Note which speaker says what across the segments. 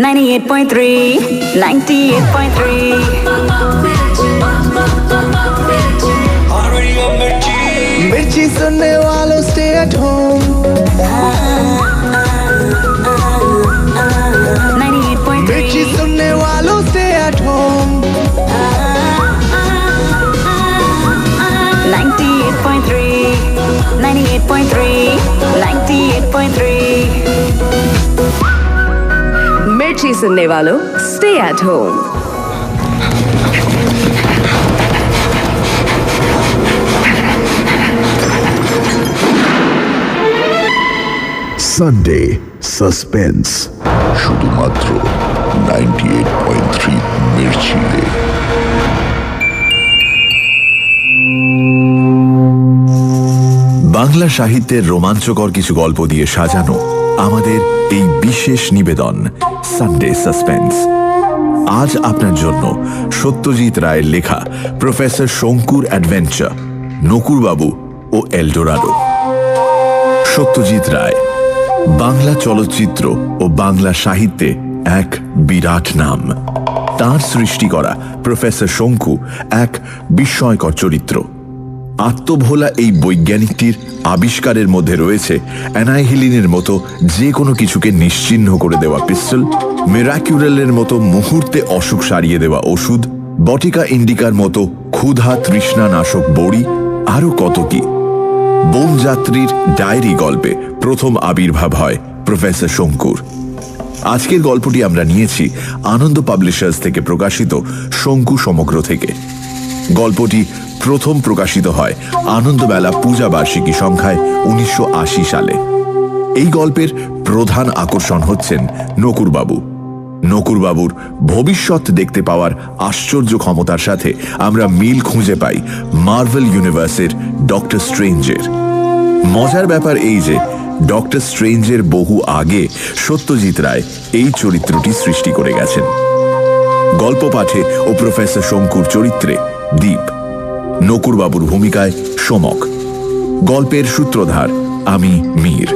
Speaker 1: 98.3, 98.3.
Speaker 2: मिर्ची सुनने वालों stay at home.
Speaker 1: 98.3.
Speaker 2: मिर्ची सुनने वालों stay at home.
Speaker 1: 98.3, 98.3, 98.3.
Speaker 3: मिर्ची सुनने वालों stay at home.
Speaker 4: Sunday suspense শুধুমাত্র 98.3 মির্চিতে। বাংলা সাহিত্যের রোমাঞ্চকর কিছু গল্প দিয়ে সাজানো আমাদের এই বিশেষ নিবেদন সানডে সাসপেন্স। আজ আপনার জন্য সত্যজিৎ রায়ের লেখা প্রফেসর শঙ্কুর অ্যাডভেঞ্চার, নকুরবাবু ও এলডোরাডো। সত্যজিৎ রায় বাংলা চলচ্চিত্র ও বাংলা সাহিত্যে এক বিরাট নাম। তার সৃষ্টি করা প্রফেসর শঙ্কু এক বিস্ময়কর চরিত্র। আত্মভোলা এই বৈজ্ঞানিকটির আবিষ্কারের মধ্যে রয়েছে অ্যানাইহিলিনের মতো যে কোনো কিছুকে নিশ্চিহ্ন করে দেওয়া পিস্তল, মিরাক্যুরেলের মতো মুহূর্তে অসুখ সারিয়ে দেওয়া ওষুধ, বটিকা ইন্ডিকার মতো ক্ষুধা তৃষ্ণা নাশক বড়ি, আরো কত কি। বনযাত্রীর ডায়েরি গল্পে প্রথম আবির্ভাব হয় প্রফেসর শঙ্কুর। আজকের গল্পটি আমরা নিয়েছি আনন্দ পাবলিশার্স থেকে প্রকাশিত শঙ্কু সমগ্র থেকে। গল্পটি প্রথম প্রকাশিত হয় আনন্দবেলা পূজা বার্ষিকী সংখ্যায় 1980 সালে। এই গল্পের প্রধান আকর্ষণ হচ্ছেন নকুরবাবু। নকুরবাবুর ভবিষ্যৎ দেখতে পাওয়ার আশ্চর্য ক্ষমতার সাথে আমরা মিল খুঁজে পাই মার্ভেল ইউনিভার্সের ডক্টর স্ট্রেঞ্জের। মজার ব্যাপার এই যে ডক্টর স্ট্রেঞ্জের বহু আগে সত্যজিৎ রায় এই চরিত্রটি সৃষ্টি করে গেছেন। গল্প পাঠে ও প্রফেসর শঙ্কুর চরিত্রে দীপ, নকুরবাবুর ভূমিকায় সোমক। গল্পের সূত্রধার আমি মীর।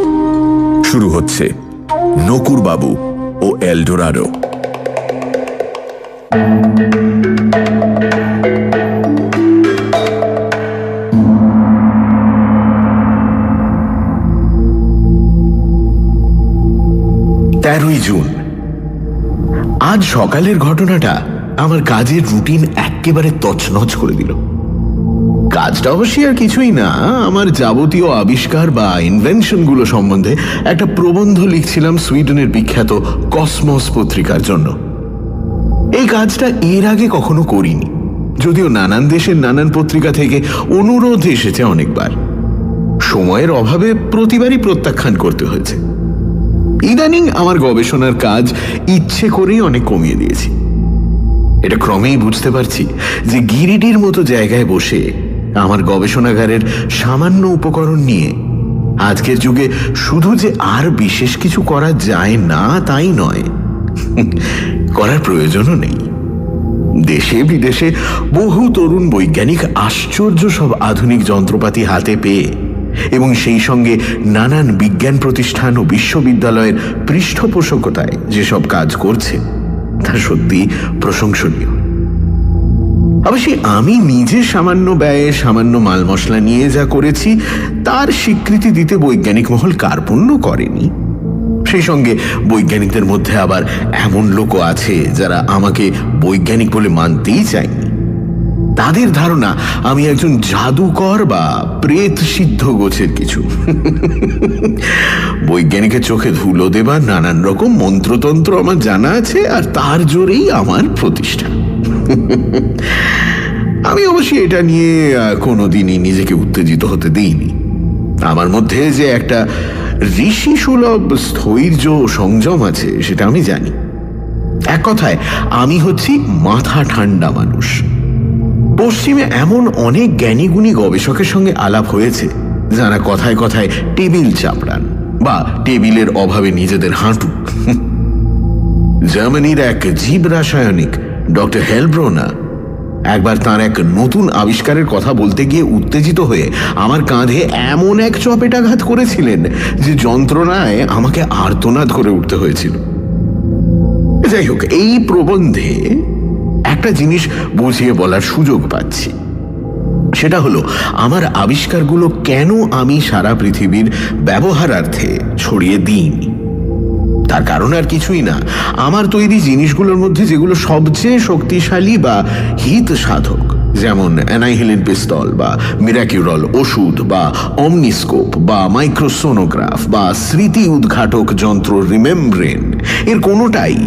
Speaker 4: শুরু হচ্ছে নকুরবাবু ও এলডোরাডো।
Speaker 5: জুন। আজ সকালের ঘটনাটা আমার কাজের রুটিন একেবারে তছনছ করে দিল। কাজটা অবশ্যই আর কিছুই না, আমার যাবতীয় আবিষ্কার বা ইনভেনশনগুলো সম্বন্ধে একটা প্রবন্ধ লিখছিলাম সুইডেনের বিখ্যাত কসমস পত্রিকার জন্য। এই কাজটা এর আগে কখনো করিনি, যদিও নানান দেশের নানান পত্রিকা থেকে অনুরোধ এসেছে অনেকবার। সময়ের অভাবে প্রতিবারই প্রত্যাখ্যান করতে হয়েছে। ইদানিং আমার গবেষণার কাজ ইচ্ছে করেই অনেক কমিয়ে দিয়েছি। এটা ক্রমেই বুঝতে পারছি যে গিরিডির মতো জায়গায় বসে আমার গবেষণাগারের সামান্য উপকরণ নিয়ে আজকের যুগে শুধু যে আর বিশেষ কিছু করা যায় না তাই নয়, করার প্রয়োজনও নেই। দেশে বিদেশে বহু তরুণ বৈজ্ঞানিক আশ্চর্য সব আধুনিক যন্ত্রপাতি হাতে পেয়ে এবং সেই সঙ্গে নানান বিজ্ঞান প্রতিষ্ঠান ও বিশ্ববিদ্যালয়ের পৃষ্ঠপোষকতায় যেসব কাজ করছে তা সত্যি প্রশংসনীয়। অবশ্যই আমি নিজে সামান্য ব্যয়ে সামান্য মাল মশলা নিয়ে যা করেছি তার স্বীকৃতি দিতে বৈজ্ঞানিক মহল কার্পণ্য করেনি। সেই সঙ্গে বৈজ্ঞানিকদের মধ্যে আবার এমন লোকও আছে যারা আমাকে বৈজ্ঞানিক বলে মানতেই চায়নি। তাদের ধারণা আমি একজন জাদুকর বা প্রেত সিদ্ধ গোছের কিছু। বৈজ্ঞানিকের চোখে ধুলো দেবার নানান রকম মন্ত্রতন্ত্র আমার জানা আছে, আর তার জোরেই আমার প্রতিষ্ঠা। আমি অবশ্যই এটা নিয়ে কোনোদিনই নিজেকে উত্তেজিত হতে দিইনি। আমার মধ্যে যে একটা ঋষি সুলভ স্থৈর্য সংযম আছে সেটা আমি জানি। এক কথায় আমি হচ্ছি মাথা ঠান্ডা মানুষ। পশ্চিমে এমন অনেক জ্ঞানীগুণী গবেষকের সঙ্গে আলাপ হয়েছে যারা কথায় কথায় টেবিল চাপড়ান বা টেবিলের অভাবে নিজেদের হাঁটু। জার্মানির এক জীব রাসায়নিক ডক্টর হেলব্রোনা একবার তার এক নতুন আবিষ্কারের কথা বলতে গিয়ে উত্তেজিত হয়ে আমার কাঁধে এমন এক চপেটাঘাত করেছিলেন যে যন্ত্রণায় আমাকে আর্তনাদ করে উঠতে হয়েছিল। যাই হোক, এই প্রবন্ধে একটা জিনিস বুঝিয়ে বলার সুযোগ পাচ্ছি। সেটা হলো আমার আবিষ্কারগুলো কেন আমি সারা পৃথিবীর ব্যবহারার্থে ছড়িয়ে দিইনি। তার কারণ আর কিছুই না, আমার তৈরি জিনিসগুলোর মধ্যে যেগুলো সবচেয়ে শক্তিশালী বা হিত সাধক, যেমন অ্যানাইহিলিন পিস্তল বা মিরাকিউরল ওষুধ বা অমনিস্কোপ বা মাইক্রোসোনোগ্রাফ বা স্মৃতি উদ্ঘাটক যন্ত্র রিমেমব্রেন, এর কোনোটাই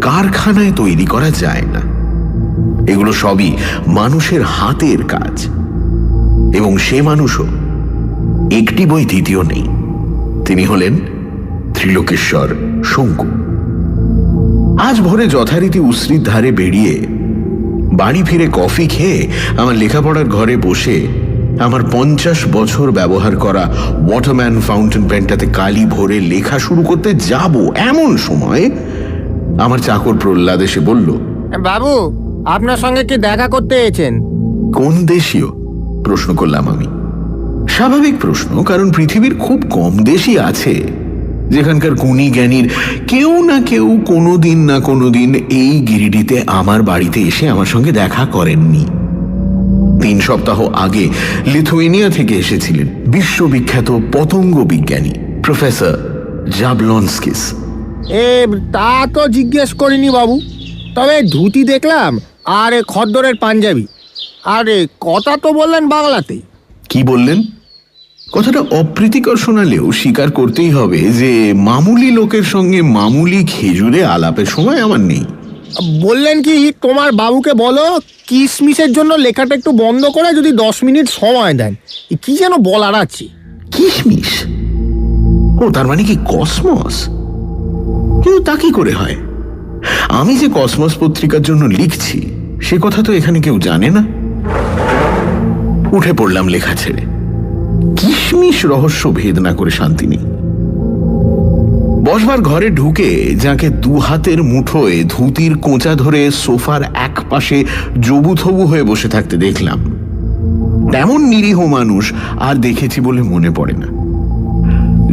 Speaker 5: কারখানায় তৈরি করা যায় না। এগুলো সবই মানুষের হাতের কাজ, এবং সে মানুষও একটি বই দ্বিতীয় নেই। তিনি হলেন ত্রিলোকেশ্বর শঙ্কু। আজ ভোরে যথারীতি উসরির ধারে বেরিয়ে বাড়ি ফিরে কফি খেয়ে আমার লেখাপড়ার ঘরে বসে আমার 50 বছর ব্যবহার করা ওয়াটারম্যান ফাউন্টেন পেনটাতে কালি ভরে লেখা শুরু করতে যাব, এমন সময় আমার চাকর প্রহ্লাদ এসে বলল,
Speaker 6: বাবু, আপনার সঙ্গে কি দেখা করতে এসেছেন?
Speaker 5: কোন দেশীয়? প্রশ্ন করলাম আমি। স্বাভাবিক প্রশ্ন, কারণ পৃথিবীর খুব কম দেশই আছে যেখানকার গুণী জ্ঞানীর কেউ না কেউ কোনোদিন না কোনোদিন এই গিরিডিতে আমার বাড়িতে এসে আমার সঙ্গে দেখা করেননি। 3 সপ্তাহ আগে লিথুয়েনিয়া থেকে এসেছিলেন বিশ্ববিখ্যাত পতঙ্গ বিজ্ঞানী প্রফেসর জাবলনস্কিস।
Speaker 6: তা তো জিজ্ঞেস করিনি বাবু, তবে ধুতি দেখলাম আর খদ্দরের পাঞ্জাবি, আরে কথা তো বললেন বাংলাতেই।
Speaker 5: কি বললেন? কথাটা অপ্রীতিকর শোনালেও স্বীকার করতেই হবে যে মামুলি লোকের সঙ্গে মামুলি খেজুরে আলাপের সময় আমার নেই।
Speaker 6: বললেন কি, তোমার বাবুকে বলো কিসমিসের জন্য লেখাটা একটু বন্ধ করে যদি 10 মিনিট সময় দেন। কি যেন বলার আছে।
Speaker 5: কিশমিশ? ও, তার মানে কি কসমস? কিন্তু তা কি করে হয়? আমি যে কসমস পত্রিকার জন্য লিখছি সে কথা তো এখানে কেউ জানে না। উঠে পড়লাম লেখা ছেড়ে। কিশমিশ রহস্য ভেদ না করে শান্তি নেই। বসবার ঘরে ঢুকে যাকে 2 হাতের মুঠোয় ধুতির কোঁচা ধরে সোফার এক পাশে জবুথবু হয়ে বসে থাকতে দেখলাম, তেমন নিরীহ মানুষ আর দেখেছি বলে মনে পড়ে না।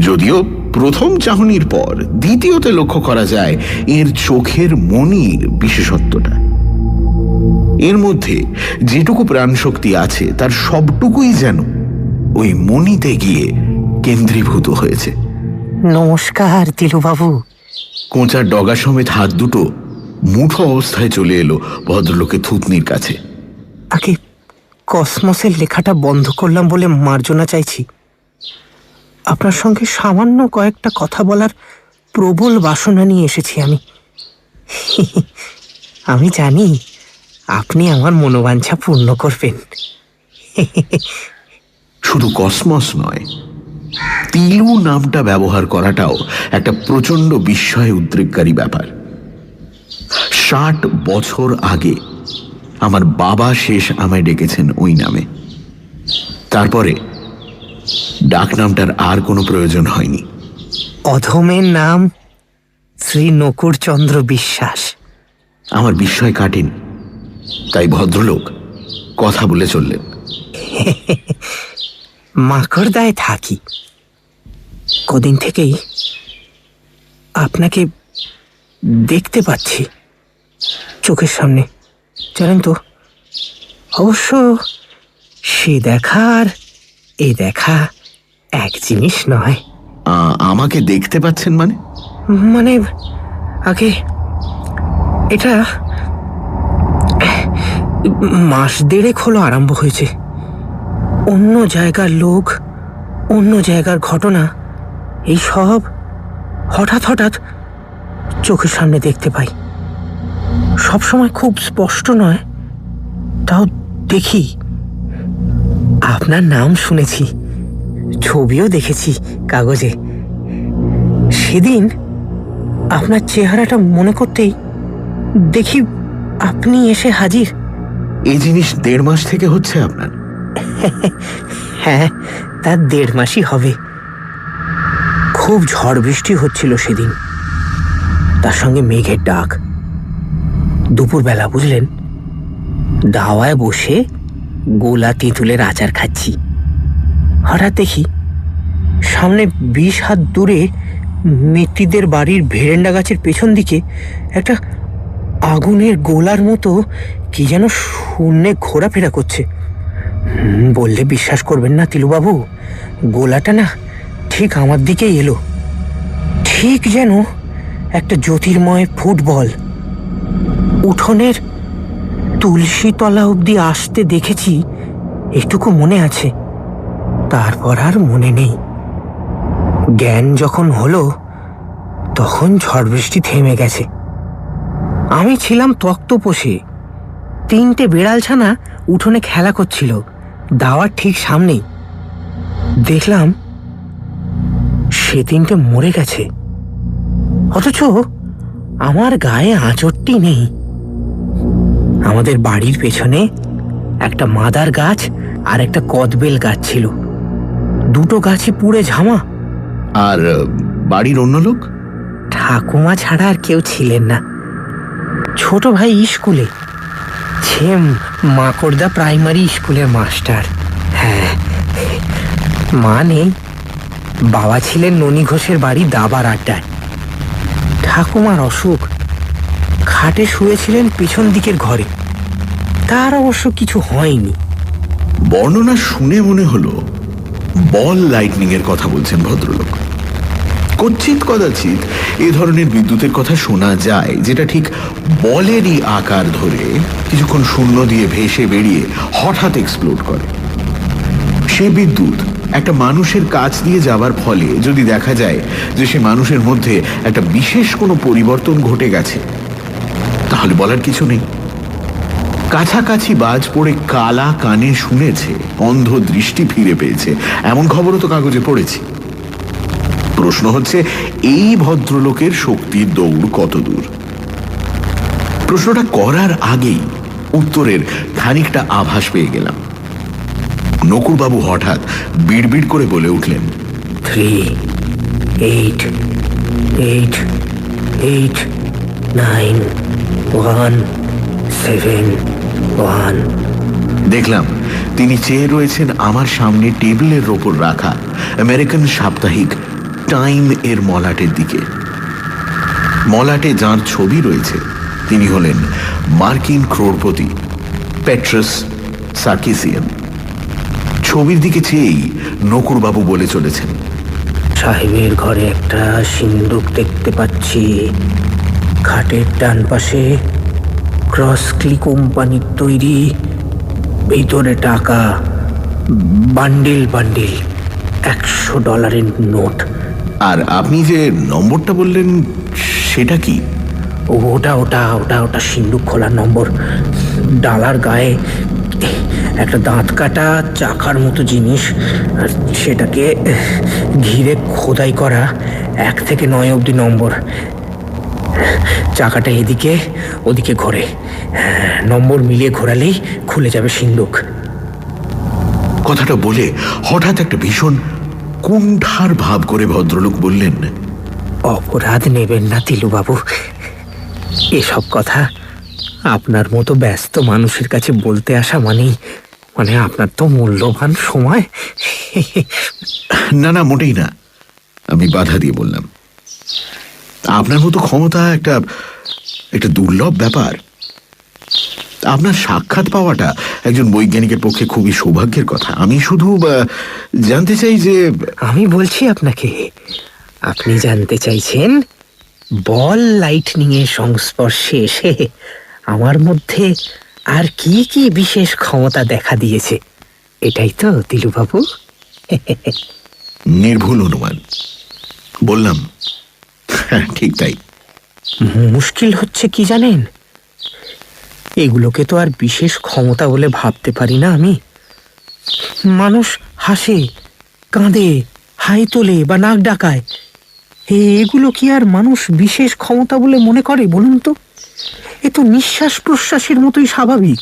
Speaker 5: যদিও প্রথম চাহনির পর দ্বিতীয়তে লক্ষ্য করা যায় এর চোখের মনির বিশেষত্বটা। এর মধ্যে যেটুকু প্রাণশক্তি আছে তার সবটুকুই যেন ওই মনিতে গিয়ে কেন্দ্রীভূত হয়েছে।
Speaker 6: নমস্কার দিলুবাবু।
Speaker 5: কোঁচার ডগা সমেত হাত দুটো মুঠো অবস্থায় চলে এলো ভদ্রলোকের থুতনির কাছে।
Speaker 7: আগে কসমসের লেখাটা বন্ধ করলাম বলে মার্জনা চাইছি। আপনার সঙ্গে সামান্য কয়েকটা কথা বলার প্রবল বাসনা নিয়ে এসেছি আমি। আমি জানি আপনি আমার মনোবাঞ্ছা পূর্ণ করবেন।
Speaker 5: শুধু কসমস নয়, তিলু নামটা ব্যবহার করাটাও একটা প্রচন্ড বিস্ময় উদ্রেককারী ব্যাপার। 60 বছর আগে আমার বাবা শেষ আমায় ডেকেছেন ওই নামে। তারপরে ডাক নামটার আর কোনো প্রয়োজন হয়নি।
Speaker 7: অধমের নাম শ্রী নকুড়চন্দ্র বিশ্বাস।
Speaker 5: আমার বিস্ময় কাটেনি, তাই ভদ্রলোক কথা বলে চললেন।
Speaker 7: মাকড়দায় থাকি, কদিন থেকেই আপনাকে দেখতে পাচ্ছি চোখের সামনে, জানেন তো। অবশ্য সে দেখার এই দেখা এক জিনিস নয়।
Speaker 5: আমাকে দেখতে পাচ্ছেন মানে?
Speaker 7: মানে আগে এটা মাস 1.5 হলো আরম্ভ হয়েছে। অন্য জায়গার লোক, অন্য জায়গার ঘটনা, এই সব হঠাৎ হঠাৎ চোখের সামনে দেখতে পাই। সবসময় খুব স্পষ্ট নয়, তাও দেখি। আপনার নাম শুনেছি, ছবিও দেখেছি কাগজে। সেদিন আপনার চেহারাটা মনে করতেই দেখি আপনি এসে হাজির।
Speaker 5: এই জিনিস 1.5 মাস থেকে হচ্ছে আপনার?
Speaker 7: হ্যাঁ, তার 1.5 মাসই হবে। খুব ঝড় বৃষ্টি হচ্ছিল সেদিন, তার সঙ্গে মেঘের ডাক। দুপুরবেলা বুঝলেন, দাওয়ায় বসে গোলা তেঁতুলের আচার খাচ্ছি। হঠাৎ দেখি সামনে 20 হাত দূরে মিত্তিদের বাড়ির ভেরেন্ডা গাছের পেছন দিকে একটা আগুনের গোলার মতো কি যেন শূন্যে ঘোরাফেরা করছে। বললে বিশ্বাস করবেন না তিলুবাবু, গোলাটা না ঠিক আমার দিকেই এলো, ঠিক যেন একটা জ্যোতির্ময় ফুটবল। উঠোনের তুলসী তলা অবধি আসতে দেখেছি, এটুকু মনে আছে, তারপর আর মনে নেই। জ্ঞান যখন হলো তখন ঝড় বৃষ্টি থেমে গেছে। আমি ছিলাম তক্তপোষে, 3টে বিড়ালছানা উঠোনে খেলা করছিল দাওয়ার ঠিক সামনেই। দেখলাম সে 3টে মরে গেছে, অথচ আমার গায়ে আঁচড়টি নেই। আমাদের বাড়ির পেছনে একটা মাদার গাছ আর একটা কদবেল গাছ ছিল, দুটো গাছই পুড়ে ঝামা।
Speaker 5: আর বাড়ির অন্য লোক?
Speaker 7: ঠাকুমা ছাড়া আর কেউ ছিলেন না। ছোট ভাই স্কুলে, সে মাকড়দা প্রাইমারি স্কুলের মাস্টার। হ্যাঁ, মা নেই, বাবা ছিলেন ননী ঘোষের বাড়ি দাবার আড্ডায়। ঠাকুমার অসুখ, খাটে শুয়েছিলেন পিছন দিকের ঘরে, তার অবশ্য কিছু হয়নি।
Speaker 5: বর্ণনা শুনে মনে হলো বল লাইটনিং এর কথা বলছেন ভদ্রলোক। কচ্ছিত কদাচিৎ এ ধরনের বিদ্যুতের কথা শোনা যায়, যেটা ঠিক বলেরই আকার ধরে কিছুক্ষণ শূন্য দিয়ে ভেসে বেরিয়ে হঠাৎ এক্সপ্লোড করে। সে বিদ্যুৎ একটা মানুষের কাছ দিয়ে যাবার ফলে যদি দেখা যায় যে সে মানুষের মধ্যে একটা বিশেষ কোনো পরিবর্তন ঘটে গেছে, তাহলে বলার কিছু নেই। কাছাকাছি বাজ পড়ে কালা কানে শুনেছে, অন্ধ দৃষ্টি ফিরে পেয়েছে, এমন খবরও তো কাগজে পড়েছি। প্রশ্ন হচ্ছে, এই ভদ্রলোকের শক্তির দৌড় কত দূর? প্রশ্নটা করার আগেই উত্তরের খানিকটা আভাস পেয়ে গেলাম। নকুরবাবু হঠাৎ বিড়বিড় করে বলে উঠলেন,
Speaker 7: 3, 8, 8, 8, 9, 1, 7, 1।
Speaker 5: দেখলাম তিনি চেয়ে রয়েছেন আমার সামনে টেবিলের ওপর রাখা আমেরিকান সাপ্তাহিক টাইম এর মলাটের দিকে। মলাটে যার ছবি রয়েছে তিনি হলেন মার্কিন ক্রোড়পতি পেট্রাস সার্কিসিয়ান। ছবির দিকে চেয়েই নকুরবাবু বলে চলেছেন,
Speaker 7: সাহেবের ঘরে একটা সিন্দুক দেখতে পাচ্ছি, খাটের ডান পাশে ক্রসক্লি কোম্পানির তৈরি, ভিতরে টাকা, বান্ডিল বান্ডিল $100 নোট।
Speaker 5: আর আপনি যে নম্বরটা বললেন সেটা কি?
Speaker 7: ওটা ওটা ওটা ওটা সিন্দুক খোলার নম্বর। ডালার গায়ে একটা দাঁত কাটা চাকার মতো জিনিস, আর সেটাকে ঘিরে খোদাই করা 1 থেকে 9 অবধি নম্বর। চাকাটা এদিকে ওদিকে ঘোরে, নম্বর মিলিয়ে ঘোরালেই খুলে যাবে সিন্দুক।
Speaker 5: কথাটা বলে হঠাৎ একটা ভীষণ কুণ্ঠার ভাব করে ভদ্রলোক বললেন,
Speaker 7: অপরাধ নেবেন না তিলুবাবু, এসব কথা আপনার মতো ব্যস্ত মানুষের কাছে বলতে আসা মানে আপনার তো মূল্যবান সময়।
Speaker 5: না না, মোটেই না, আমি বাধা দিয়ে বললাম। আপনার মতো ক্ষমতা একটা দুর্লভ ব্যাপার। আপনার সাক্ষাৎ পাওয়াটা একজন বৈজ্ঞানিকের পক্ষে খুবই সৌভাগ্যের কথা। আমি শুধু জানতে চাই যে...
Speaker 7: আমি বলছি আপনাকে, আপনি জানতে চাইছেন বল লাইটনিং এর সংস্পর্শে এসে আমার মধ্যে আর কি কি বিশেষ ক্ষমতা দেখা দিয়েছে, এটাই তো তিলুবাবু?
Speaker 5: নির্ভুল অনুমান। বললাম, হ্যাঁ ঠিক তাই।
Speaker 7: মুশকিল হচ্ছে কি জানেন, এগুলোকে তো আর বিশেষ ক্ষমতা বলে ভাবতে পারি না আমি। মানুষ হাসে, কাঁদে, হাই তোলে বা নাক ডাকায়, এগুলো কি আর মানুষ বিশেষ ক্ষমতা বলে মনে করে বলুন তো? এ তো নিঃশ্বাস প্রশ্বাসের মতোই স্বাভাবিক।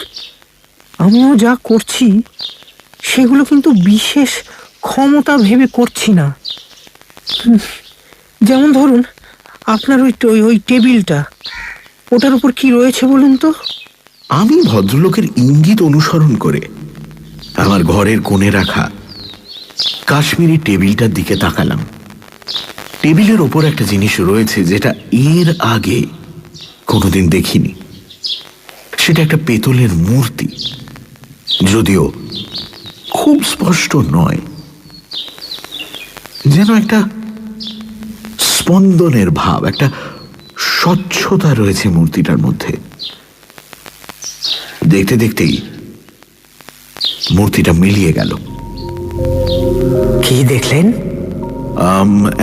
Speaker 7: আমিও যা করছি সেগুলো কিন্তু বিশেষ ক্ষমতা ভেবে করছি না। যেমন ধরুন আপনার ওই টেবিলটা, ওটার উপর কি রয়েছে বলুন তো?
Speaker 5: আমি ভদ্রলোকের ইঙ্গিত অনুসরণ করে আমার ঘরের কোণে রাখা কাশ্মীরি টেবিলটার দিকে তাকালাম। টেবিলের ওপর একটা জিনিস রয়েছে যেটা এর আগে কোনোদিন দেখিনি। সেটা একটা পেতলের মূর্তি, যদিও খুব স্পষ্ট নয়। যেন একটা স্পন্দনের ভাব, একটা স্বচ্ছতা রয়েছে মূর্তিটার মধ্যে। দেখতে দেখতেই মূর্তিটা মিলিয়ে গেল।
Speaker 7: কি দেখলেন?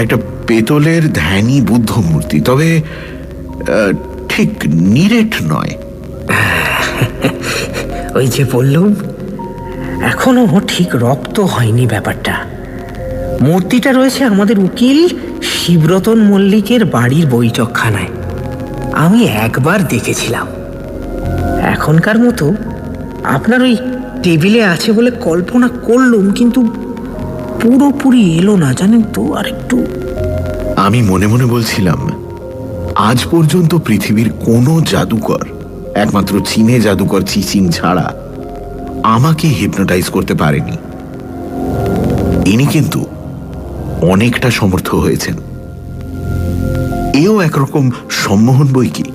Speaker 5: একটা পেতলের ধ্যানী বুদ্ধ মূর্তি, তবে ঠিক নিরেট নয়।
Speaker 7: ওই যে বললুম, এখনো ঠিক রপ্ত হয়নি ব্যাপারটা। মূর্তিটা রয়েছে আমাদের উকিল শিবরতন মল্লিকের বাড়ির বৈঠকখানায়। আমি একবার দেখেছিলাম। এখনকার মতো আপনার ওই টেবিলে আছে বলে কল্পনা করলুম, কিন্তু পুরোপুরি এলো না, জানেন তো। আর একটু
Speaker 5: আমি মনে মনে বলছিলাম, আজ পর্যন্ত পৃথিবীর কোনো জাদুকর, একমাত্র চীনে জাদুকর চিচিং ছাড়া, আমাকে হিপনোটাইজ করতে পারেনি। ইনি কিন্তু অনেকটা সমর্থ হয়েছেন। এও একরকম সম্মোহন বই কি।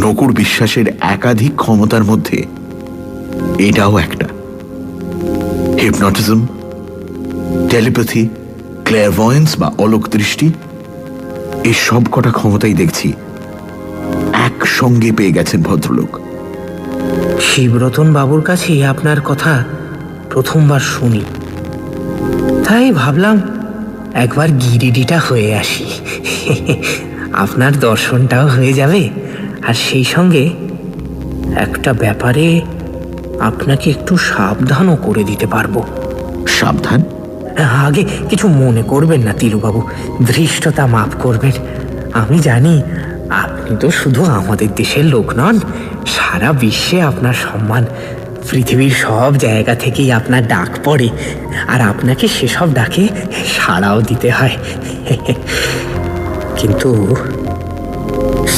Speaker 5: নকুর বিশ্বাসের একাধিক ক্ষমতার মধ্যে এটাও একটা। হিপনোটিজম, টেলিপ্যাথি, ক্লেয়ারভয়েন্স বা অলোক দৃষ্টি, এই সব কটা ক্ষমতাই দেখছি একসঙ্গে পেয়ে গেছেন ভদ্রলোক।
Speaker 7: শিবরতন বাবুর কাছে আপনার কথা প্রথমবার শুনি, তাই ভাবলাম একবার গিরিডিটা হয়ে আসি। আপনার দর্শনটাও হয়ে যাবে, আর সেই সঙ্গে একটা ব্যাপারে আপনাকে একটু সাবধানও করে দিতে পারবো।
Speaker 5: সাবধান?
Speaker 7: আগে কিছু মনে করবেন না তিলুবাবু, ধৃষ্টতা মাফ করবেন। আমি জানি আপনি তো শুধু আমাদের দেশের লোক নন, সারা বিশ্বে আপনার সম্মান। পৃথিবীর সব জায়গা থেকেই আপনার ডাক পড়ে, আর আপনাকে সেসব ডাকে সাড়াও দিতে হয়। কিন্তু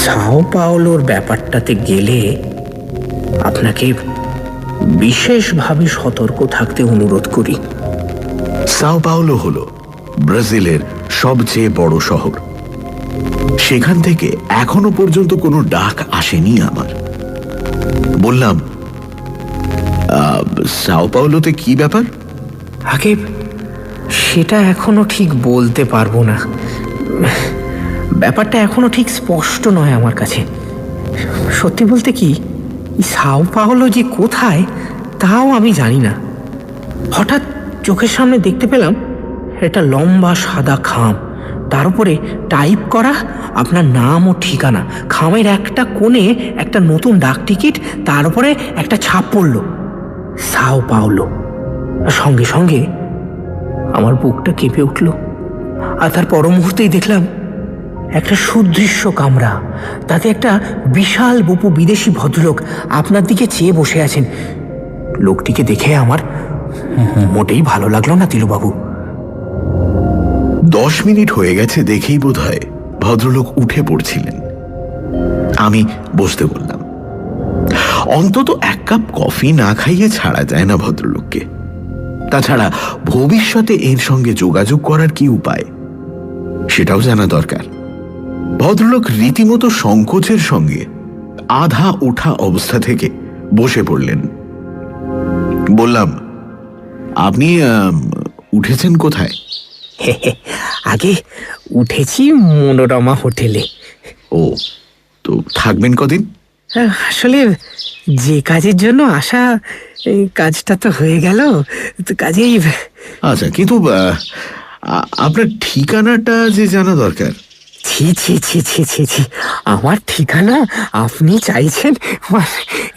Speaker 7: সাও পাওলোর ব্যাপারটাতে গেলে আপনাকে বিশেষভাবে সতর্ক থাকতে অনুরোধ করি।
Speaker 5: সাও পাওলো হলো ব্রাজিলের সবচেয়ে বড় শহর। সেখান থেকে এখনো পর্যন্ত কোনো ডাক আসেনি আমার। বললাম, সাও পাওলোতে কি ব্যাপার?
Speaker 7: আগে সেটা এখনো ঠিক বলতে পারবো না। ব্যাপারটা এখনো ঠিক স্পষ্ট নয় আমার কাছে। সত্যি বলতে কি, সাও পাওলো যে কোথায় তাও আমি জানি না। হঠাৎ চোখের সামনে দেখতে পেলাম একটা লম্বা সাদা খাম, তার উপরে টাইপ করা আপনার নাম ও ঠিকানা। খামের একটা কোণে একটা নতুন ডাক টিকিট, তার উপরে একটা ছাপ পড়ল, সাও পাওলো। সঙ্গে সঙ্গে আমার বুকটা কেঁপে উঠল। আর তার পর মুহূর্তেই দেখলাম একটা সুদৃশ্য কামরা, তাতে একটা বিশাল বপু বিদেশি ভদ্রলোক আপনার দিকে চেয়ে বসে আছেন। লোকটিকে দেখে আমার মোটেই ভালো লাগলো না তিলুবাবু।
Speaker 5: 10 মিনিট হয়ে গেছে দেখেই বোধহয় ভদ্রলোক উঠে পড়ছিলেন। আমি বসতে বললাম। অন্তত 1 কাপ কফি না খাইয়ে ছাড়া যায় না ভদ্রলোককে। তাছাড়া ভবিষ্যতে এর সঙ্গে যোগাযোগ করার কি উপায় সেটাও জানা দরকার। ভদ্রলোক রীতিমতো সংকোচের সঙ্গে আধা ওঠা অবস্থা থেকে বসে পড়লেন। বললাম, আপনি উঠেছেন কোথায়?
Speaker 7: আগে উঠেছি মনোরমা হোটেলে।
Speaker 5: ও, তো থাকবেন কদিন?
Speaker 7: আসলে যে কাজের জন্য আসা, কাজটা তো হয়ে গেল, তো কাজেই।
Speaker 5: আচ্ছা, কিন্তু আপনার ঠিকানাটা যে জানা দরকার।
Speaker 7: ছি ছি ছি ছি ছি ছি, আমার ঠিকানা আপনি চাইছেন?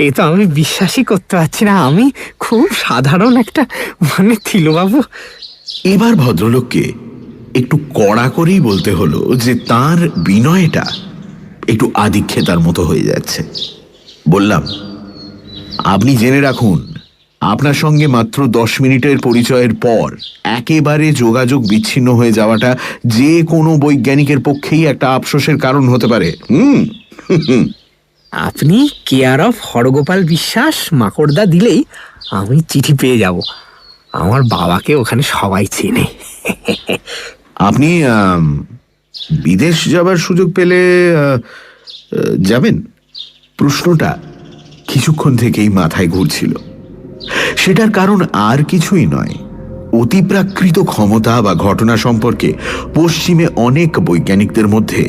Speaker 7: এ তো আমি বিশ্বাসই করতে পারছি না। আমি খুব সাধারণ একটা তিলুবাবু।
Speaker 5: এবার ভদ্রলোককে একটু কড়া করেই বলতে হলো যে তার বিনয়টা একটু আদিক্ষেতার মতো হয়ে যাচ্ছে। বললাম, আপনি জেনে রাখুন, আপনার সঙ্গে মাত্র 10 মিনিটের পরিচয়ের পর একেবারে যোগাযোগ বিচ্ছিন্ন হয়ে যাওয়াটা যে কোনো বৈজ্ঞানিকের পক্ষেই একটা আফসোসের কারণ হতে পারে।
Speaker 7: আপনি কেয়ার অফ হরগোপাল বিশ্বাস মাকড়দা দিলেই আমি চিঠি পেয়ে যাব। আমার বাবাকে ওখানে সবাই চেনে।
Speaker 5: আপনি বিদেশ যাবার সুযোগ পেলে যাবেন? প্রশ্নটা কিছুক্ষণ থেকেই মাথায় ঘুরছিল। সেটার কারণ আর কিছুই নয়, অতিপ্রাকৃত ক্ষমতা বা ঘটনা সম্পর্কে পশ্চিমে অনেক বৈজ্ঞানিকদের মধ্যে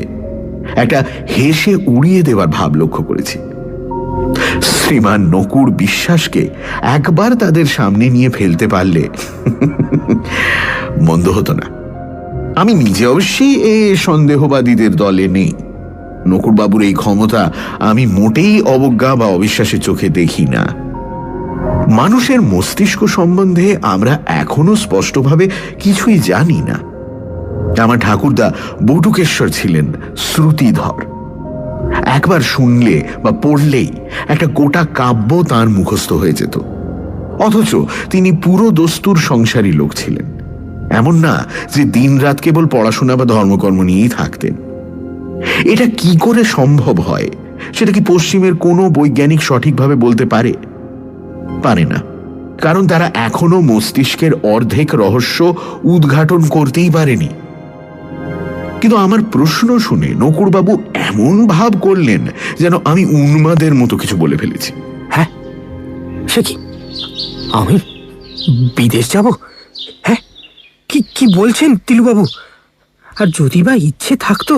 Speaker 5: একটা হেসে উড়িয়ে দেওয়ার ভাব লক্ষ্য করেছি। শ্রীমান নকুড় বিশ্বাসকে একবার তাদের সামনে নিয়ে ফেলতে পারলে মন্দ হতো না। আমি নিজে অবশ্যই এ সন্দেহবাদীদের দলে নেই। নকুড়বাবুর এই ক্ষমতা আমি মোটেই অবজ্ঞা বা অবিশ্বাসের চোখে দেখি না। মানুষের মস্তিষ্ক সম্বন্ধে আমরা এখনো স্পষ্টভাবে কিছুই জানি না। আমার ঠাকুরদা বটুকেশ্বর ছিলেন শ্রুতিধর। একবার শুনলে বা পড়লেই একটা গোটা কাব্য তাঁর মুখস্থ হয়ে যেত, অথচ তিনি পুরো দস্তুর সংসারী লোক ছিলেন। এমন না যে দিনরাত কেবল পড়াশোনা বা ধর্মকর্ম নিয়েই থাকতেন। এটা কি করে সম্ভব হয় সেটা কি পশ্চিমের কোনো বৈজ্ঞানিক সঠিকভাবে বলতে পারে? পারে না, কারণ তারা এখনো মস্তিষ্কের অর্ধেক রহস্য উদ্ঘাটন করতেই পারেনি। কিন্তু আমার প্রশ্ন শুনে নকুড়বাবু এমন ভাব করলেন যেন আমি উন্মাদের মতো কিছু বলে ফেলেছি।
Speaker 7: হ্যাঁ, সে কি? আমি বিদেশ যাব? হ্যাঁ, কি কি বলছেন তিলুবাবু? আর যদি বা ইচ্ছে থাকতো,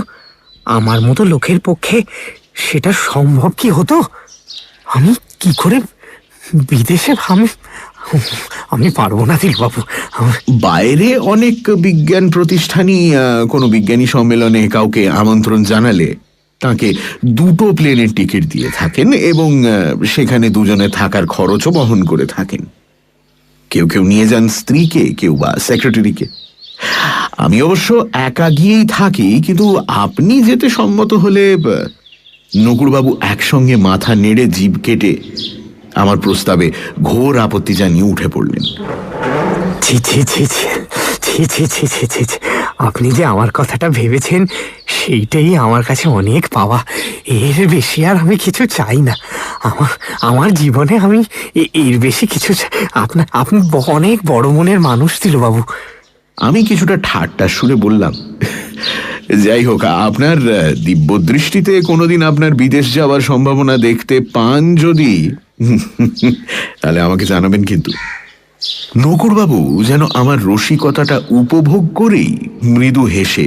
Speaker 7: আমার মতো লোকের পক্ষে সেটা সম্ভব কি হতো? আমি কি করে বিদেশে? আমি পারবো না তিলুবাবু।
Speaker 5: বাইরে অনেক বিজ্ঞান প্রতিষ্ঠানই কোনো বিজ্ঞানী সম্মেলনে কাউকে আমন্ত্রণ জানালে তাকে 2টো প্লেনের টিকিট দিয়ে থাকেন এবং সেখানে দুজনে থাকার খরচও বহন করে থাকেন। কেউ কেউ নিয়ে যান স্ত্রীকে, কেউ বা সেক্রেটারিকে। আমি অবশ্য একা গিয়েই থাকি, কিন্তু আপনি যেতে সম্মত হলে। নকুড়বাবু একসঙ্গে মাথা নেড়ে জিভ কেটে আমার প্রস্তাবে ঘোর আপত্তি জানিয়ে উঠে পড়লেন।
Speaker 7: ছি ছি ছি ছি ছি ছি ছি ছি ছি ছি। আপনি যে আমার কথাটা ভেবেছেন সেইটাই আমার কাছে অনেক পাওয়া। এর বেশি আর আমি কিছু চাই না। আমার জীবনে আমি এর বেশি কিছু আপনি অনেক বড় মনের মানুষ তিলুবাবু।
Speaker 5: আমি কিছুটা ঠাট্টা সুরে বললাম, যাই হোক, আপনার দিব্য দৃষ্টিতে কোনোদিন আপনার বিদেশ যাওয়ার সম্ভাবনা দেখতে পান যদি, তাহলে আমাকে জানাবেন। কিন্তু নকুড়বাবু যেন আমার রসিকতাটা উপভোগ করেই মৃদু হেসে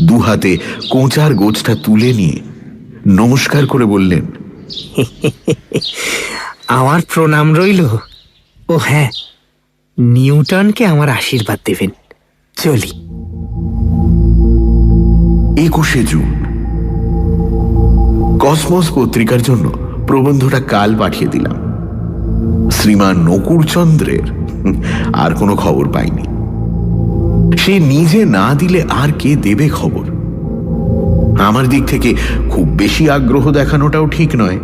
Speaker 5: দুহাতে কোঁচার গোছটা তুলে নিয়ে নমস্কার করে বললেন,
Speaker 7: আমার প্রণাম রইল। ও হ্যাঁ, নিউটনকে আমার আশীর্বাদ দেবেন। চলি।
Speaker 5: 21শে জুন। কসমস পত্রিকার জন্য প্রবন্ধটা কাল পাঠিয়ে দিলাম। শ্রীমান নকুড়চন্দ্রের আর কোনো খবর পাইনি। সে নিজে না দিলে আর কে দেবে খবর? আমার দিক থেকে খুব বেশি আগ্রহ দেখানোটাও ঠিক নয়,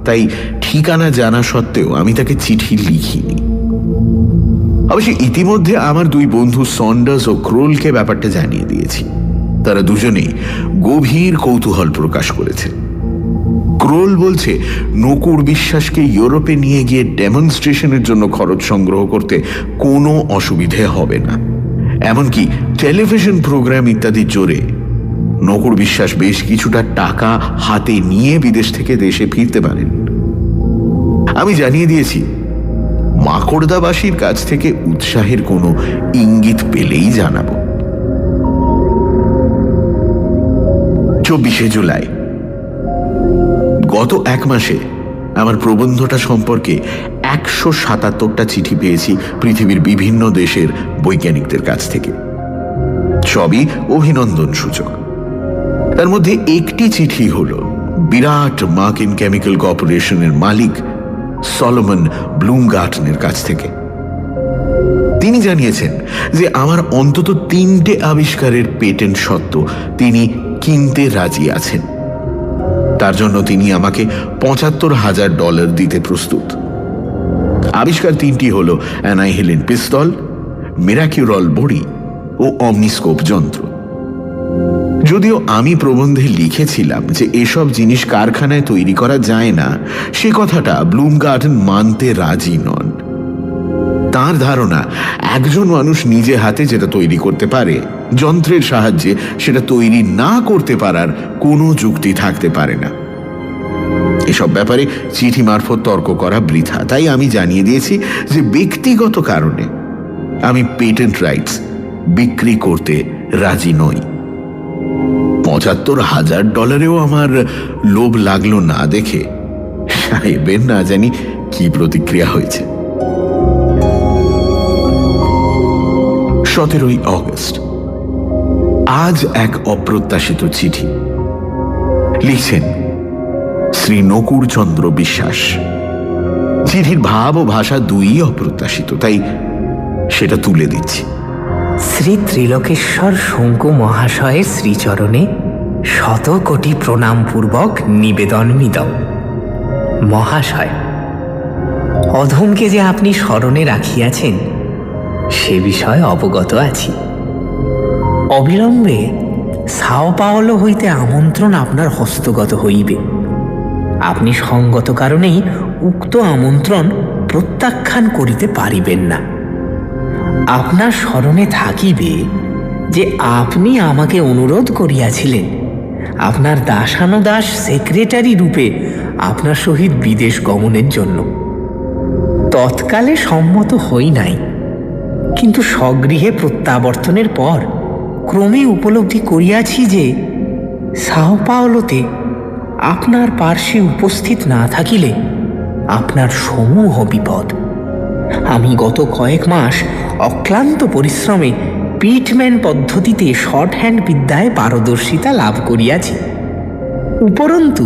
Speaker 5: তাই ঠিকানা জানা সত্ত্বেও আমি তাকে চিঠি লিখিনি। অবশ্য ইতিমধ্যে আমার 2 বন্ধু সন্ডার্স ও ক্রোলকে ব্যাপারটা জানিয়ে দিয়েছি। তারা দুজনেই গভীর কৌতূহল প্রকাশ করেছে। ক্রোল বলছে নকুড় বিশ্বাসকে ইউরোপে নিয়ে গিয়ে ডেমনস্ট্রেশনের জন্য খরচ সংগ্রহ করতে কোনো অসুবিধে হবে না। এমনকি টেলিভিশন প্রোগ্রাম ইত্যাদির জোরে নকুড় বিশ্বাস বেশ কিছুটা টাকা হাতে নিয়ে বিদেশ থেকে দেশে ফিরতে পারেন। আমি জানিয়ে দিয়েছি, মাকড়দাবাসীর কাছ থেকে উৎসাহের কোনো ইঙ্গিত পেলেই জানাবো। 24শে জুলাই। গত 1 মাসে আমার প্রবন্ধটা সম্পর্কে 177টা চিঠি পেয়েছি পৃথিবীর বিভিন্ন দেশের বৈজ্ঞানিকদের কাছ থেকে। সবই অভিনন্দন সূচক। তার মধ্যে একটি চিঠি হল বিরাট মার্কিন কেমিক্যাল কর্পোরেশনের মালিক সলোমন ব্লুমগার্টনের কাছ থেকে। তিনি জানিয়েছেন যে আমার অন্তত 3টে আবিষ্কারের পেটেন্ট সত্ত্ব তিনি কিনতে রাজি আছেন। তার জন্য তিনি আমাকে $75,000 দিতে প্রস্তুত। আবিষ্কার 3টি হল অ্যানাইহিলিন পিস্তল, মিরাকিউরল বড়ি ও অমনিস্কোপ যন্ত্র। যদিও আমি প্রবন্ধে লিখেছিলাম যে এসব জিনিস কারখানায় তৈরি করা যায় না, সে কথাটা ব্লুমগার্টন মানতে রাজি নন। তার ধারণা একজন মানুষ নিজে হাতে যেটা তৈরি করতে পারে, যন্ত্রের সাহায্যে সেটা তৈরি না করতে পারার কোনো যুক্তি থাকতে পারে না। এসব ব্যাপারে চিঠি মারফত তর্ক করা বৃথা। তাই আমি জানিয়ে দিয়েছি যে ব্যক্তিগত কারণে আমি পেটেন্ট রাইটস বিক্রি করতে রাজি নই। $৭৫,০০০ আমার লোভ লাগলো না দেখে সাহেবের না জানি কি প্রতিক্রিয়া হয়েছে। 17 অগস্ট। আজ এক অপ্রত্যাশিত চিঠি লিখছেন শ্রী নকুড় চন্দ্র বিশ্বাস। চিঠির ভাব ও ভাষা দুই অপ্রত্যাশিত, তাই সেটা তুলে দিচ্ছি।
Speaker 7: শ্রী ত্রিলোকেশ্বর শঙ্কু মহাশয়ের শ্রীচরণে 100 কোটি প্রণাম পূর্বক নিবেদনমিদম। মহাশয়, অধমকে যে আপনি স্মরণে রাখিয়াছেন সে বিষয়ে অবগত আছি। অবিলম্বে সাও পাওলো হইতে আমন্ত্রণ আপনার হস্তগত হইবে। আপনি সঙ্গত কারণেই উক্ত আমন্ত্রণ প্রত্যাখ্যান করিতে পারিবেন না। আপনার স্মরণে থাকিবে যে আপনি আমাকে অনুরোধ করিয়াছিলেন আপনার দাসানুদাস সেক্রেটারি রূপে আপনার সহিত বিদেশ গমনের জন্য। তৎকালে সম্মত হই নাই, কিন্তু স্বগৃহে প্রত্যাবর্তনের পর ক্রমে উপলব্ধি করিয়াছি যে সাও পাওলোতে আপনার পার্শ্বে উপস্থিত না থাকিলে আপনার সমূহ বিপদ। আমি গত কয়েক মাস অক্লান্ত পরিশ্রমে পিটম্যান পদ্ধতিতে শর্ট হ্যান্ড বিদ্যায় পারদর্শিতা লাভ করিয়াছি। উপরন্তু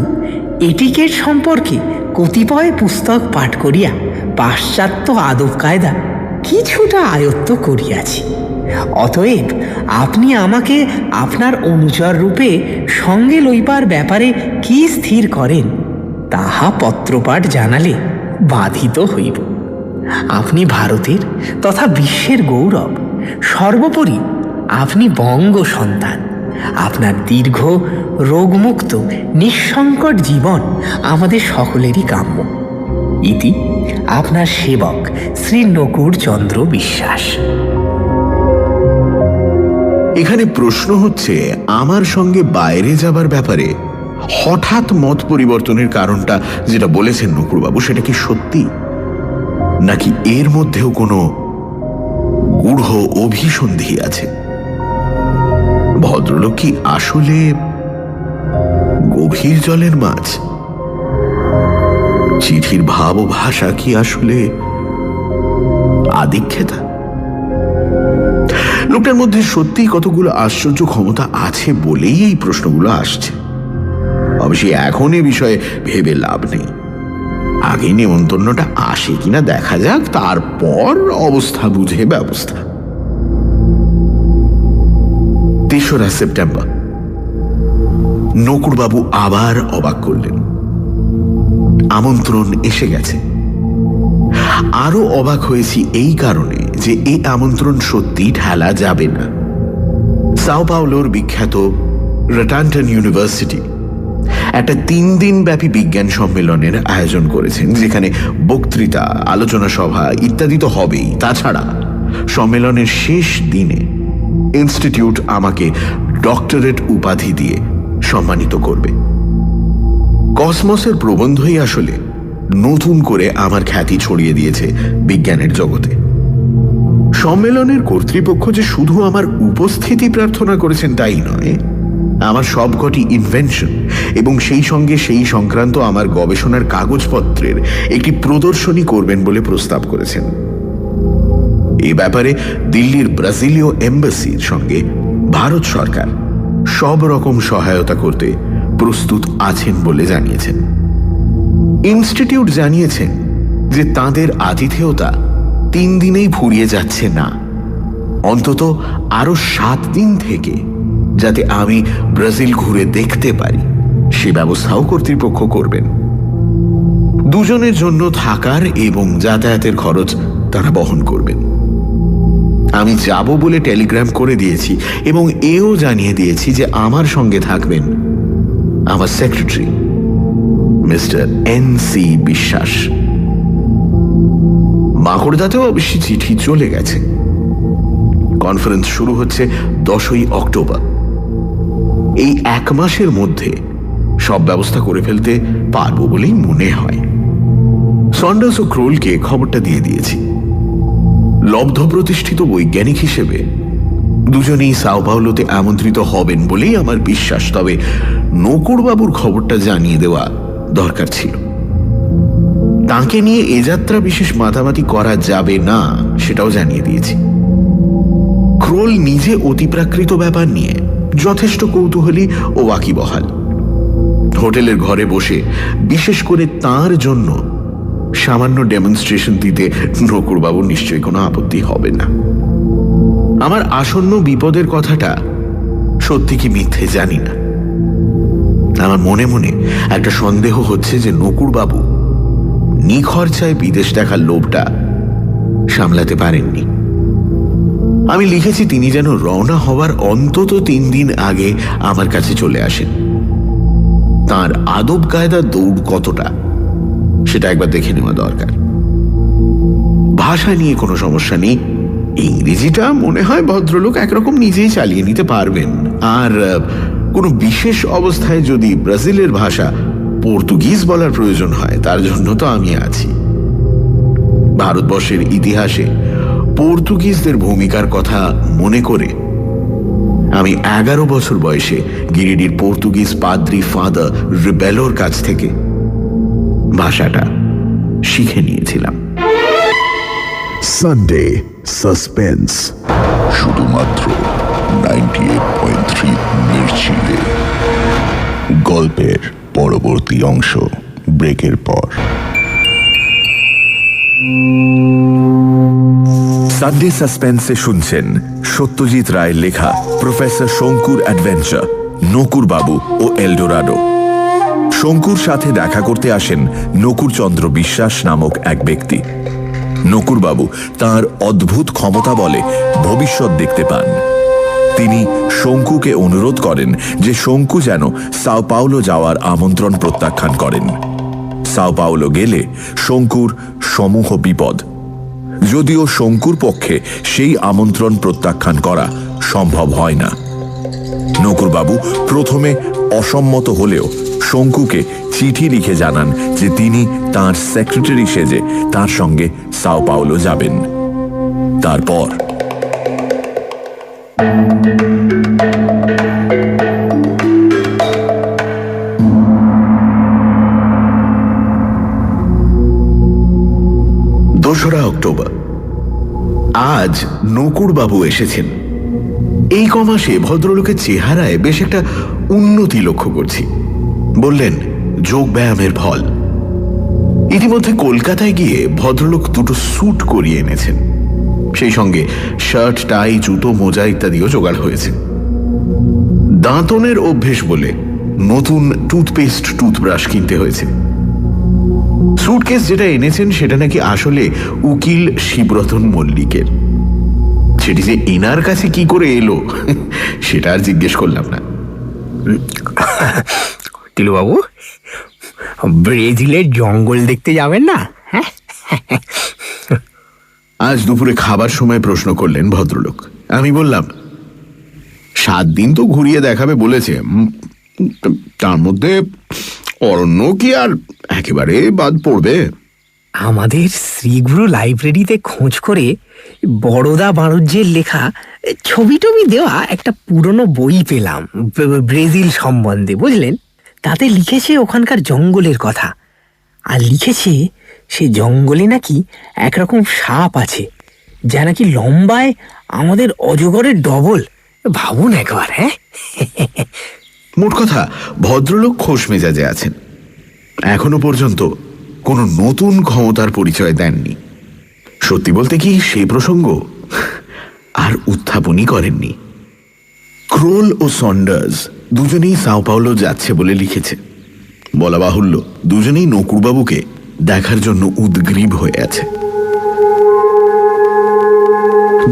Speaker 7: এটিকেট সম্পর্কে কতিপয় পুস্তক পাঠ করিয়া পাশ্চাত্য আদব কায়দা কিছুটা আয়ত্ত করিয়াছি। অতএব আপনি আমাকে আপনার অনুচর রূপে সঙ্গে লইবার ব্যাপারে কি স্থির করেন তাহা পত্রপাঠ জানালে বাধিত হইব। আপনি ভারতের তথা বিশ্বের গৌরব। সর্বোপরি আপনি বঙ্গ সন্তান। আপনার দীর্ঘ রোগমুক্ত নিঃসংকট জীবন আমাদের সকলেরই কাম্য। ইতি আপনার সেবক শ্রী নকুড় চন্দ্র বিশ্বাস।
Speaker 5: এখানে প্রশ্ন হচ্ছে, আমার সঙ্গে বাইরে যাবার ব্যাপারে হঠাৎ মত পরিবর্তনের কারণটা যেটা বলেছেন নকুড়বাবু, সেটা কি সত্যি, নাকি এর মধ্যেও কোনো গূঢ় অভিসন্ধি আছে? ভদ্রলোক কি আসলে গভীর জলের মাছ? চিঠির ভাব ও ভাষা কি আসলে আদিক্ষেতা? লোকটার মধ্যে সত্যিই কতগুলো আশ্চর্য ক্ষমতা আছে বলেই এই প্রশ্নগুলো আসছে। অবশ্যই এখন এ বিষয়ে ভেবে লাভ নেই। আগে নেমন্তন্নটা আসে কিনা দেখা যাক, তারপর অবস্থা বুঝে ব্যবস্থা। 3রা সেপ্টেম্বর। নকুড়বাবু আবার অবাক করলেন। আমন্ত্রণ এসে গেছে। আরো অবাক হয়েছি এই কারণে যে এই আমন্ত্রণ সত্যি ঠেলা যাবে না। সাও পাওলোর বিখ্যাত রাটান্টন ইউনিভার্সিটি একটা 3 দিন ব্যাপী বিজ্ঞান সম্মেলনের আয়োজন করেছেন, যেখানে বক্তৃতা, আলোচনা সভা ইত্যাদি তো হবেই। তাছাড়া সম্মেলনের শেষ দিনে ইনস্টিটিউট আমাকে ডক্টরেট উপাধি দিয়ে সম্মানিত করবে। কসমসের প্রবন্ধই আসলে নতুন করে আমার খ্যাতি ছড়িয়ে দিয়েছে বিজ্ঞানের জগতে। সম্মেলনের কর্তৃপক্ষ যে শুধু আমার উপস্থিতি প্রার্থনা করেছেন তাই নয়, আমার সবকটি ইনভেনশন এবং সেই সঙ্গে সেই সংক্রান্ত আমার গবেষণার কাগজপত্রের একটি প্রদর্শনী করবেন বলে প্রস্তাব করেছেন। এ ব্যাপারে দিল্লির ব্রাজিলীয় এম্বাসির সঙ্গে ভারত সরকার সব রকম সহায়তা করতে প্রস্তুত আছেন বলে জানিয়েছেন। ইনস্টিটিউট জানিয়েছেন যে তাদের আতিথেয়তা 3 দিনেই ফুরিয়ে যাচ্ছে না, অন্তত আরো 7 দিন থেকে যাতে আমি ব্রাজিল ঘুরে দেখতে পারি সে ব্যবস্থাও কর্তৃপক্ষ করবেন। দুজনের জন্য থাকার এবং যাতায়াতের খরচ তারা বহন করবেন। আমি যাব বলে টেলিগ্রাম করে দিয়েছি এবং এও জানিয়ে দিয়েছি যে আমার সঙ্গে থাকবেন আমার সেক্রেটারি মিস্টার N.C. বিশ্বাস। মাকড়দাতেও অবশ্যই চিঠি চলে গেছে। কনফারেন্স শুরু হচ্ছে 10ই অক্টোবর। এই 1 মাসের মধ্যে সব ব্যবস্থা করে ফেলতে পারবো বলেই মনে হয়। সন্ডার্স ও ক্রোলকে খবরটা দিয়ে দিয়েছি। লব্ধ প্রতিষ্ঠিত বৈজ্ঞানিক হিসেবে দুজনেই সাও পাওলোতে আমন্ত্রিত হবেন বলেই আমার বিশ্বাস। তবে নকুড়বাবুর খবরটা জানিয়ে দেওয়া দরকার ছিল। তাকে নিয়ে এ যাত্রা বিশেষ মাতামাতি করা যাবে না সেটাও জানিয়ে দিয়েছি। ক্রোল নিজে অতিপ্রাকৃত ব্যাপার নিয়ে যথেষ্ট কৌতূহলী ও ওয়াকিবহাল। হোটেলের ঘরে বসে বিশেষ করে তার জন্য সামান্য ডেমনস্ট্রেশন দিতে নকুড়বাবুর নিশ্চয়ই কোনো আপত্তি হবে না। আমার আসন্ন বিপদের কথাটা সত্যি কি মিথ্যে জানি না। আমার মনে মনে একটা সন্দেহ হচ্ছে যে নকুড়বাবু নিখরচায় বিদেশ দেখার লোভটা সামলাতে পারেননি। আমি লিখেছি তিনি যেন রওনা হওয়ার অন্তত 3 দিন আগে আমার কাছে চলে আসেন। তার আদব কায়দা দৌড় কতটা সেটা একবার দেখে নেওয়া দরকার। ভাষা নিয়ে কোনো সমস্যা নেই। ইংরেজিটা মনে হয় ভদ্রলোক একরকম নিজেই চালিয়ে নিতে পারবেন। আর কোনো বিশেষ অবস্থায় যদি ব্রাজিলের ভাষা পর্তুগিজ বলার প্রয়োজন হয় তার জন্য তো আমি আছি। ভারতবর্ষের ইতিহাসে পর্তুগিজদের ভূমিকার কথা মনে করে আমি 11 বছর বয়সে গিরিডির পর্তুগিজ পাদ্রি ফাদার রিবেলোর কাছ থেকে ভাষাটা শিখে নিয়েছিলাম।
Speaker 8: সানডে সাসপেন্স শুধুমাত্র 98.3 মির্চিতে। গল্পের পরবর্তী অংশ ব্রেকের পর।
Speaker 4: সানডে সাসপেন্সে শুনছেন সত্যজিৎ রায়ের লেখা প্রফেসর শঙ্কুর অ্যাডভেঞ্চার নকুড়বাবু ও এলডোরাডো। শঙ্কুর সাথে দেখা করতে আসেন নকুড়চন্দ্র বিশ্বাস নামক এক ব্যক্তি। নকুড়বাবু তাঁর অদ্ভুত ক্ষমতা বলে ভবিষ্যৎ দেখতে পান। তিনি শঙ্কুকে অনুরোধ করেন যে শঙ্কু যেন সাও পাওলো যাওয়ার আমন্ত্রণ প্রত্যাখ্যান করেন। সাও পাওলো গেলে শঙ্কুর সমূহ বিপদ। যদিও শঙ্কুর পক্ষে সেই আমন্ত্রণ প্রত্যাখ্যান করা সম্ভব হয় না। নকুড়বাবু প্রথমে অসম্মত হলেও শঙ্কুকে চিঠি লিখে জানান যে তিনি তাঁর সেক্রেটারি সেজে তার সঙ্গে সাও পাওলো যাবেন। তারপর
Speaker 5: অক্টোবর। আজ নকুড়বাবু এসেছেন। এই কমাসে ভদ্রলোকের চেহারায় বেশ একটা উন্নতি লক্ষ্য করছি। বললেন যোগ ব্যায়ামের ফল। ইতিমধ্যে কলকাতায় গিয়ে ভদ্রলোক 2টো স্যুট করিয়ে এনেছেন। সেই সঙ্গে শার্ট, টাই, জুতো, মোজা ইত্যাদিও জোগাড় হয়েছে। দাঁতনের অভ্যেস বলে নতুন টুথপেস্ট, টুথব্রাশ কিনতে হয়েছে। স্যুটকেস যেটা এনেছেন সেটা নাকি আসলে উকিল শিবরতন মল্লিকের। সেটি যে এনার কাছে কি করে এলো সেটা আর জিজ্ঞেস করলাম না।
Speaker 7: তিলুবাবু, ব্রাজিলের জঙ্গল দেখতে যাবেন না? হ্যাঁ,
Speaker 5: আজ দুপুরে খাবার সময় প্রশ্ন করলেন ভদ্রলোক। আমি বললাম 7 দিন তো ঘুরিয়ে দেখাবে বলেছে, তার মধ্যে অরণ্য কি আর একেবারে বাদ পড়বে?
Speaker 7: আমাদের শ্রীগুরু লাইব্রেরিতে খোঁজ করে বড়দা বাণুজ্যের লেখা ছবি টবি দেওয়া একটা পুরনো বই পেলাম ব্রাজিল সম্বন্ধে, বুঝলেন। তাতে লিখেছে ওখানকার জঙ্গলের কথা, আর লিখেছে সে জঙ্গলে নাকি একরকম সাপ আছে যা নাকি লম্বায় আমাদের অজগরের ডবল। ভাবুন একবার। হ্যাঁ,
Speaker 5: মোট কথা ভদ্রলোক খোশ মেজাজে আছেন। এখনো পর্যন্ত কোনো নতুন ক্ষমতার পরিচয় দেননি। সত্যি বলতে কি সেই প্রসঙ্গ আর উত্থাপনই করেননি। ক্রোল ও সন্ডার্স দুজনেই সাও পাওলো যাচ্ছে বলে লিখেছে। বলা বাহুল্য দুজনেই নকুড়বাবুকে দেখার জন্য উদ্গ্রীব হয়ে আছে।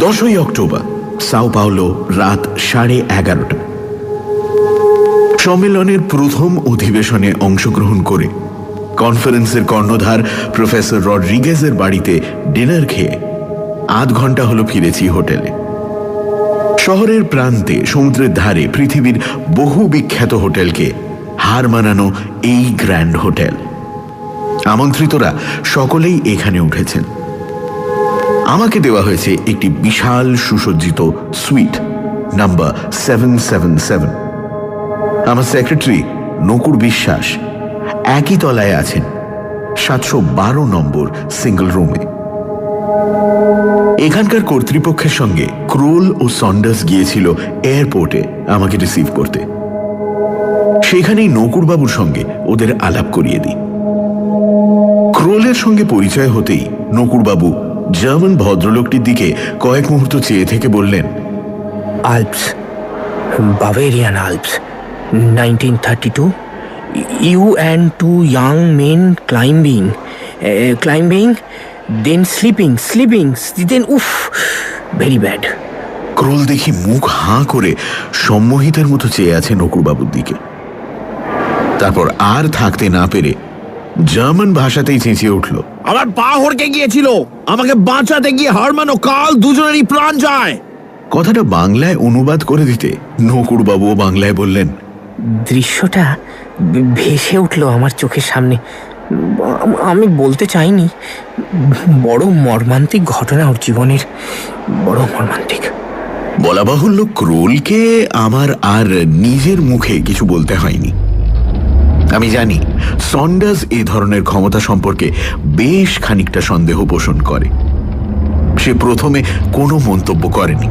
Speaker 5: 10ই অক্টোবর, সাও পাওলো, রাত 11:30। সম্মেলনের প্রথম অধিবেশনে অংশগ্রহণ করে কনফারেন্সের কর্ণধার প্রফেসর রড্রিগেজের বাড়িতে ডিনার খেয়ে আধ ঘন্টা হলো ফিরেছি হোটেলে। শহরের প্রান্তে সমুদ্রের ধারে পৃথিবীর বহু বিখ্যাত হোটেলকে হার মানানো এই গ্র্যান্ড হোটেল। আমন্ত্রিতরা সকলেই এখানে উঠেছেন। আমাকে দেওয়া হয়েছে একটি বিশাল সুসজ্জিত সুইট নাম্বার 777। আমার সেক্রেটারি নকুর বিশ্বাস একই তলায় আছেন 712 নম্বর সিঙ্গল রুমে। এখানকার কর্তৃপক্ষের সঙ্গে ক্রোল ও সন্ডার্স গিয়েছিল এয়ারপোর্টে আমাকে রিসিভ করতে। সেখানেই নকুরবাবুর সঙ্গে ওদের আলাপ করিয়ে দিই। ক্রোলের সঙ্গে পরিচয় হতেই নকুরবাবু জার্মান ভদ্রলোকটির দিকে কয়েক মুহূর্ত চেয়ে থেকে বললেন,
Speaker 7: Alps, Bavarian Alps, 1932. You and two young men climbing, then sleeping, then oof, very bad.
Speaker 5: Crawl দেখি মুখ হাঁ করে সম্মোহিতের মতো চেয়ে আছে নকুরবাবুর দিকে। তারপর আর থাকতে না পেরে জার্মান ভাষাতেই চেঁচিয়ে উঠল,
Speaker 2: আমার পা হড়কে গিয়েছিল, আমাকে বাঁচাতে গিয়ে হারমানো কাল দুজনেরই প্রাণ যায়।
Speaker 5: কথাটা বাংলায় অনুবাদ করে দিতে নকুরবাবুও বাংলায় বললেন,
Speaker 7: দৃশ্যটা ভেসে উঠলো আমার চোখের সামনে। আমি বলতে চাইনি, বড় মর্মান্তিক ঘটনা ওর জীবনের, বড় মর্মান্তিক।
Speaker 5: বলা বাহুল্য ক্রোলকে আমার আর নিজের মুখে কিছু বলতে হয়নি। আমি জানি সন্ডার্স এ ধরনের ক্ষমতা সম্পর্কে বেশ খানিকটা সন্দেহ পোষণ করে। সে প্রথমে কোনো মন্তব্য করেনি।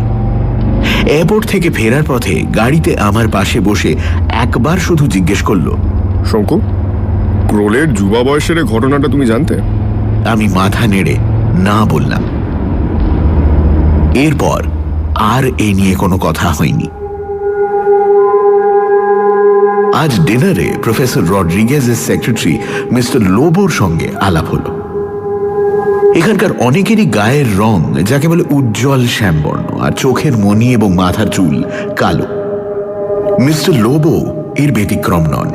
Speaker 5: এয়ারপোর্ট থেকে ফেরার পথে গাড়িতে আমার পাশে বসে একবার শুধু জিজ্ঞেস করল,
Speaker 9: শঙ্কু, ক্রোলের যুবা বয়সের ঘটনাটা তুমি জানতে?
Speaker 5: আমি মাথা নেড়ে না বললাম। এরপর আর এ নিয়ে কোনো কথা হয়নি। আজ ডিনারে প্রফেসর রড্রিগেজের সেক্রেটারি মিস্টার লোবোর সঙ্গে আলাপ হলো। এখানকার অনেকেরই গায়ের রং যাকে বলে উজ্জ্বল শ্যামবর্ণ, আর চোখের মণি এবং মাথার চুল কালো। মিস্টার লোবো এর ব্যতিক্রম নন।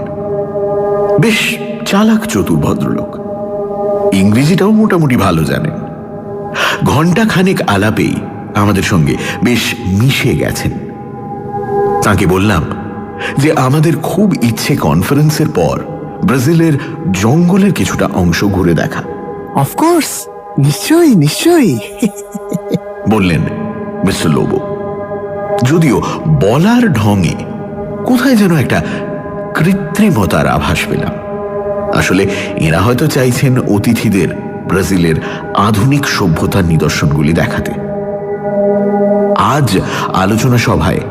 Speaker 5: বেশ চালাক চতুর ভদ্রলোক, ইংরেজিটাও মোটামুটি ভালো জানেন। ঘণ্টা খানেক আলাপেই আমাদের সঙ্গে বেশ মিশে গেছেন। তাকে বললাম যে আমাদের খুব ইচ্ছে কনফারেন্সের পর ব্রাজিলের জঙ্গলের কিছুটা অংশ ঘুরে দেখা।
Speaker 6: অফকোর্স, নিশ্চয়ই।
Speaker 5: বললেন মিস্টার লোবো। যদিও বলার ঢঙে কোথায় যেন একটা কৃত্রিমতার আভাস পেলাম। আসলে এরা হয়তো চাইছেন অতিথিদের ব্রাজিলের আধুনিক সভ্যতার নিদর্শনগুলি দেখাতে। আজ আলোচনা সভায়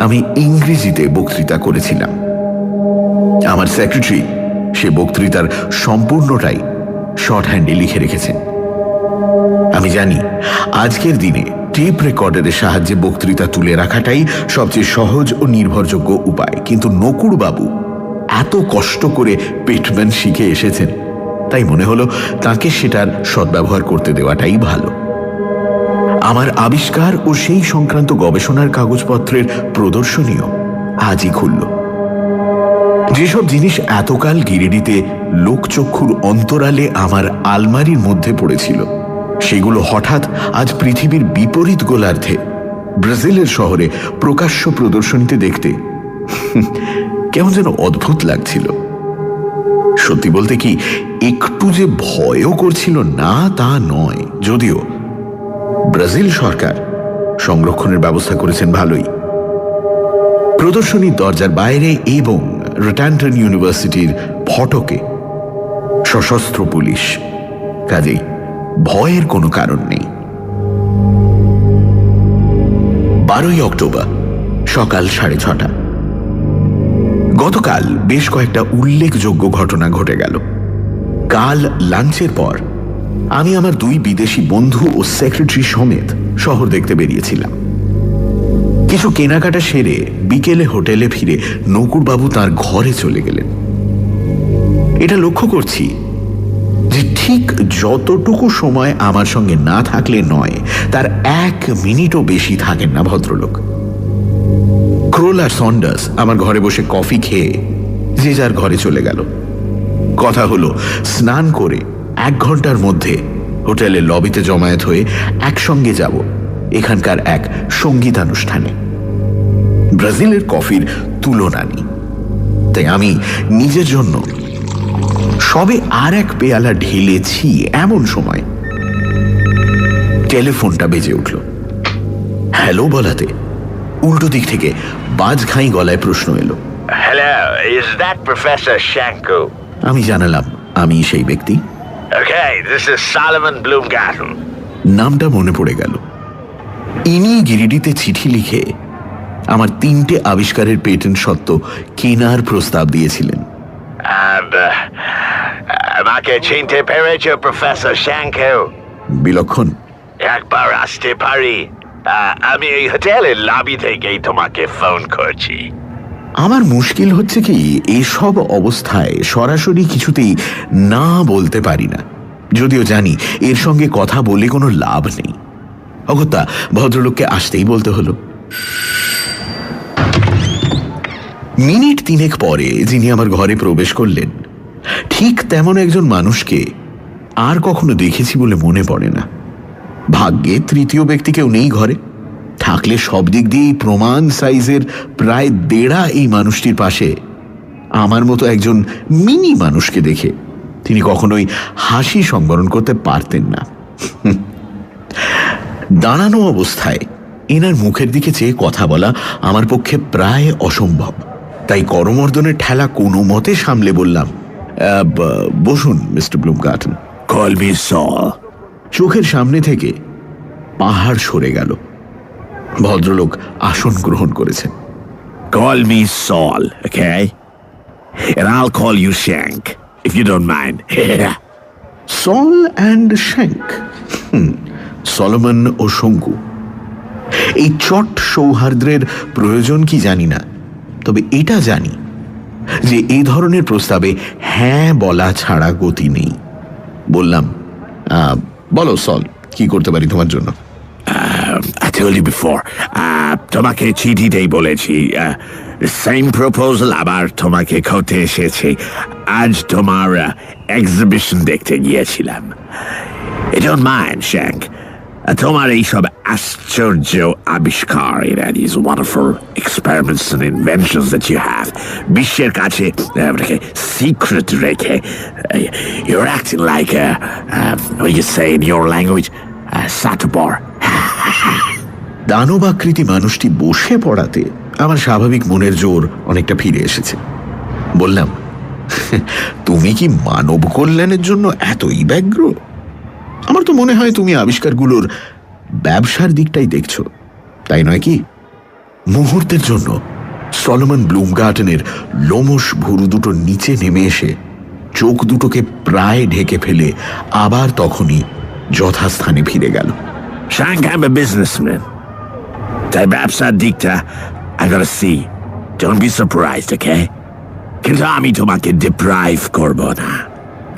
Speaker 5: আমি ইংরেজিতে বক্তৃতা করেছিলাম। আমার সেক্রেটারি সে বক্তৃতার সম্পূর্ণটাই শর্ট হ্যান্ডে লিখে রেখেছেন। আমি জানি আজকের দিনে টেপ রেকর্ডারের সাহায্যে বক্তৃতা তুলে রাখাটাই সবচেয়ে সহজ ও নির্ভরযোগ্য উপায়, কিন্তু নকুরবাবু এত কষ্ট করে পেটম্যান শিখে এসেছেন, তাই মনে হলো তাকে সেটার সদ্ব্যবহার করতে দেওয়াটাই ভালো। আমার আবিষ্কার ও সেই সংক্রান্ত গবেষণার কাগজপত্রের প্রদর্শনীও আজই খুলল। যেসব জিনিস এতকাল গিরিডিতে লোকচক্ষুর অন্তরালে আমার আলমারির মধ্যে পড়েছিল, সেগুলো হঠাৎ আজ পৃথিবীর বিপরীত গোলার্ধে ব্রাজিলের শহরে প্রকাশ্য প্রদর্শনীতে দেখতে কেমন যেন অদ্ভুত লাগছিল। সত্যি বলতে কি, একটু যে ভয়ও করছিল না তা নয়, যদিও ব্রাজিল সরকার সংরক্ষণের ব্যবস্থা করেছেন ভালোই। প্রদর্শনীর দরজার বাইরে এবং রটান্টন ইউনিভার্সিটির ফটকে সশস্ত্র পুলিশ, কাজেই ভয়ের কোনো কারণ নেই। 12ই অক্টোবর সকাল 6:30। গতকাল বেশ কয়েকটা উল্লেখযোগ্য ঘটনা ঘটে গেল। কাল লাঞ্চের পর আমি আমার 2 বিদেশি বন্ধু ও সেক্রেটারি সমেত শহর দেখতে বেরিয়েছিলাম। কিছু কেনাকাটা সেরে বিকেলে হোটেলে ফিরে নকুরবাবু তার ঘরে চলে গেলেন। এটা লক্ষ্য করছি যে ঠিক যতটুকু সময় আমার সঙ্গে না থাকলে নয়, তার 1 মিনিটও বেশি থাকেন না ভদ্রলোক। ক্রোল আর সন্ডার্স আমার ঘরে বসে কফি খেয়ে যে যার ঘরে চলে গেল। কথা হলো স্নান করে 1 ঘন্টার মধ্যে হোটেলের লবিতে জমায়েত হয়ে একসঙ্গে যাব এখানকার এক সঙ্গীতানুষ্ঠানে। ব্রাজিলের কফির তুলনা নেই, তাই আমি নিজের জন্য সবে আর এক পেয়ালা ঢেলেছি এমন সময় টেলিফোনটা বেজে উঠল। হ্যালো বলাতে উল্টো দিক থেকে বাজঘাই গলায় প্রশ্ন এলো,
Speaker 10: Hello, is that Professor Shanku?
Speaker 5: আমি জানালাম আমি সেই ব্যক্তি।
Speaker 10: Okay, this is Solomon Bloomgarten.
Speaker 5: নামটা মনে পড়ে গেল। ইনি গিরিডিতে চিঠি লিখে আমার 3টে আবিষ্কারের পেটেন্ট সত্ত্ব কেনার প্রস্তাব দিয়েছিলেন।
Speaker 10: And, আমাকে চিনতে পেরেছ প্রফেসর শ্যাঙ্কু?
Speaker 5: বিলক্ষণ।
Speaker 10: একবার আসতে পারি? আমি এই হোটেলের লবি থেকেই তোমাকে ফোন করছি।
Speaker 5: আমার মুশকিল হচ্ছে কি, এসব অবস্থায় সরাসরি কিছুতেই না বলতে পারি না, যদিও জানি এর সঙ্গে কথা বলে কোনো লাভ নেই। অগত্যা ভদ্রলোককে আসতেই বলতে হলো। মিনিট 3 পরে যিনি আমার ঘরে প্রবেশ করলেন, ঠিক তেমন একজন মানুষকে আর কখনো দেখেছি বলে মনে পড়ে না। ভাগ্যে তৃতীয় ব্যক্তি কেউ নেই ঘরে, থাকলে সব দিক দিয়েই প্রমাণ সাইজের প্রায় 1.5 এই মানুষটির পাশে আমার মতো একজন মিনি মানুষকে দেখে তিনি কখনোই হাসি সংবরণ করতে পারতেন না। দাঁড়ানো অবস্থায় এনার মুখের দিকে চেয়ে কথা বলা আমার পক্ষে প্রায় অসম্ভব, তাই করমর্দনের ঠেলা কোনো মতে সামলে বললাম, বসুন মিস্টার ব্লুমগার্টন।
Speaker 2: কল মি সল।
Speaker 5: চোখের সামনে থেকে পাহাড় সরে গেল। ভদ্রলোক আসন গ্রহণ করেছেন।
Speaker 2: Call me Saul, okay? And I'll call you Shank, if you don't mind.
Speaker 5: Sol and Shank, Solomon ও শঙ্কু। এই চট সৌহার্দ্যের প্রয়োজন কি জানি না, তবে এটা জানি যে এই ধরনের প্রস্তাবে হ্যাঁ বলা ছাড়া গতি নেই। বললাম, বলো সল, কি করতে পারি তোমার জন্য?
Speaker 2: I told you before, তোমাকে চিঠিতেই বলেছি, সেম প্রপোজাল আবার তোমাকে করতে এসেছি। আজ তোমার এক্সিবিশন দেখতে গিয়েছিলাম। You don't mind, Shank, তোমার এইসব আশ্চর্য আবিষ্কার, these wonderful experiments and inventions that you have, বিশ্বের কাছে সিক্রেট রেখে you're acting like what you say in your language, Satabar.
Speaker 5: দানবাকৃতি মানুষটি বসে পড়াতে আমার স্বাভাবিক মনের জোর অনেকটা ফিরে এসেছে। বললাম, তুমি কি মানব কল্যাণের জন্য এতই ব্যগ্র? আমার তো মনে হয় তুমি আবিষ্কারগুলোর ব্যবসার দিকটাই দেখছো, তাই নয় কি? মুহূর্তের জন্য সলোমন ব্লুমগার্টনের লোমশ ভুরু দুটো নিচে নেমে এসে চোখ দুটোকে প্রায় ঢেকে ফেলে আবার তখনই যথাস্থানে ফিরে গেল।
Speaker 2: Shank, I'm a businessman. তাই ব্যবসার দিকটা I gotta see. Don't be surprised, okay? কিন্তু আমি তোমাকে ডিপ্রাইভ করব না।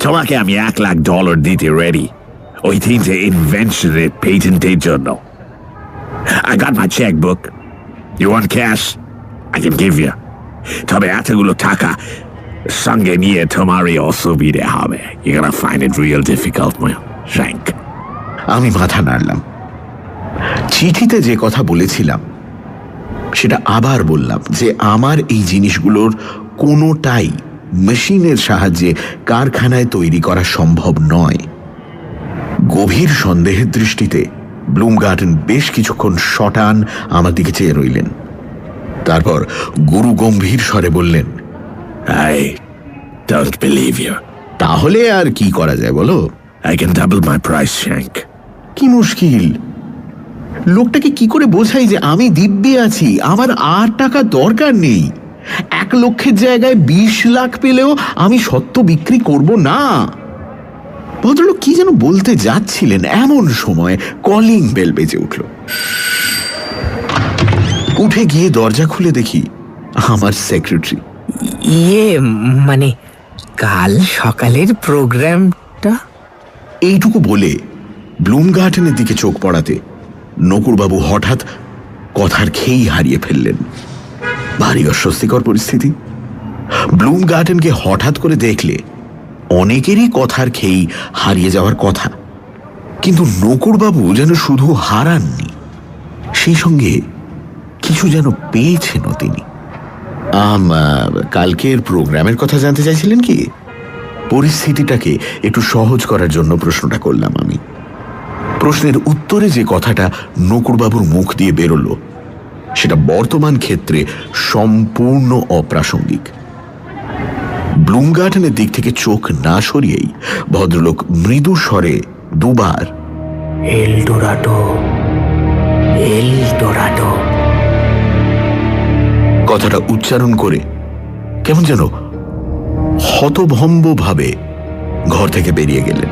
Speaker 2: তোমাকে আমি $1,00,000 দিতে রেডি, ওই 3টে ইনভেনশনের পেটেন্টের জন্য। I got my checkbook. You want cash? I can give you. তবে এতগুলো টাকা সঙ্গে নিয়ে তোমারই অসুবিধে হবে। You're gonna find it real difficult, Shank.
Speaker 5: আমি মাথা নাড়লাম। চিঠিতে যে কথা বলেছিলাম সেটা আবার বললাম, যে আমার এই জিনিসগুলোর কোনোটাই মেশিনের সাহায্যে কারখানায় তৈরি করা সম্ভব নয়। গভীর সন্দেহের দৃষ্টিতে ব্লুমগার্টন বেশ কিছুক্ষণ শটান আমার দিকে চেয়ে রইলেন। তারপর গুরু গম্ভীর স্বরে বললেন,
Speaker 2: I don't believe you.
Speaker 5: তাহলে আর কি করা যায় বলো?
Speaker 2: I can double my price, Shank.
Speaker 5: কি মুশকিল! লোকটাকে কি করে বোঝাই যে আমি দিব্যে আছি, আমার আর টাকা দরকার নেই। 1 লক্ষের জায়গায় 20 লাখ পেলেও আমি সত্য বিক্রি করব না। ভদ্রলোক কি যেন বলতে যাচ্ছিলেন, এমন সময় কলিং বেল বেজে উঠল। উঠে গিয়ে দরজা খুলে দেখি আমার সেক্রেটারি।
Speaker 7: মানে কাল সকালের প্রোগ্রামটা?
Speaker 5: এইটুকু বলে ব্লুমগার্টনের দিকে চোখ পড়াতে নকুরবাবু হঠাৎ কথার খেই হারিয়ে ফেললেন। ভারী অস্বস্তিকর পরিস্থিতি। ব্লুমগার্টনকে হঠাৎ করে দেখলে অনেকেরই কথার খেয়েই হারিয়ে যাওয়ার কথা, কিন্তু নকুড়বাবু যেন শুধু হারাননি, সেই সঙ্গে কিছু যেন পেয়েছেনও তিনি। কালকের প্রোগ্রামের কথা জানতে চাইছিলেন কি? পরিস্থিতিটাকে একটু সহজ করার জন্য প্রশ্নটা করলাম আমি। প্রশ্নের উত্তরে যে কথাটা নকুড়বাবুর মুখ দিয়ে বেরোলো সেটা বর্তমান ক্ষেত্রে সম্পূর্ণ অপ্রাসঙ্গিক। ব্লুমগার্ডেনের দিক থেকে চোখ না সরিয়েই ভদ্রলোক মৃদু স্বরে দুবার
Speaker 7: এল ডোরাডো, এল ডোরাডো
Speaker 5: কথাটা উচ্চারণ করে কেমন যেন হতভম্ব ভাবে ঘর থেকে বেরিয়ে গেলেন।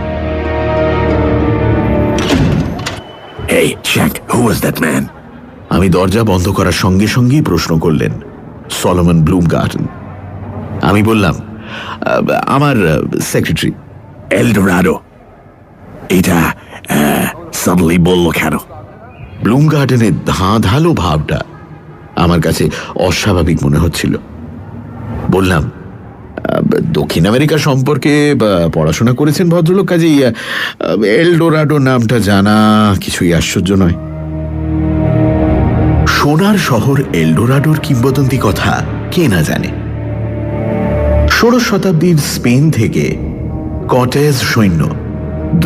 Speaker 2: Hey, Jack, who was that man?
Speaker 5: আমি দরজা বন্ধ করার সঙ্গে সঙ্গেই প্রশ্ন করলেন সলোমন ব্লুমগার্ডেন। আমি বললাম, আমার সেক্রেটারি।
Speaker 2: এলডোরাডো, এটা সাডেনলি বললো কেন?
Speaker 5: ব্লুমগার্ডেনের ধাঁধালো ভাবটা আমার কাছে অস্বাভাবিক মনে হচ্ছিল। বললাম, দক্ষিণ আমেরিকা সম্পর্কে পড়াশোনা করেছেন ভদ্রলোক, কাজেই এলডোরাডো নামটা জানা কিছুই আশ্চর্য নয়। সোনার শহর এলডোরাডোর কিংবদন্তি কথা কে না জানে। 16 শতাব্দীর স্পেন থেকে কর্টেজ সৈন্য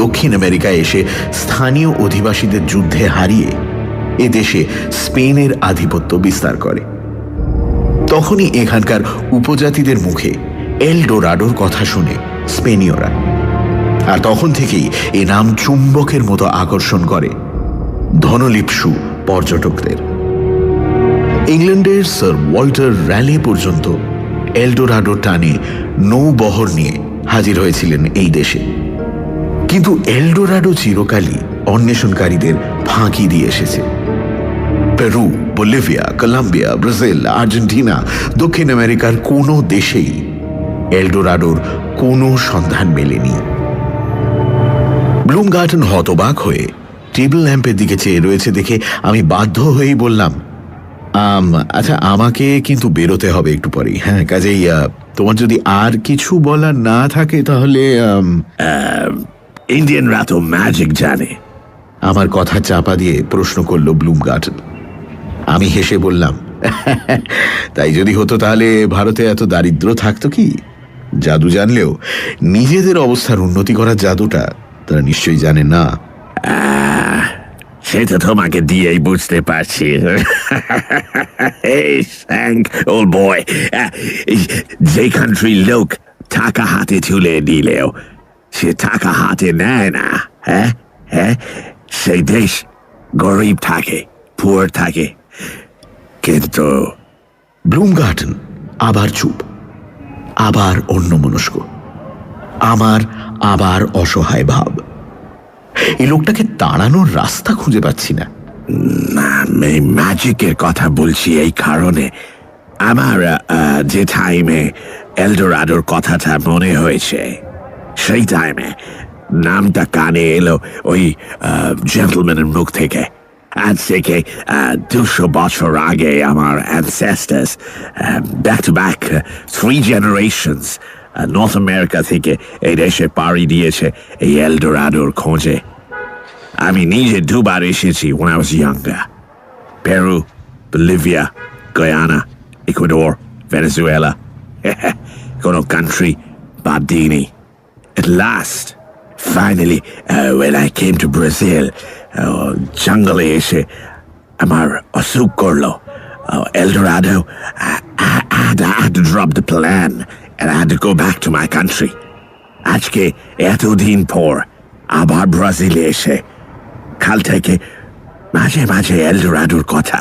Speaker 5: দক্ষিণ আমেরিকায় এসে স্থানীয় অধিবাসীদের যুদ্ধে হারিয়ে এ দেশে স্পেনের আধিপত্য বিস্তার করে। তখনই এখানকার উপজাতিদের মুখে এলডোরাডোর কথা শুনে স্পেনীয়রা, আর তখন থেকেই এ নাম চুম্বকের মতো আকর্ষণ করে ধনলিপ্সু পর্যটকদের। ইংল্যান্ডের স্যার ওয়াল্টার র্যালে পর্যন্ত এলডোরাডো টানে নৌবহর নিয়ে হাজির হয়েছিলেন এই দেশে। কিন্তু এলডোরাডো চিরকালই অন্বেষণকারীদের ফাঁকি দিয়ে এসেছে। Peru, Bolivia, Colombia, Brazil, Argentina, দক্ষিণ আমেরিকার কোনো দেশেই এলডোরাডোর কোনো সন্ধান মেলেনি। ব্লুমগার্ডেন হতবাক হয়ে টেবিল ল্যাম্পের দিকে চেয়ে রয়েছে দেখে আমি বাধ্য হয়েই বললাম, আচ্ছা, আমাকে কিন্তু বেরোতে হবে একটু পরেই। হ্যাঁ, কাজেই তোমার যদি আর কিছু বলার না থাকে তাহলে।
Speaker 2: ইন্ডিয়ানরা তো ম্যাজিক জানে।
Speaker 5: আমার কথা চাপা দিয়ে প্রশ্ন করলো ব্লুমগার্ডেন। আমি হেসে বললাম, তাই যদি হতো তাহলে ভারতে এত দারিদ্র থাকতো কি? জাদু জানলেও নিজেদের অবস্থার উন্নতি করার জাদুটা তারা নিশ্চয়ই জানে না।
Speaker 2: সেটা তোমাকে দিয়েই বুঝতে পারছি। ওল্ড বয়, যে কান্ট্রির লোক টাকা হাতে তুলে দিলেও সে টাকা হাতে নেয় না, হ্যাঁ হ্যাঁ, সেই দেশ গরিব থাকে, পুয়ার থাকে। কিন্তু
Speaker 5: ব্লুমগার্ডেন আবার চুপ, আবার অন্যমনস্ক, আমার আবার অসহায় ভাব। এই লোকটাকে তাড়ানোর রাস্তা খুঁজে পাচ্ছি না।
Speaker 2: আমি ম্যাজিকের কথা বলছি এই কারণে, আমার যে টাইমে এলডোরাডোর কথাটা মনে হয়েছে সেই টাইমে নামটা কানে এলো ওই জেন্টলম্যানের মুখ থেকে। আজ থেকে 200 বছর আগে আমার ancestors back to back 3 generations north America থেকে এই দেশে পাড়ি দিয়েছে এই এলডোরাডোর খোঁজে। আমি নিজে 2 বার এসেছি when I was younger. Peru, Bolivia, Guyana, Ecuador, Venezuela. কোনো কান্ট্রি বাদ দিইনি। At last, finally, when I came to Brazil, জঙ্গলে এসে আমার অসুখ করলো Eldorado. I had to drop the plan and I had to go back to my country. আজকে এতদিন পর আবার ব্রাজিলে এসে কাল থেকে মাঝে মাঝে এলডোরাডোর কথা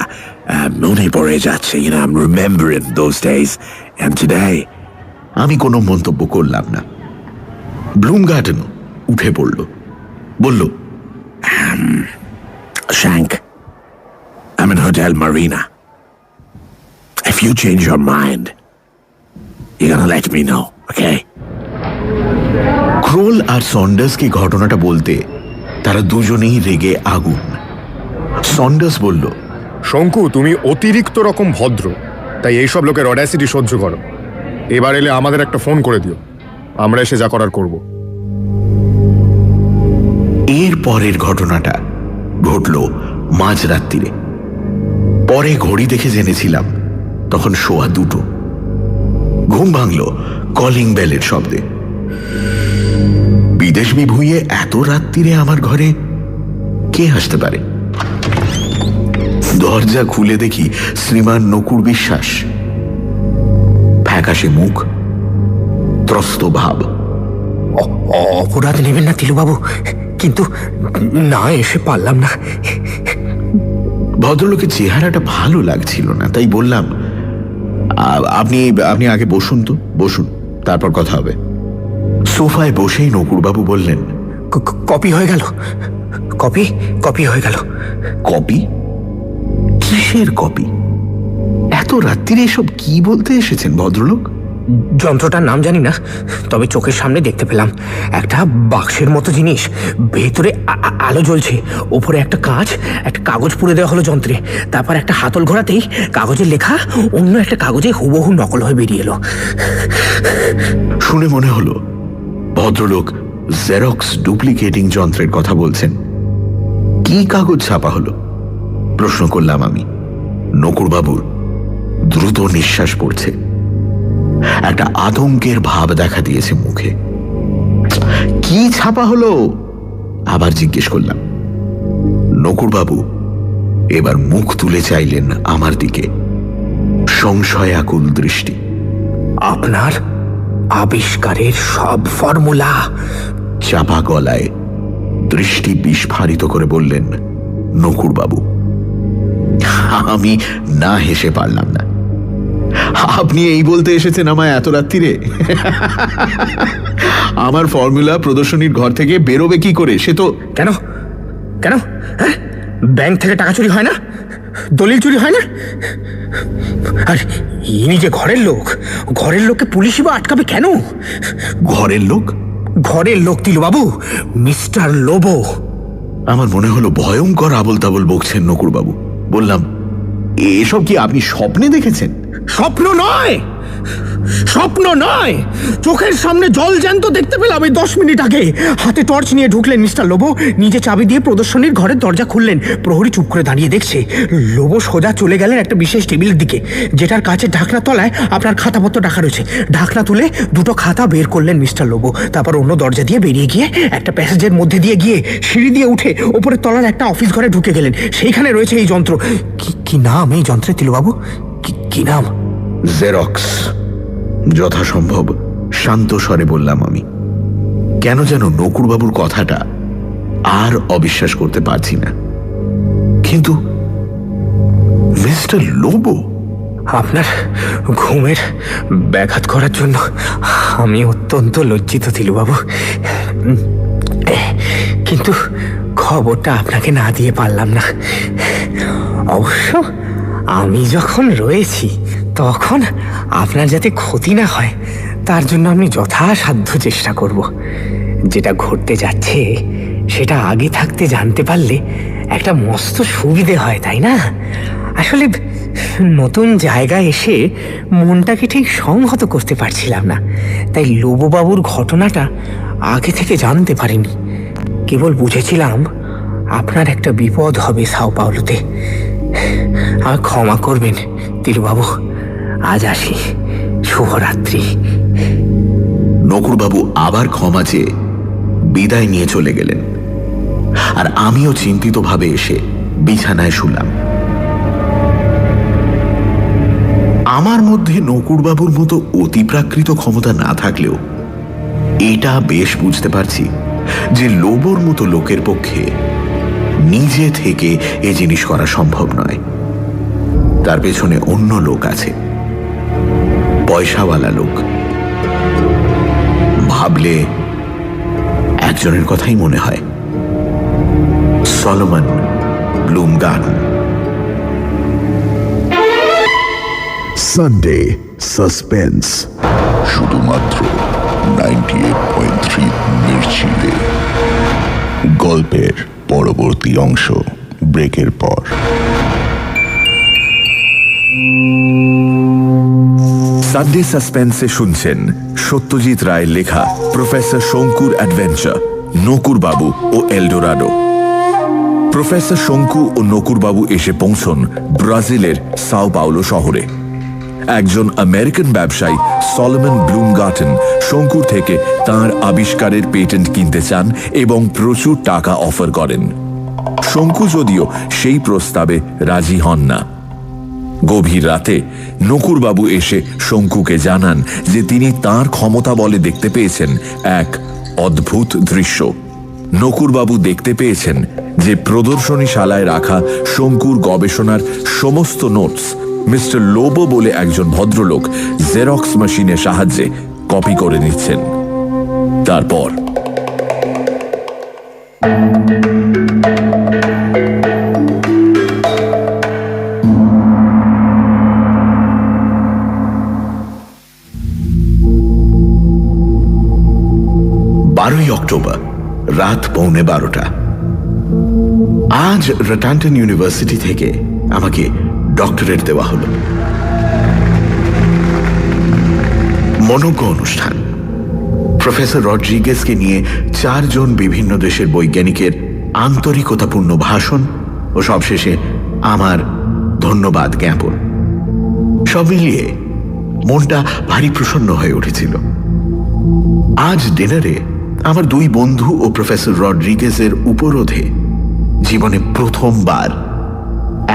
Speaker 2: মনে পড়ে যাচ্ছে। I'm remembering those days and today.
Speaker 5: আমি কোনো মন্তব্য করলাম না। ব্লুমগার্ডেন উঠে পড়ল, বলল,
Speaker 2: Shank, I'm in Hotel Marina. If you change your mind, you're gonna let me know, okay?
Speaker 5: Krol আর সন্ডার্সকে ঘটনাটা বলতে তারা দুজনেই রেগে আগুন। সন্ডার্স বলল,
Speaker 9: শঙ্কু, তুমি অতিরিক্ত রকম ভদ্র, তাই এইসব লোকের অডাসিটি সহ্য করো। এবার এলে আমাদের একটা ফোন করে দিও, আমরা এসে যা করার করব।
Speaker 5: এর পরের ঘটনাটা ঘটল মাঝরাত্রিরে। পরে ঘড়ি দেখে জেনেছিলাম তখন 2:15। ঘুম ভাঙল কলিং বেলের শব্দে। বিদেশ বিভুঁইয়ে এত রাত্রিরে আমার ঘরে কে আসতে পারে? দরজা খুলে দেখি শ্রীমান নকুর বিশ্বাস। ফ্যাকাশে মুখ, ত্রস্ত ভাব।
Speaker 7: অপরাধ নেবেন না তিলুবাবু, কিন্তু না এসে পারলাম না।
Speaker 5: ভদ্রলোকের চেহারাটা ভালো লাগছিল না, তাই বললাম, আপনি আপনি আগে বসুন তো, বসুন, তারপর কথা হবে। সোফায় বসেই নকুরবাবু বললেন,
Speaker 7: কপি হয়ে গেল, কপি হয়ে গেল।
Speaker 5: কপি? কিসের কপি? এত রাত্রিরে এসব কি বলতে এসেছেন ভদ্রলোক?
Speaker 7: যন্ত্রটার নাম জানি না, তবে চোখের সামনে দেখতে পেলাম একটা বাক্সের মতো জিনিস, ভেতরে আলো জ্বলছে, ওপরে একটা কাঁচ, একটা কাগজ পুড়ে দেওয়া হলো যন্ত্রে, তারপর একটা হাতল ঘোরাতেই কাগজের লেখা অন্য একটা কাগজে হুবহু নকল হয়ে বেরিয়ে এলো।
Speaker 5: শুনে মনে হলো ভদ্রলোক জেরক্স ডুপ্লিকেটিং যন্ত্রের কথা বলছেন। কি কাগজ ছাপা হলো? প্রশ্ন করলাম আমি। নকুরবাবুর দ্রুত নিঃশ্বাস পড়ছে, একটা আতঙ্কের ভাব দেখা দিয়েছে মুখে। কি ছাপা হলো? আবার জিজ্ঞেস করলাম। নকুরবাবু এবার মুখ তুলে চাইলেন আমার দিকে, সংশয়াকুল দৃষ্টি।
Speaker 7: আপনার আবিষ্কারের সব ফর্মুলা।
Speaker 5: চাপা গলায় দৃষ্টি বিস্ফারিত করে বললেন নকুরবাবু। আমি না হেসে পারলাম না। আপনি এই বলতে এসেছেন আমায় এত রাত্রিরে? আমার ফর্মুলা প্রদর্শনীর ঘর থেকে বেরোবে কি করে? সে তো
Speaker 7: কেন কেন হ্যাঁ, ব্যাংক থেকে টাকা চুরি হয় না, দলিল চুরি হয় না? আর ইনি যে ঘরের লোক, ঘরের লোককে পুলিশই বা আটকাবে কেন?
Speaker 5: ঘরের লোক?
Speaker 7: ঘরের লোক তিলুবাবু, মিস্টার লোবো।
Speaker 5: আমার মনে হলো ভয়ঙ্কর আবল তাবল বকছেন নকুরবাবু। বললাম, এসব কি আপনি স্বপ্নে দেখেছেন?
Speaker 7: স্বপ্ন নয়, স্বপ্ন নয়, চোখের সামনে জল জ্যান্ত দেখতে পেলাম এই 10 মিনিট আগে। হাতে টর্চ নিয়ে ঢুকলেন মিস্টার লোবো, নিজে চাবি দিয়ে প্রদর্শনীর ঘরের দরজা খুললেন। প্রহরী চুপ করে দাঁড়িয়ে দেখছে। লোবো সোজা চলে গেলেন একটা বিশেষ টেবিলের দিকে, যেটার কাছে ঢাকনা তলায় আপনার খাতাপত্র রাখা রয়েছে। ঢাকনা তুলে 2টো খাতা বের করলেন মিস্টার লোবো, তারপর অন্য দরজা দিয়ে বেরিয়ে গিয়ে একটা প্যাসেজের মধ্যে দিয়ে গিয়ে সিঁড়ি দিয়ে উঠে ওপরের তলার একটা অফিস ঘরে ঢুকে গেলেন। সেইখানে রয়েছে এই যন্ত্র। কি নাম এই যন্ত্রের তিলুবাবু? কি নাম?
Speaker 5: জেরক্স। যথাসম্ভব শান্ত স্বরে বললাম আমি। কেন যেন নকুরবাবুর কথাটা আর অবিশ্বাস করতে পারছি না। কিন্তু মিস্টার লোবো,
Speaker 7: আপনার ঘুমের ব্যাঘাত করার জন্য আমি অত্যন্ত লজ্জিত তিলুবাবু, কিন্তু খবরটা আপনাকে না দিয়ে পারলাম না। অবশ্য আমি যখন রয়েছি তখন আপনার যাতে ক্ষতি না হয় তার জন্য আমি যথাসাধ্য চেষ্টা করব। যেটা ঘটতে যাচ্ছে সেটা আগে থাকতে জানতে পারলে একটা মস্ত সুবিধে হয়, তাই না? আসলে নতুন জায়গায় এসে মনটাকে ঠিক সংহত করতে পারছিলাম না, তাই লোবোবাবুর ঘটনাটা আগে থেকে জানতে পারিনি। কেবল বুঝেছিলাম আপনার একটা বিপদ হবে সাও পাওলোতে। আর ক্ষমা করবেন তিলুবাবু, আজ আসি, শুভরাত্রি।
Speaker 5: নকুরবাবু আবার ক্ষমা চেয়ে বিদায় নিয়ে চলে গেলেন, আর আমিও চিন্তিতভাবে এসে বিছানায় শুলাম। আমার মধ্যে নকুরবাবুর মতো অতিপ্রাকৃত ক্ষমতা না থাকলেও এটা বেশ বুঝতে পারছি যে লোবোর মতো লোকের পক্ষে নিজে থেকে এ জিনিস করা সম্ভব নয়। তার পেছনে অন্য লোক আছে, পয়সাওয়ালা লোক। ভাবলে একজনের কথাই মনে হয়, সলোমন ব্লুমগার্ন।
Speaker 8: সানডে সাসপেন্স, শুধুমাত্র 98.3 মির্চিতে। গল্পের পরবর্তী অংশ ব্রেকের পর।
Speaker 4: সানডে সাসপেন্সে শুনছেন সত্যজিৎ রায়ের লেখা প্রফেসর শঙ্কুর অ্যাডভেঞ্চার, নকুরবাবু ও এলডোরাডো। প্রফেসর শঙ্কু ও নকুরবাবু এসে পৌঁছন ব্রাজিলের সাও পাওলো শহরে। একজন আমেরিকান ব্যবসায়ী সলোমন ব্লুমগার্টেন শঙ্কুর থেকে তার আবিষ্কারের পেটেন্ট কিনতে চান এবং প্রচুর টাকা অফার করেন। শঙ্কু যদিও সেই প্রস্তাবে রাজি হন না। গভীর রাতে নকুরবাবু এসে শঙ্কুকে জানান যে তিনি তার ক্ষমতা বলে দেখতে পেয়েছেন এক অদ্ভুত দৃশ্য। নকুরবাবু দেখতে পেয়েছেন যে প্রদর্শনীশালায় রাখা শঙ্কুর গবেষণার সমস্ত নোটস মিস্টার লোবো বলে একজন ভদ্রলোক জেরক্স মেশিনের সাহায্যে কপি করে নিচ্ছেন। তারপর
Speaker 5: অক্টোবর রাত 12:15। আজ রটান্টন ইউনিভার্সিটি থেকে আমাকে ডক্টরেট দেওয়া হলো। মনোজ্ঞ অনুষ্ঠান। প্রফেসর রড্রিগেজকে নিয়ে 4 জন বিভিন্ন দেশের বৈজ্ঞানিকের আন্তরিকতাপূর্ণ ভাষণ ও সবশেষে আমার ধন্যবাদ জ্ঞাপন। সব মিলিয়ে মনটা ভারী প্রসন্ন হয়ে উঠেছিল। আজ ডিনারে আমার 2 বন্ধু ও প্রফেসর রড্রিগেজের উপরোধে জীবনে প্রথমবার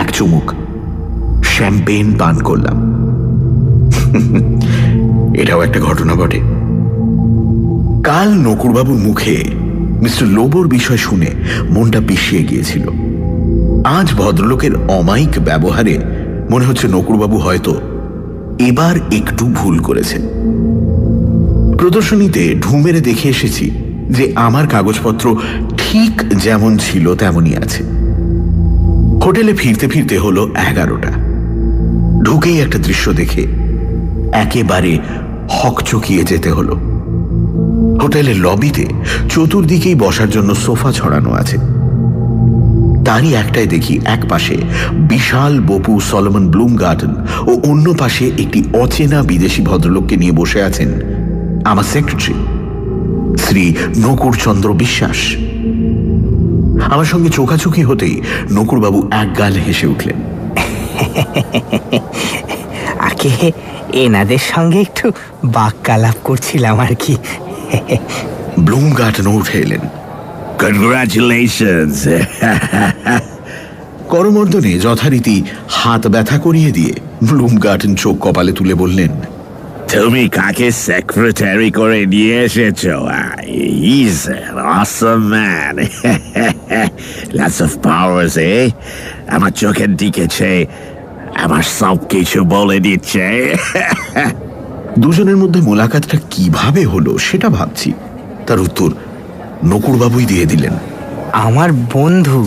Speaker 5: এক চুমুক শ্যাম্পেন পান করলাম। এটাও একটা ঘটনা বটে। কাল নকুরবাবুর মুখে মিস্টার লোবোর বিষয় শুনে মনটা পিছিয়ে গিয়েছিল। আজ ভদ্রলোকের অমায়িক ব্যবহারে মনে হচ্ছে নকুরবাবু হয়তো এবার একটু ভুল করেছেন। প্রদর্শনীতে ঢু মেরে দেখে এসেছি যে আমার কাগজপত্র ঠিক যেমন ছিল তেমনই আছে। হোটেলে ফিরতে ফিরতে হলো 11টা। ঢুকেই একটা দৃশ্য দেখে একেবারে হকচকিয়ে যেতে হলো। হোটেলের লবিতে চতুর্দিকেই বসার জন্য সোফা ছড়ানো আছে। তারই একটাই দেখি এক পাশে বিশাল বপু সলোমন ব্লুমগার্টেন ও অন্য পাশে একটি অচেনা বিদেশি ভদ্রলোককে নিয়ে বসে আছেন আমার সেক্রেটারি শ্রী নকুরচন্দ্র বিশ্বাস। আমার সঙ্গে চোখাচোখি হতেই নকুরবাবু একগাল হেসে উঠলেন।
Speaker 7: আগে এনাদের সঙ্গে একটু বাক্যালাপ করছিলাম আর কি।
Speaker 5: ব্লুমগার্টেন উঠে এলেন।
Speaker 2: কনগ্রাচুলেশনস।
Speaker 5: করমর্দনে যথারীতি হাত ব্যথা করিয়ে দিয়ে ব্লুমগার্টেন চোখ কপালে তুলে বললেন,
Speaker 2: তুমি কাকে সেক্রেটারি করে নিয়ে এসেছো? He's an awesome man. Lots of powers, eh? আমার চোখের দিকে চেয়ে আমার সব কিছু বলে দিচ্ছে।
Speaker 5: দুজনের মধ্যে মোলাকাতটা কিভাবে হলো সেটা ভাবছি। তার উত্তর নকুরবাবুই দিয়ে দিলেন।
Speaker 7: আমার বন্ধু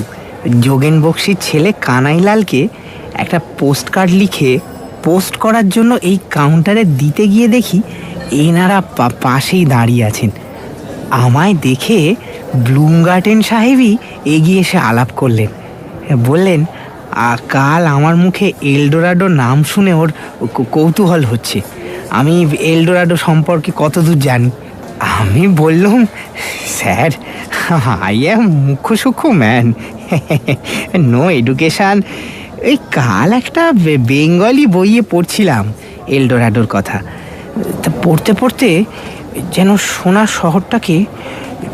Speaker 7: যোগেন বক্সির ছেলে কানাইলালকে একটা পোস্ট কার্ড লিখে পোস্ট করার জন্য এই কাউন্টারে দিতে গিয়ে দেখি এনারা পাশেই দাঁড়িয়ে আছেন। আমায় দেখে ব্লুমগার্টেন সাহেবই এগিয়ে এসে আলাপ করলেন। বললেন কাল আমার মুখে এলডোরাডো নাম শুনে ওর কৌতূহল হচ্ছে, আমি এলডোরাডো সম্পর্কে কতদূর জানি। আমি বললাম, স্যার, আই অ্যাম মুখ্য সূক্ষ্ম ম্যান, নো এডুকেশান। এই কাল একটা বেঙ্গলি বইয়ে পড়ছিলাম এলডোরাডোর কথা। তা পড়তে পড়তে যেন সোনার শহরটাকে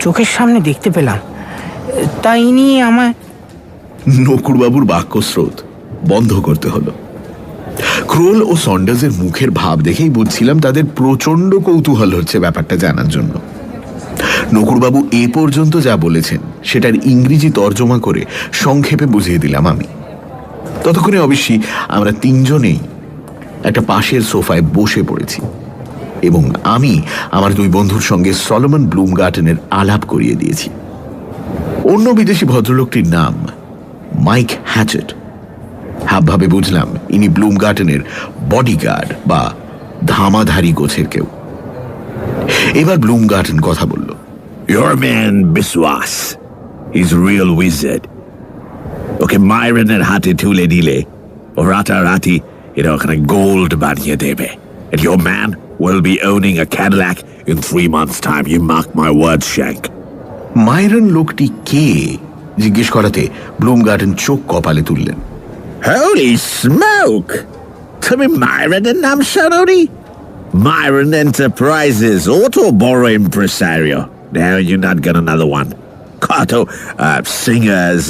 Speaker 7: চোখের সামনে দেখতে পেলাম। তাই নিয়ে আমার
Speaker 5: নকুরবাবুর বাক্যস্রোত বন্ধ করতে হলো। ক্রোল ও সন্ডার্সের মুখের ভাব দেখেই বুঝছিলাম তাদের প্রচন্ড কৌতূহল হচ্ছে ব্যাপারটা জানার জন্য। নকুরবাবু এ পর্যন্ত যা বলেছেন সেটার ইংরেজি তর্জমা করে সংক্ষেপে বুঝিয়ে দিলাম আমি। ততক্ষণে অবশ্যই আমরা 3 জনেই একটা পাশের সোফায় বসে পড়েছি এবং আমি আমার 2 বন্ধুর সঙ্গে সলোমন ব্লুমগার্টেনের আলাপ করিয়ে দিয়েছি। অন্য বিদেশি ভদ্রলোকটির নাম মাইক হ্যাচেট। হাবভাবে বুঝলাম ইনি ব্লুমগার্টেনের বডিগার্ড বা ধামাধারী গোছের কেউ। এবার ব্লুমগার্টেন কথা বলল।
Speaker 2: Your man Biswas is real wizard. ওকে মাইরনের হাতে তুলে দিলে ও রাতারাতি এটা ওখানে গোল্ড বানিয়ে দেবে। And your man will be owning a Cadillac in 3 months' time. You mark my words, Shank.
Speaker 5: মাইরন লোকটি কে জিজ্ঞেস করাতে ব্লুম গার্ডেন চোখ কপালে তুললেন।
Speaker 2: Holy smoke! তুমি Myron নাম শোনোনি? Myron Enterprises, auto borrow impresario. Now you're not got another one. Kato, singers,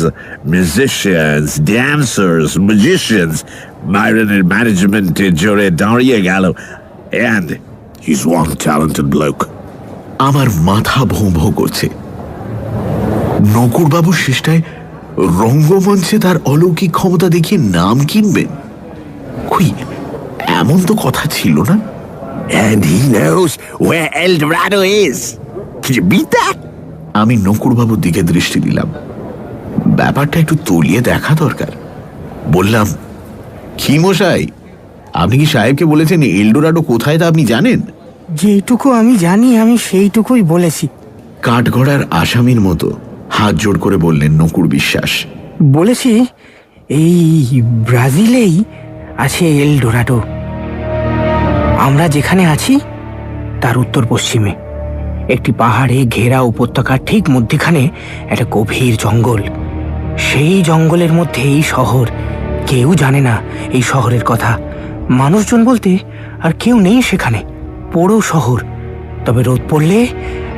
Speaker 2: musicians, dancers, magicians. Myron and management jure daঁড়িয়ে গেল. And he's one talented bloke.
Speaker 5: আমার মাথা ভোঁ ভোঁ করছে। নকুরবাবু শেষটায় রঙ্গমঞ্চে তার অলৌকিক ক্ষমতা দেখিয়ে নাম কিনবেন? কই, এমন তো কথা ছিল না।
Speaker 2: And he knows where El Dorado is. Can you beat that?
Speaker 5: আমি নকুরবাবুর দিকে দৃষ্টি দিলাম। ব্যাপারটা একটু তলিয়ে দেখা দরকার। বললাম, কি মশাই, আপনি কি সাহেবকে বলেছেন এলডোরাডো কোথায় তা আপনি জানেন?
Speaker 7: যেটুকু আমি জানি আমি সেইটুকুই বলেছি।
Speaker 5: কাঠগড়ার আসামির মতো হাত জোড় করে বললেন নকুর বিশ্বাস।
Speaker 7: বলেছি এই ব্রাজিলেই আছে এল ডোরাডো। আমরা যেখানে আছি তার উত্তর পশ্চিমে একটি পাহাড়ে ঘেরা উপত্যকার ঠিক মধ্যখানে একটা গভীর জঙ্গল। সেই জঙ্গলের মধ্যে এই শহর। কেউ জানে না এই শহরের কথা, মানুষজন বলতে আর কেউ নেই সেখানে। পোড়ো শহর, তবে রোদ পড়লে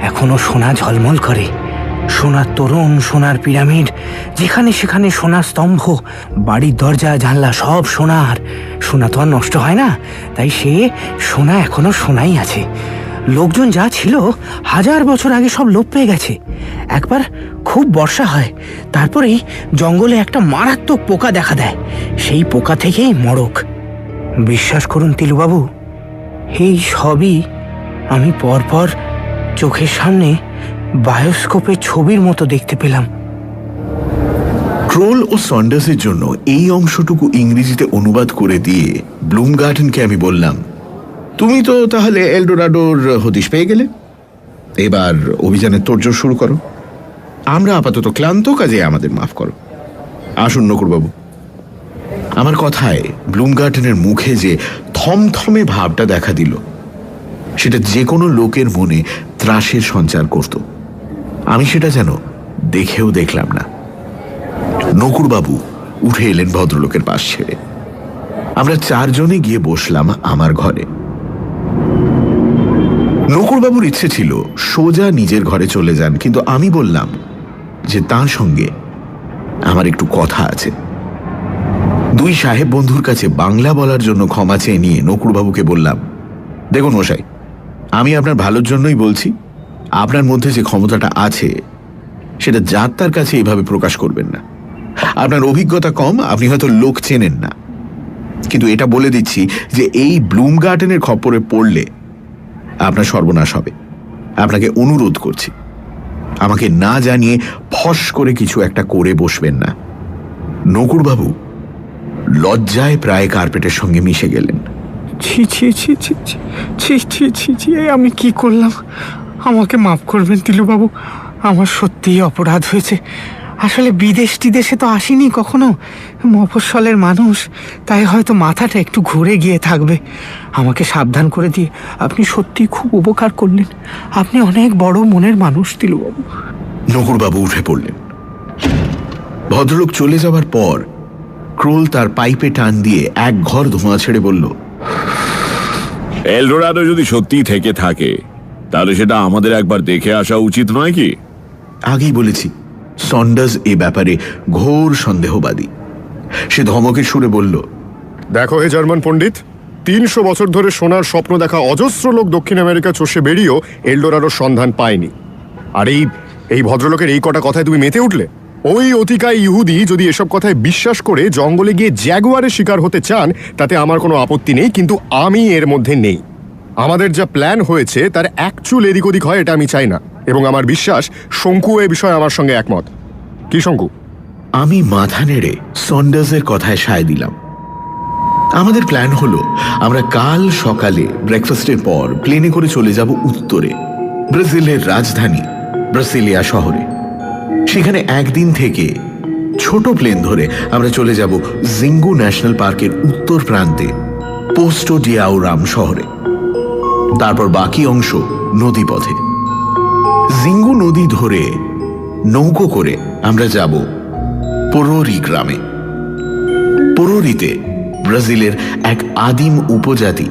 Speaker 7: এখনো সোনা ঝলমল করে। সোনার তোরণ, সোনার পিরামিড, যেখানে সেখানে সোনার স্তম্ভ, বাড়ির দরজা জানলা সব সোনার। সোনা তো আর নষ্ট হয় না, তাই সে সোনা এখনো সোনাই আছে। লোকজন যা ছিল 1000 বছর আগে সব লোপ পেয়ে গেছে। একবার খুব বর্ষা হয়, তারপরেই জঙ্গলে একটা মারাত্মক পোকা দেখা দেয়। সেই পোকা থেকেই মড়ক। বিশ্বাস করুন তিলুবাবু, এই সবই আমি পরপর চোখের সামনে বায়োস্কোপের ছবির মতো দেখতে পেলাম।
Speaker 5: ক্রোল ও সন্ডার্সের জন্য এই অংশটুকু ইংরেজিতে অনুবাদ করে দিয়ে ব্লুম গার্ডেনকে আমি বললাম, তুমি তো তাহলে এলডোরাডোর হদিশ পেয়ে গেলে, এবার অভিযানের তোড়জোড় শুরু করো। আমরা আপাতত ক্লান্ত, কাজে আমাদের মাফ করো। আসুন নকুরবাবু। আমার কথায় ব্লুম গার্ডেনের মুখে যে থমথমে ভাবটা দেখা দিল, সেটা যে কোনো লোকের মনে ত্রাসের সঞ্চার করত। আমি সেটা যেন দেখেও দেখলাম না। নকুরবাবু উঠে এলেন ভদ্রলোকের পাশ ছেড়ে। আমরা 4 জনে গিয়ে বসলাম আমার ঘরে। নকুরবাবুর ইচ্ছে ছিল সোজা নিজের ঘরে চলে যান, কিন্তু আমি বললাম যে তার সঙ্গে আমার একটু কথা আছে। 2 সাহেব বন্ধুর কাছে বাংলা বলার জন্য ক্ষমা চেয়ে নিয়ে নকুরবাবুকে বললাম, দেখুন মশাই, আমি আপনার ভালোর জন্যই বলছি। আপনার মধ্যে যে ক্ষমতাটা আছে সেটা যাত্রার কাছে এইভাবে প্রকাশ করবেন না। আপনার অভিজ্ঞতা কম, আপনি হয়তো লোক চেনেন না, কিন্তু এটা বলে দিচ্ছি যে এই ব্লুম গার্ডেনের খপ্পরে পড়লে আপনার সর্বনাশ হবে। আপনাকে অনুরোধ করছি, আমাকে না জানিয়ে ফস করে কিছু একটা করে বসবেন না। নকুরবাবু লজ্জায় প্রায় কার্পেটের সঙ্গে মিশে গেলেন।
Speaker 7: ছি ছি ছি ছি ছি ছি ছি ছি ছি, আমি কি করলাম? আমাকে মাফ করবেন তিলুবাবু, আমার সত্যিই অপরাধ হয়েছে। আসলে বিদেশ টিদেশে তো আসিনি কখনো, মফস্বলের মানুষ, তাই হয়তো মাথাটা একটু ঘুরে গিয়ে থাকবে। আমাকে সাবধান করে দিয়ে আপনি সত্যিই খুব উপকার করলেন। আপনি অনেক বড় মনের মানুষ তিলুবাবু।
Speaker 5: নকুরবাবু উঠে পড়লেন। ভদ্রলোক চলে যাওয়ার পর ক্রোল তার পাইপে টান দিয়ে এক ঘর ধোঁয়া ছেড়ে বলল,
Speaker 9: এলডোরাডো যদি সত্যিই থেকে থাকে তাহলে সেটা আমাদের একবার দেখে আসা উচিত নয় কি?
Speaker 5: আগেই বলেছি সন্ডার্স এ ব্যাপারে ঘোর সন্দেহবাদী। সে ধমকের সুরে বলল,
Speaker 9: দেখো হে জার্মান পণ্ডিত, 300 বছর ধরে সোনার স্বপ্ন দেখা অজস্র লোক দক্ষিণ আমেরিকা চষে বেরিয়েও এলডোরাডোর সন্ধান পায়নি। আর এই ভদ্রলোকের এই কটা কথায় তুমি মেতে উঠলে? ওই অতিকায় ইহুদি যদি এসব কথায় বিশ্বাস করে জঙ্গলে গিয়ে জ্যাগুয়ারের শিকার হতে চান তাতে আমার কোনো আপত্তি নেই, কিন্তু আমি এর মধ্যে নেই। আমাদের যা প্ল্যান হয়েছে তার এক চুল এদিক ওদিক হয় এটা আমি চাই না, এবং আমার বিশ্বাস শঙ্কু এ বিষয়ে আমার সঙ্গে একমত। কি শঙ্কু?
Speaker 5: আমি মাথা নেড়ে সন্ডার্সের কথায় সায় দিলাম। আমাদের প্ল্যান হলো আমরা কাল সকালে ব্রেকফাস্টের পর প্লেনে করে চলে যাব উত্তরে, ব্রাজিলের রাজধানী ব্রাসিলিয়া শহরে। সেখানে একদিন থেকে ছোট প্লেন ধরে আমরা চলে যাব জিঙ্গু ন্যাশনাল পার্কের উত্তর প্রান্তে পোস্টো ডিয়াওরাম শহরে। তারপর বাকি অংশ নদীপথে। জিঙ্গু নদী ধরে নৌকো করে আমরা যাব পোরোরি গ্রামে। পোরোরিতে ব্রাজিলের এক আদিম উপজাতি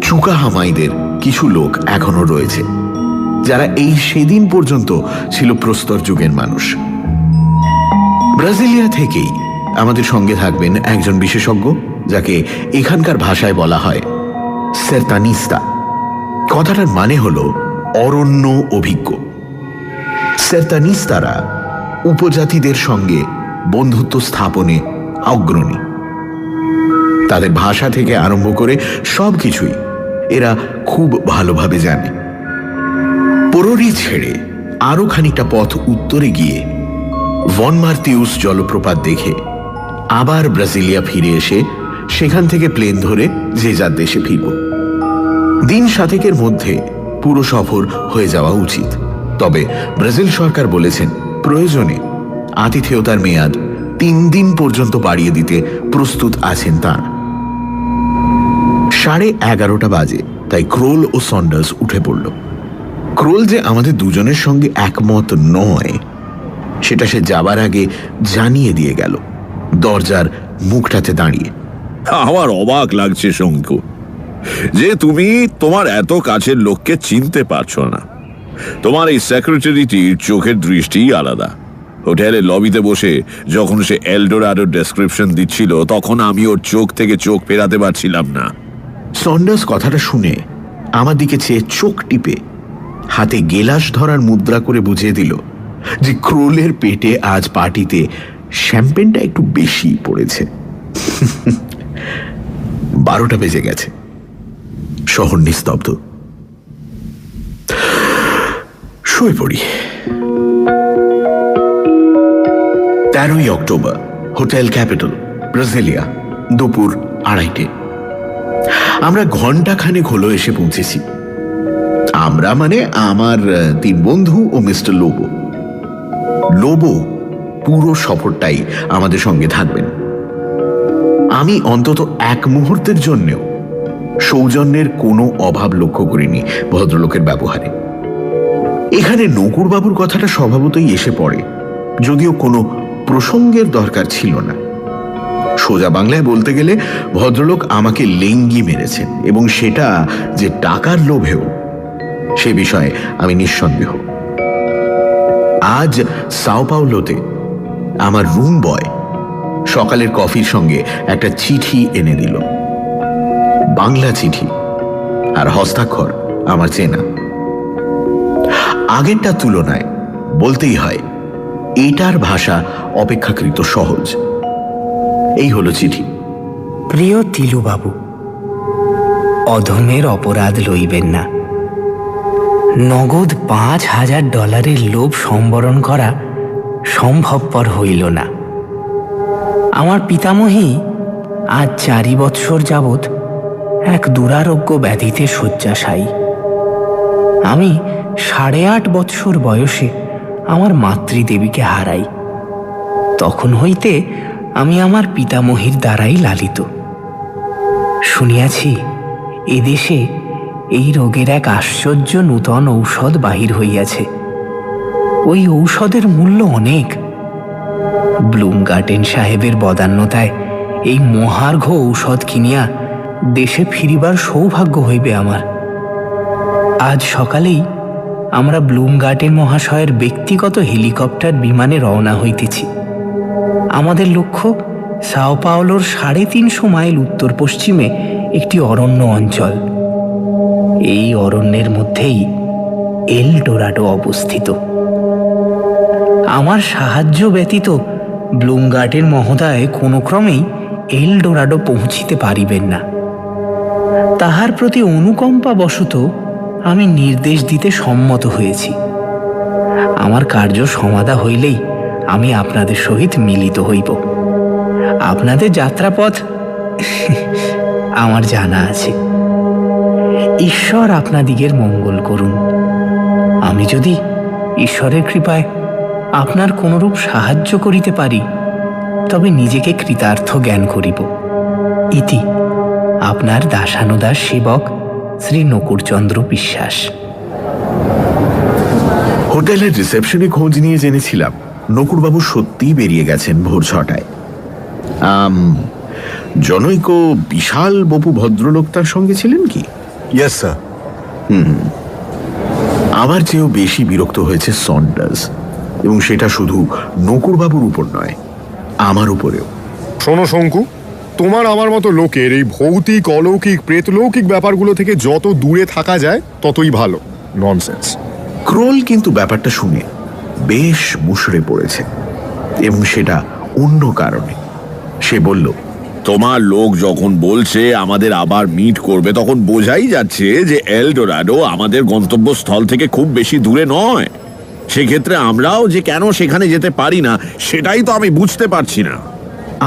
Speaker 5: চুকাহামাইদের কিছু লোক এখনো রয়েছে, যারা এই সেদিন পর্যন্ত ছিল প্রস্তর যুগের মানুষ। ব্রাজিলিয়া থেকেই আমাদের সঙ্গে থাকবেন একজন বিশেষজ্ঞ, যাকে এখানকার ভাষায় বলা হয় সেরতানিস্তা। কথাটার মানে হল অরণ্য অভিজ্ঞ। সেরতানিস্তারা উপজাতিদের সঙ্গে বন্ধুত্ব স্থাপনে অগ্রণী। তাদের ভাষা থেকে আরম্ভ করে সবকিছুই এরা খুব ভালোভাবে জানে। পোরোরি ছেড়ে আরো খানিকটা পথ উত্তরে গিয়ে ভন মার্তিউস জলপ্রপাত দেখে আবার ব্রাজিলিয়া ফিরে এসে সেখান থেকে প্লেন ধরে যে যার দেশে ফিরব। দিন 7 মধ্যে পুরো সফর হয়ে যাওয়া উচিত। তবে ব্রাজিল সরকার বলেছেন প্রয়োজনে আতিথেয়তার মেয়াদ 3 দিন পর্যন্ত বাড়িয়ে দিতে প্রস্তুত আছেন তাঁরা। 11:30 বাজে, তাই ক্রোল ও সন্ডার্স উঠে পড়ল। ক্রোল যে আমাদের দুজনের সঙ্গে একমত নয় সেটা সে যাবার আগে জানিয়ে দিয়ে গেল, দরজার মুখটাতে দাঁড়িয়ে।
Speaker 4: আমার অবাক লাগছে শঙ্কু, যে তুমি তোমার এত কাছের লোককে চিনতে পারছো না। তোমার এই সেক্রেটারিটির চোখের দৃষ্টি আলাদা। হোটেলের লবিতে বসে যখন সে এলডোরাডোর ডেসক্রিপশন দিচ্ছিল, তখন আমি ওর চোখ থেকে চোখ ফেরাতে পারছিলাম না।
Speaker 5: সন্ডার্স কথাটা শুনে আমার দিকে চেয়ে চোখ টিপে হাতে গেলাস ধরার মুদ্রা করে বুঝিয়ে দিল যে ক্রোলের পেটে আজ পার্টিতে শ্যাম্পেনটা একটু বেশি পড়েছে। 12টা বেজে গেছে। শহর নিস্তব্ধ। শুয়ে পড়ি। 13ই অক্টোবর, হোটেল ক্যাপিটাল, ব্রাজিলিয়া, দুপুর 2:30। আমরা ঘণ্টাখানেক হলো এসে পৌঁছেছি। আমরা মানে আমার 3 বন্ধু ও মিস্টার লোবো। লোবো পুরো সফরটাই আমাদের সঙ্গে থাকবেন। আমি অন্তত এক মুহূর্তের জন্যেও সৌজন্যের কোনো অভাব লক্ষ্য করিনি ভদ্রলোকের ব্যবহারে। এখানে নকুরবাবুর কথাটা স্বভাবতই এসে পড়ে, যদিও কোনো প্রসঙ্গের দরকার ছিল না। সোজা বাংলায় বলতে গেলে ভদ্রলোক আমাকে লেঙ্গি মেরেছেন, এবং সেটা যে টাকার লোভেও, সে বিষয়ে আমি নিঃসন্দেহ। আজ সাও পাওলোতে আমার রুম বয় সকালের কফির সঙ্গে একটা চিঠি এনে দিল। বাংলা চিঠি, আর হস্তাক্ষর আমার চেনা। আগেরটার তুলনায় বলতেই হয় এটার ভাষা অপেক্ষাকৃত সহজ। এই হলো চিঠি।
Speaker 7: প্রিয় তিলুবাবু, অধমের অপরাধ লইবেন না। নগদ $5,000 লোভ সম্বরণ করা সম্ভবপর হইল না। আমার পিতামহী আজ 4 বৎসর যাবৎ এক দুরারোগ্য ব্যাধিতে শয্যাশায়ী। আমি 8.5 বৎসর বয়সে আমার মাতৃদেবীকে হারাই। তখন হইতে আমি আমার পিতামহীর দ্বারাই লালিত। শুনিয়াছি এদেশে এই রোগের এক আশ্চর্য নূতন ঔষধ বাহির হইয়াছে। ওই ঔষধের মূল্য অনেক। ব্লুমগার্টেন সাহেবের বদান্যতায় এই মহার্ঘ ঔষধ কিনিয়া দেশে ফিরিবার সৌভাগ্য হইবে আমার। আজ সকালেই আমরা ব্লুমগার্টেন মহাশয়ের ব্যক্তিগত হেলিকপ্টার বিমানে রওনা হইতেছি। আমাদের লক্ষ্য সাও পাওলোর 350 মাইল উত্তর পশ্চিমে একটি অরণ্য অঞ্চল। এই অরণ্যের মধ্যেই এলডোরাডো অবস্থিত। আমার সাহায্য ব্যতীত ব্লুমগার্টেন মহোদয় কোনো ক্রমেই এলডোরাডো পৌঁছিতে পারিবেন না। তাহার প্রতি অনুকম্পা বশত আমি নির্দেশ দিতে সম্মত হয়েছি। আমার কার্য সমাধা হইলেই আমি আপনাদের সহিত মিলিত হইব। আপনাদের যাত্রাপথ আমার জানা আছে। ঈশ্বর আপনাদিগের মঙ্গল করুন। আমি যদি ঈশ্বরের কৃপায় আপনার কোনরূপ সাহায্য করিতে পারি, তবে নিজেকে কৃতার্থ জ্ঞান করিব। ইতি আপনার দাসানুদাস সেবক শ্রী নকুরচন্দ্র বিশ্বাস।
Speaker 5: হোটেলের রিসেপশনে খোঁজ নিয়ে জেনেছিলাম নকুরবাবু সত্যিই বেরিয়ে গেছেন ভোর 6টায়। জনৈক বিশাল বপু ভদ্রলোক তার সঙ্গে ছিলেন কি?
Speaker 8: Yes sir.
Speaker 5: আমার চেয়েও বেশি বিরক্ত হয়েছে সন্ডার্স, এবং সেটা শুধু নকুরবাবুর উপর নয়, আমার উপরেও।
Speaker 9: শোনো শঙ্কু, তোমার আমার মতো লোকের এই ভৌতিক অলৌকিক প্রেতলৌকিক ব্যাপারগুলো থেকে যত দূরে থাকা যায় ততই ভালো। ননসেন্স।
Speaker 5: ক্রোল কিন্তু ব্যাপারটা শুনে বেশ মুষড়ে পড়েছে, এবং সেটা অন্য কারণে। সে বলল,
Speaker 2: তোমার লোক যখন বলছে আমাদের আবার মিট করবে, তখন বোঝাই যাচ্ছে যে এলডোরাডো আমাদের গন্তব্যস্থল থেকে খুব বেশি দূরে নয়। সেক্ষেত্রে আমরাও যে কেন সেখানে যেতে পারি না সেটাই তো আমি বুঝতে পারছি না।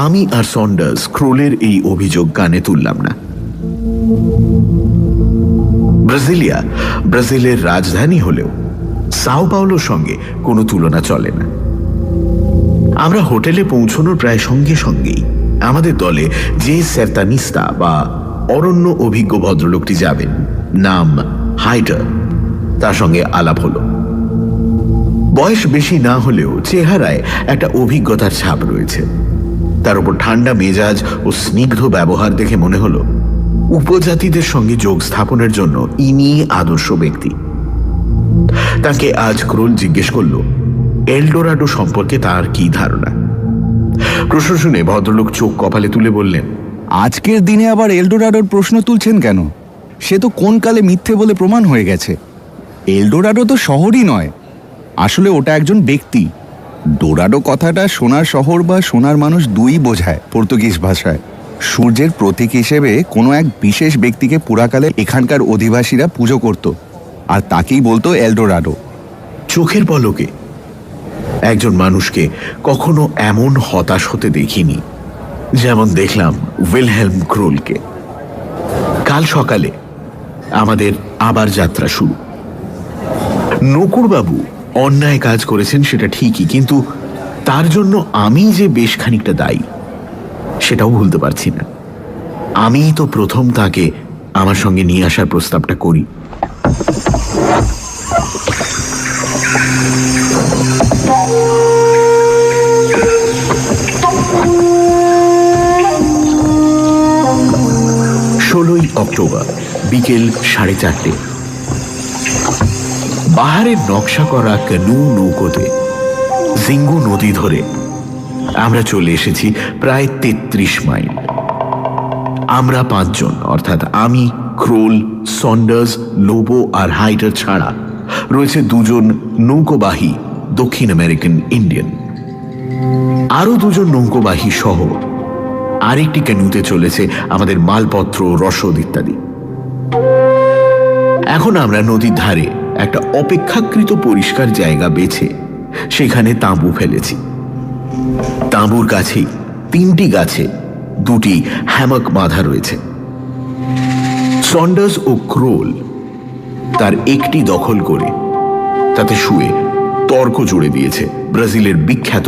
Speaker 5: আমি আর সন্ডার্স ক্রোলের এই অভিযোগ কানে তুললাম না। ব্রাজিলের রাজধানী হলেও সাও পাওলোর সঙ্গে কোনো তুলনা চলে না। আমরা হোটেলে পৌঁছানোর প্রায় সঙ্গে সঙ্গেই আমাদের দলে যে সেরতানিস্তা বা অরণ্য অভিজ্ঞ ভদ্রলোকটি যাবেন, নাম হাইটার, তার সঙ্গে আলাপ হলো। বয়স বেশি না হলেও চেহারায় একটা অভিজ্ঞতার ছাপ রয়েছে। তার উপর ঠান্ডা মেজাজ ও স্নিগ্ধ ব্যবহার দেখে মনে হলো উপজাতিদের সঙ্গে যোগ স্থাপনের জন্য ইনি আদর্শ ব্যক্তি। তাকে আজ ক্রোল জিজ্ঞেস করল এলডোরাডো সম্পর্কে তার কি ধারণা। প্রশ্ন শুনে ভদ্রলোক চোখ কপালে তুলে বললেন,
Speaker 11: আজকের দিনে আবার এলডোরাডোর প্রশ্ন তুলছেন কেন? সে তো কোন কালে মিথ্যে বলে প্রমাণ হয়ে গেছে। এলডোরাডো তো শহরই নয়, আসলে ওটা একজন ব্যক্তি। ডোরাডো কথাটা সোনার শহর বা সোনার মানুষ দুই বোঝায় পর্তুগিজ ভাষায়। সূর্যের প্রতীক হিসেবে কোনো এক বিশেষ ব্যক্তিকে পুরাকালে এখানকার অধিবাসীরা পুজো করত, আর তাকেই বলতো এলডোরাডো।
Speaker 5: চোখের পলকে একজন মানুষকে কখনো এমন হতাশ হতে দেখিনি যেমন দেখলাম উইলহেলম ক্রোলকে। কাল সকালে আমাদের আবার যাত্রা শুরু। নকুরবাবু অন্যায় কাজ করেছেন সেটা ঠিকই, কিন্তু তার জন্য আমি যে বেশ খানিকটা দায়ী সেটাও ভুলতে পারছি না। আমিই তো প্রথম তাকে আমার সঙ্গে নিয়ে আসার প্রস্তাবটা করি। অক্টোবর বিকেল 4:30। বাহারের নকশা করা ক্যানু নৌকোতে জিঙ্গু নদী ধরে আমরা চলে এসেছি প্রায় 33 মাইল। আমরা 5 জন, অর্থাৎ আমি, ক্রোল, সন্ডার্স, লোবো আর হাইটার ছাড়া রয়েছে 2 জন নৌকোবাহী দক্ষিণ আমেরিকান ইন্ডিয়ান। আরো 2 জন নৌকোবাহী সহ আরেকটি ক্যানুতে চলেছে আমাদের মালপত্র, রসদ ইত্যাদি। এখন আমরা নদীর ধারে একটা অপেক্ষাকৃত পরিষ্কার জায়গা বেছে সেখানে তাঁবু ফেলেছি। তাঁবুর কাছেই 3টি গাছে 2টি হ্যামক বাঁধা রয়েছে। সন্ডার্স ও ক্রোল তার একটি দখল করে তাতে শুয়ে তর্ক জুড়ে দিয়েছে ব্রাজিলের বিখ্যাত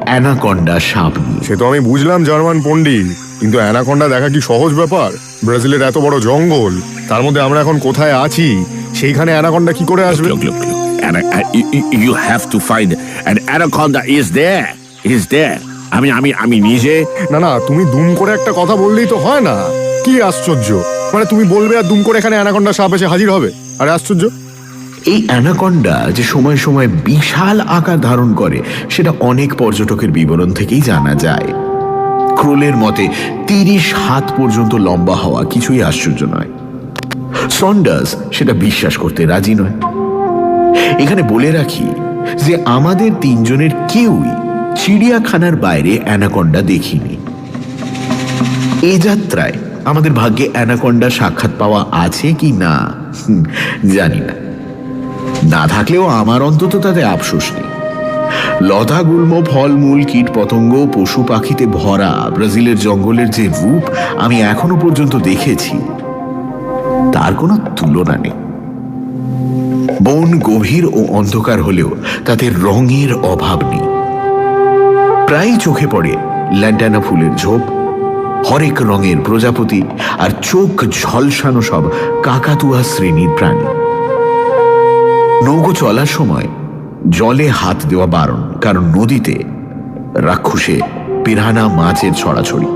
Speaker 5: অ্যানাকন্ডা সাপ নিয়ে।
Speaker 9: সে তো আমি বুঝলাম জার্মান পণ্ডিত, কিন্তু অ্যানাকন্ডা দেখা কি সহজ ব্যাপার? ব্রাজিলের এত বড় জঙ্গল, তার মধ্যে আমরা এখন কোথায় আছি, সেইখানে অ্যানাকন্ডা কি করে আসবে?
Speaker 2: You have to find an anaconda is there. আমি নিজে।
Speaker 9: না, তুমি দুম করে একটা কথা বললেই তো হয় না। কি আশ্চর্য, মানে তুমি বলবে আর দুম করে এখানে অ্যানাকন্ডা সাপ এসে হাজির হবে? আরে আশ্চর্য।
Speaker 5: এই অ্যানাকন্ডা যে সময় সময় বিশাল আকার ধারণ করে সেটা অনেক পর্যটকের বিবরণ থেকেই জানা যায়। ক্রোলের মতে 30 হাত পর্যন্ত লম্বা হওয়া কিছুই আশ্চর্য নয়। সন্ডার্স সেটা বিশ্বাস করতে রাজি নয়। এখানে বলে রাখি যে আমাদের 3 জনের কেউই চিড়িয়াখানার বাইরে অ্যানাকন্ডা দেখিনি। এই যাত্রায় আমাদের ভাগ্যে অ্যানাকন্ডা সাক্ষাৎ পাওয়া আছে কি না জানি না। না থাকলেও আমার অন্তত তাতে আফসোস নেই। লতা গুল্ম, ফলমূল, কীট পতঙ্গ, পশু পাখিতে ভরা ব্রাজিলের জঙ্গলের যে রূপ আমি এখনো পর্যন্ত দেখেছি তার কোনো তুলনা নেই। বন গভীর ও অন্ধকার হলেও তাতে রঙের অভাব নেই। প্রায় চোখে পড়ে ল্যান্টানা ফুলের ঝোপ, হরেক রঙের প্রজাপতি আর চোখ ঝলসানো সব কাকাতুয়া শ্রেণীর প্রাণী। নৌকো চলার সময় জলে হাত দেওয়া বারণ, কারণ নদীতে রাক্ষসে পিরানা মাছের ছড়াছড়ি।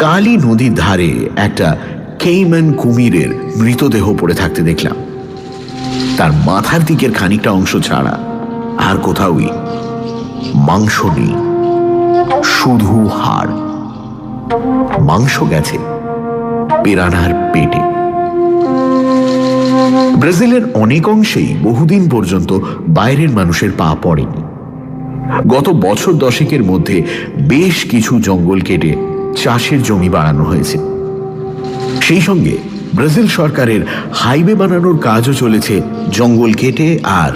Speaker 5: কালী নদীর ধারে একটা কেইম্যান কুমিরের মৃতদেহ পড়ে থাকতে দেখলাম। তার মাথার দিকের খানিকটা অংশ ছাড়া আর কোথাওই মাংস নেই, শুধু হাড়। মাংস গেছে পিরানার পেটে। ব্রাজিলের অনেক অংশেই বহুদিন পর্যন্ত বাইরের মানুষের পা পড়েনি। গত বছর দশেকের মধ্যে বেশ কিছু জঙ্গল কেটে চাষের জমি বাড়ানো হয়েছে। সেই সঙ্গে ব্রাজিল সরকারের হাইওয়ে বানানোর কাজও চলেছে, জঙ্গল কেটে আর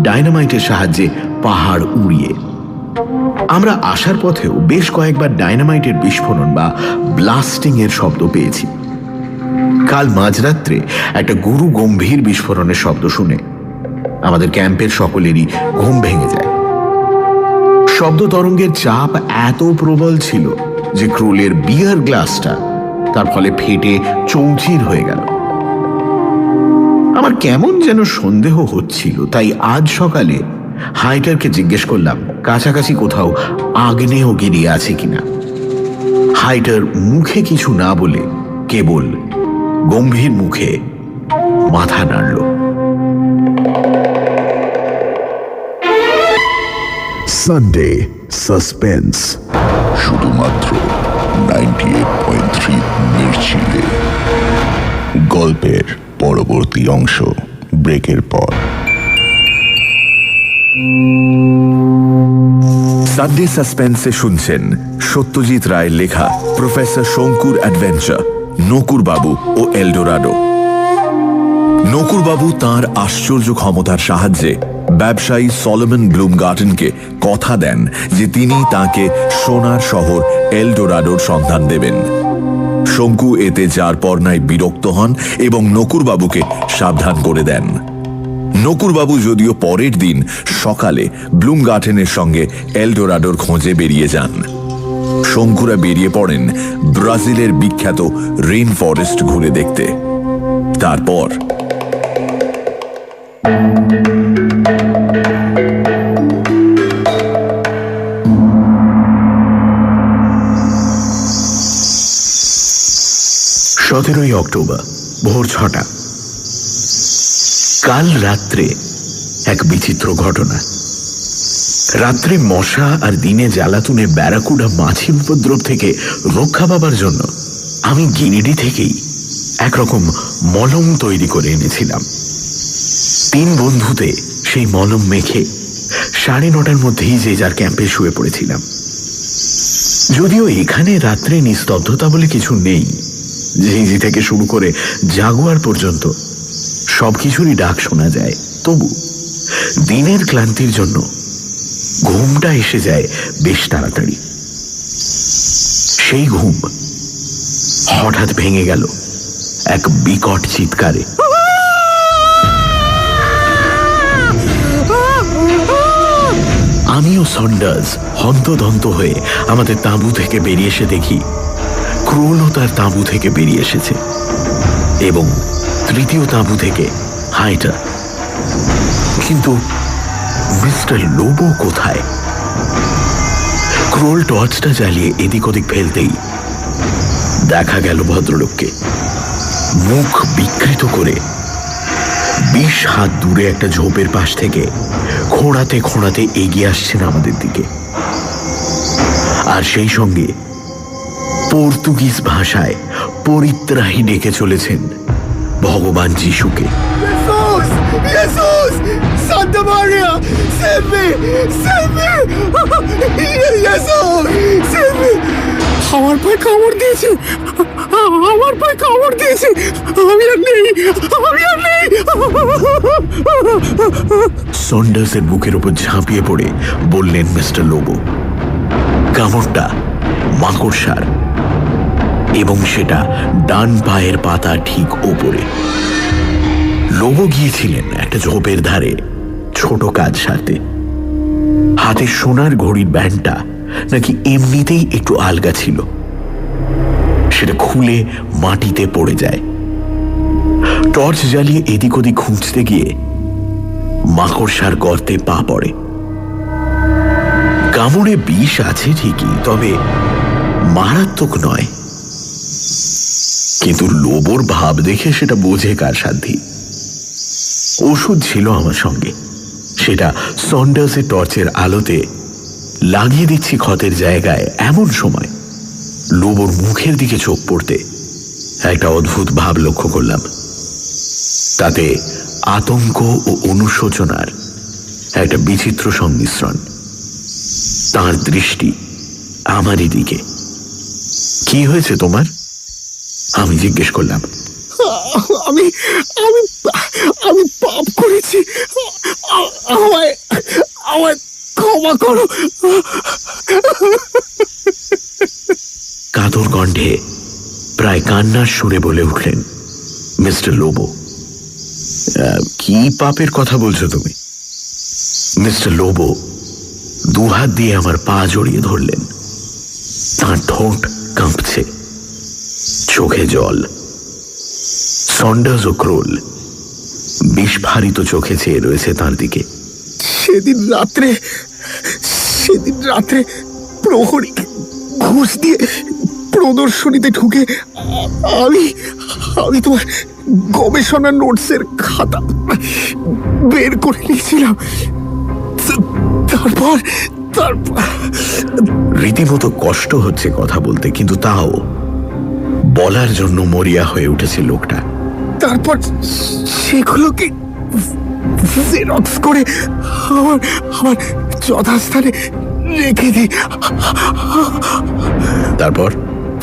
Speaker 5: ডায়নামাইটের সাহায্যে পাহাড় উড়িয়ে। আমরা আসার পথেও বেশ কয়েকবার ডায়নামাইটের বিস্ফোরণ বা ব্লাস্টিং এর শব্দ পেয়েছি। কাল মাঝরাত্রে একটা গুরু গম্ভীর বিস্ফোরণের শব্দ শুনে আমাদের ক্যাম্পের সকলেরই ঘুম ভেঙে যায়। শব্দ তরঙ্গের চাপ এত প্রবল ছিল যে ক্রোলের বিয়ার গ্লাসটা তার ফলে ফেটে চৌচির হয়ে গেল। আমার কেমন যেন সন্দেহ হচ্ছিল, তাই আজ সকালে হাইটারকে জিজ্ঞেস করলাম কাছাকাছি কোথাও আগ্নেয়গিরি আছে কিনা। হাইটার মুখে কিছু না বলে কেবল গম্ভীর মুখে মাথা নাড়ল।
Speaker 8: সানডে সাসপেন্স, শুধুমাত্র 98.3 মির্চিতে। গল্পের পরবর্তী অংশ ব্রেকের পর।
Speaker 4: সানডে সাসপেন্সে শুনছেন সত্যজিৎ রায়ের লেখা প্রফেসর শঙ্কুর অ্যাডভেঞ্চার, নকুর বাবু ও এলডোরাডো। নকুর বাবু তাঁর আশ্চর্য ক্ষমতার সাহায্যে ব্যবসায়ী সলোমন ব্লুমগার্টনকে কথা দেন যে তিনি তাকে সোনার শহর এলডোরাডোর সন্ধান দেবেন। শঙ্কু এতে যার পর নাই বিরক্ত হন এবং নকুরবাবুকে সাবধান করে দেন। নকুরবাবু যদিও পরের দিন সকালে ব্লুমগার্টেনের সঙ্গে এলডোরাডোর খোঁজে বেরিয়ে যান। শঙ্কুরা বেরিয়ে পড়েন ব্রাজিলের বিখ্যাত রেইন ফরেস্ট ঘুরে দেখতে। তারপর
Speaker 5: সতেরোই অক্টোবর ভোর 6টা। কাল রাত্রে এক বিচিত্র ঘটনা। রাত্রে মশা আর দিনে জ্বালাতুনে ব্যারাকুডা মাছির উপদ্রব থেকে রক্ষা পাবার জন্য আমি গিনিডি থেকেই একরকম মলম তৈরি করে এনেছিলাম। 3 বন্ধুতে সেই মলম মেখে 9:30টার মধ্যেই যে যার ক্যাম্পে শুয়ে পড়েছিলাম। যদিও এখানে রাত্রে নিস্তব্ধতা বলে কিছু নেই, ঝিঁঝি থেকে শুরু করে জাগুয়ার পর্যন্ত সবকিছুরই ডাক শোনা যায়, তবু দিনের ক্লান্তির জন্য ঘুমটা এসে যায় বেশ তাড়াতাড়ি। সেই ঘুম হঠাৎ ভেঙে গেল এক বিকট চিৎকারে। আমিও সন্ডার্স হন্তদন্ত হয়ে আমাদের তাঁবু থেকে বেরিয়ে এসে দেখি ক্রোলও তার তাঁবু থেকে বেরিয়ে এসেছে এবং তৃতীয় তাঁবু থেকে হাইটার। কিন্তু মিস্টার লোবো কোথায়? ক্রোল টর্চটা জ্বালিয়ে এদিক ওদিক ফেলতেই দেখা গেল ভদ্রলোককে মুখ বিকৃত করে 20 হাত দূরে একটা ঝোপের পাশ থেকে খোঁড়াতে খোঁড়াতে এগিয়ে আসছেন আমাদের দিকে। আর সেই সঙ্গে পর্তুগিজ ভাষায় পরিত্রাহী ডেকে চলেছেন ভগবান যিশুকে।
Speaker 6: আমার পায়ে কামড় দিয়েছে, আমার পায়ে কামড় দিয়েছে, আমি আর নেই, আমি আর নেই।
Speaker 5: সন্ডার্সের বুকের উপর ঝাঁপিয়ে পড়ে বললেন মিস্টার লোবো, কামড়টা মাকড়সার এবং সেটা ডান পায়ের পাতা ঠিক ওপরে। লোবো গিয়েছিলেন একটা ঝোপের ধারে ছোট কাজ সারতে। হাতে সোনার ঘড়ির ব্যান্ডটা নাকি এমনিতেই একটু আলগা ছিল। সেটা খুলে মাটিতে পড়ে যায়। টর্চ জ্বালিয়ে এদিক ওদিক খুঁজতে গিয়ে মাকড়সার গর্তে পা পড়ে। কামড়ে বিষ আছে ঠিকই, তবে মারাত্মক নয়। কিন্তু লোবোর ভাব দেখে সেটা বোঝে কার সাধ্যি। ওষুধ ছিল আমার সঙ্গে, সেটা সন্ডার্সের টর্চের আলোতে লাগিয়ে দিচ্ছি ক্ষতের জায়গায়। এমন সময় লোবোর মুখের দিকে চোখ পড়তে একটা অদ্ভুত ভাব লক্ষ্য করলাম। তাতে আতঙ্ক ও অনুশোচনার একটা বিচিত্র সংমিশ্রণ। তার দৃষ্টি আমারই দিকে। কি হয়েছে তোমার? আমি জিজ্ঞেস করলাম।
Speaker 6: আমি আমি আমি পাপ করেছি, আমায় আমায় ক্ষমা করো।
Speaker 5: কাতর কণ্ঠে প্রায় কান্নার সুরে বলে উঠলেন মিস্টার লোবো। কি পাপের কথা বলছো তুমি? মিস্টার লোবো দুহাত দিয়ে আমার পা জড়িয়ে ধরলেন। তাঁর ঠোঁট কাঁপছে, চোখে জল। সন্ডার্স ও ক্রোল বিস্ফারিত চোখে চেয়ে রয়েছে তাঁর দিকে।
Speaker 6: সেদিন রাত্রে প্রহরীকে ঘুষ দিয়ে প্রদর্শনীতে ঢুকে আমি তোমার গবেষণা নোটসের খাতা বের করে নিয়েছিলাম। তারপর
Speaker 5: রীতিমতো কষ্ট হচ্ছে কথা বলতে, কিন্তু তাও বলার জন্য মরিয়া হয়ে উঠেছে লোকটা।
Speaker 6: তারপর সেগুলোকে জেরক্স করে আমার যথাস্থানে রেখে দিই।
Speaker 5: তারপর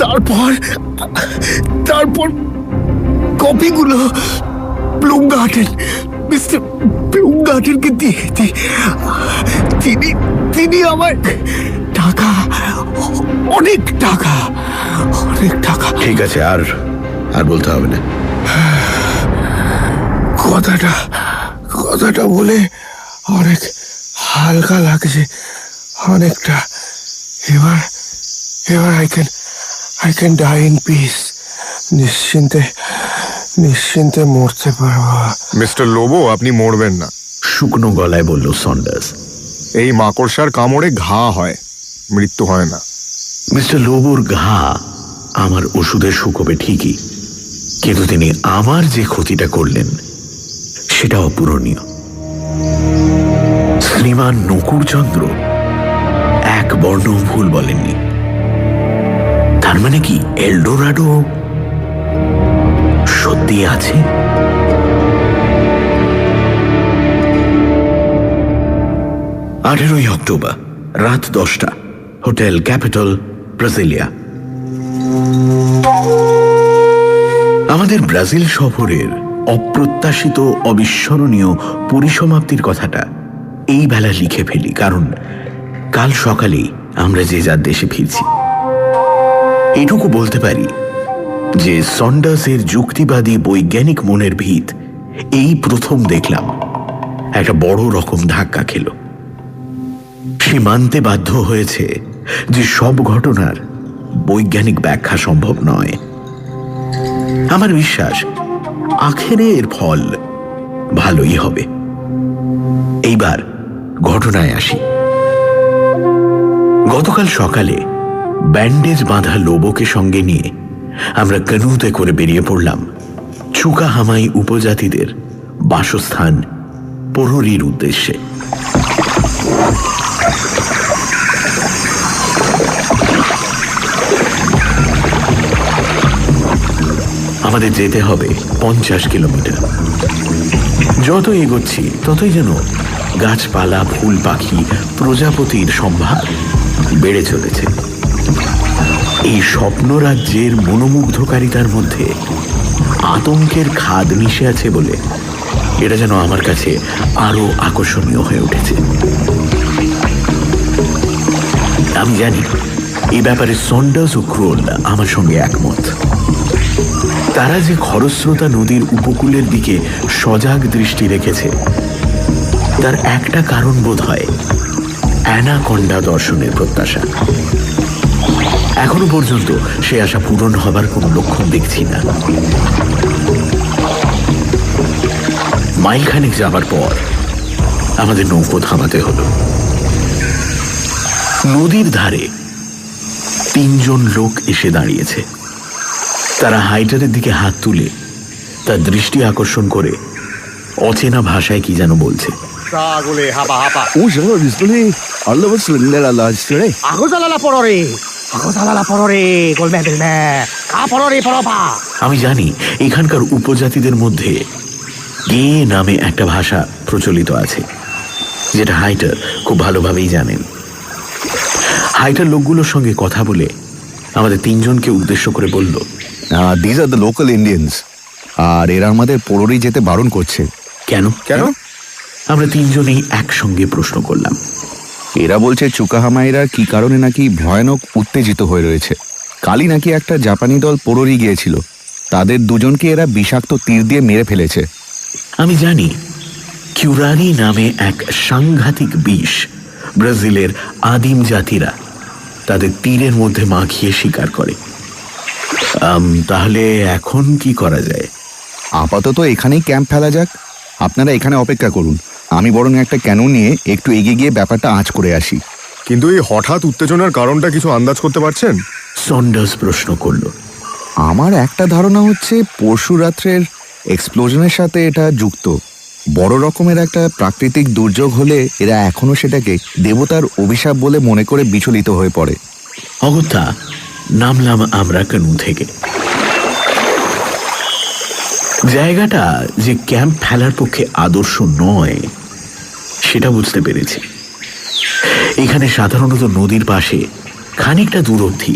Speaker 6: তারপর তারপর কপিগুলো মিস্টার ব্লুমগার্টেনকে দিয়ে দিই। তিনি আমার টাকা, অনেক টাকা।
Speaker 5: ঠিক আছে, আর বলতে হবে না।
Speaker 6: কথাটা বলে অনেক হালকা লাগছে, অনেকটা। এবার I can die in peace. নিশ্চিন্তে মরতে পারবো।
Speaker 9: মিস্টার লোবো, আপনি মরবেন না,
Speaker 5: শুকনো গলায় বলল সন্ডার্স।
Speaker 9: এই মাকড়সার কামড়ে ঘা হয়, মৃত্যু হয় না।
Speaker 5: মিস্টার লোবোর ঘা আমার ওষুধের শুকোবে ঠিকই, কিন্তু তিনি আমার যে ক্ষতিটা করলেন সেটা অপূরণীয়। শ্রীমান নকুড়চন্দ্র এক বর্ণ ভুল বলেননি। তার মানে কি এলডোরাডো সত্যি আছে? 18 অক্টোবর রাত 10টা, হোটেল ক্যাপিটাল, ব্রাজিলিয়া। আমাদের ব্রাজিল সফরের অপ্রত্যাশিত অবিস্মরণীয় পরিসমাপ্তির কথাটা এই বেলা লিখে ফেলি, কারণ কাল সকালেই আমরা যে যার দেশে ফিরছি। এটুকু বলতে পারি যে সন্ডার্সের যুক্তিবাদী বৈজ্ঞানিক মনের ভিত এই প্রথম দেখলাম একটা বড় রকম ধাক্কা খেল। সে মানতে বাধ্য হয়েছে যে সব ঘটনার বৈজ্ঞানিক ব্যাখ্যা সম্ভব নয়। আমার বিশ্বাস আখেরে এর ফল ভালোই হবে। এইবার ঘটনায় আসি। গতকাল সকালে ব্যান্ডেজ বাঁধা লোবোকে সঙ্গে নিয়ে আমরা ক্যানুতে করে বেরিয়ে পড়লাম চুকাহামাই উপজাতিদের বাসস্থান প্রহরীর উদ্দেশ্যে। আমাদের যেতে হবে 50 কিলোমিটার। যত এগোচ্ছি ততই যেন গাছপালা, ফুল, পাখি, প্রজাপতির সম্ভার বেড়ে চলেছে। এই স্বপ্ন রাজ্যের মনোমুগ্ধকারিতার মধ্যে আতঙ্কের খাদ মিশে আছে বলে এটা যেন আমার কাছে আরো আকর্ষণীয় হয়ে উঠেছে। আমি জানি এই ব্যাপারে সন্ডার্স ও ক্রোল আমার সঙ্গে একমত। তারা যে খরস্রোতা নদীর উপকূলের দিকে সজাগ দৃষ্টি রেখেছে তার একটা কারণ বোধ হয় অ্যানাকন্ডা দর্শনের প্রত্যাশা। এখনো পর্যন্ত সে আশা পূরণ হবার কোনো লক্ষণ দেখছি না। মাইলখানেক যাবার পর আমাদের নৌকো থামাতে হলো। নদীর ধারে 3 জন লোক এসে দাঁড়িয়েছে। তারা হাইটারের দিকে হাত তুলে তার দৃষ্টি আকর্ষণ করে অচেনা ভাষায় কি যেন বলছে। আমি জানি এখানকার উপজাতিদের মধ্যে গে নামে একটা ভাষা প্রচলিত আছে, যেটা হাইটার খুব ভালোভাবেই জানেন। হাইটার লোকগুলোর সঙ্গে কথা বলে আমাদের 3 জনকে উদ্দেশ্য করে বলল,
Speaker 11: this are the local Indians, আর এরা আমাদের পোরোরি যেতে বারণ করছে।
Speaker 5: কেন কেন? আমরা 3 জনেই একসঙ্গে প্রশ্ন করলাম।
Speaker 11: এরা বলছে চুকাহামাইরা কি কারণে নাকি ভয়ানক উত্তেজিত হয়ে রয়েছে। কালই নাকি একটা জাপানি দল পোরোরি গিয়েছিল, তাদের 2 জনকে এরা বিষাক্ত তীর দিয়ে মেরে ফেলেছে।
Speaker 5: আমি জানি কিউরারি নামে এক সাংঘাতিক বিষ ব্রাজিলের আদিম জাতিরা তাদের তীরের মধ্যে মাখিয়ে শিকার করে। তাহলে এখন কি করা যায়?
Speaker 11: আপাতত এখানেই ক্যাম্প ফেলা যাক। আপনারা এখানে অপেক্ষা করুন, আমি বরং একটা ক্যানন নিয়ে একটু এগিয়ে গিয়ে ব্যাপারটা আঁচ করে আসি।
Speaker 9: কিন্তু এই হঠাৎ উত্তেজনার কারণটা কিছু আন্দাজ করতে পারছেন?
Speaker 5: সন্ডার্স প্রশ্ন করল।
Speaker 11: আমার একটা ধারণা হচ্ছে পরশু রাত্রের এক্সপ্লোশনের সাথে এটা যুক্ত। বড় রকমের একটা প্রাকৃতিক দুর্যোগ হলে এরা এখনো সেটাকে দেবতার অভিশাপ বলে মনে করে বিচলিত হয়ে পড়ে।
Speaker 5: অগত্যা নামলাম আমরা ক্যানন থেকে। জায়গাটা যে ক্যাম্প ফেলার পক্ষে আদর্শ নয় সেটা বুঝতে পেরেছি। এখানে সাধারণত নদীর পাশে খানিকটা দূর অবধি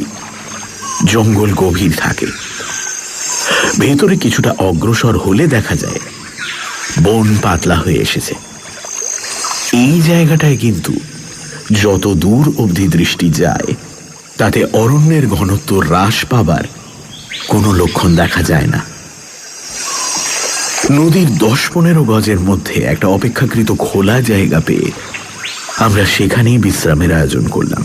Speaker 5: জঙ্গল গভীর থাকে। ভেতরে কিছুটা অগ্রসর হলে দেখা যায় বন পাতলা হয়ে এসেছে। এই জায়গাটায় কিন্তু যত দূর অবধি দৃষ্টি যায় তাতে অরণ্যের ঘনত্ব হ্রাস পাবার কোনো লক্ষণ দেখা যায় না। নদীর 10-15 গজের মধ্যে একটা অপেক্ষাকৃত খোলা জায়গা পেয়ে আমরা সেখানেই বিশ্রামের আয়োজন করলাম।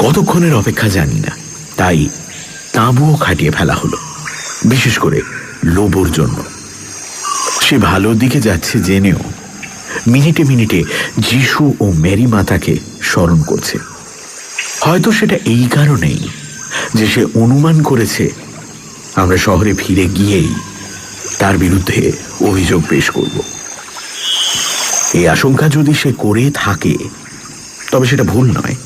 Speaker 5: কতক্ষণের অপেক্ষা জানি না, তাই তাঁবুও খাটিয়ে ফেলা হলো, বিশেষ করে লোবোর জন্য। সে ভালোর দিকে যাচ্ছে জেনেও মিনিটে মিনিটে যিশু ও মেরি মাতাকে স্মরণ করছে। হয়তো সেটা এই কারণেই যে সে অনুমান করেছে আমরা শহরে ফিরে গিয়েই তার বিরুদ্ধে অভিযোগ পেশ করব। এই আশঙ্কা যদি সে করে থাকে তবে সেটা ভুল নয়,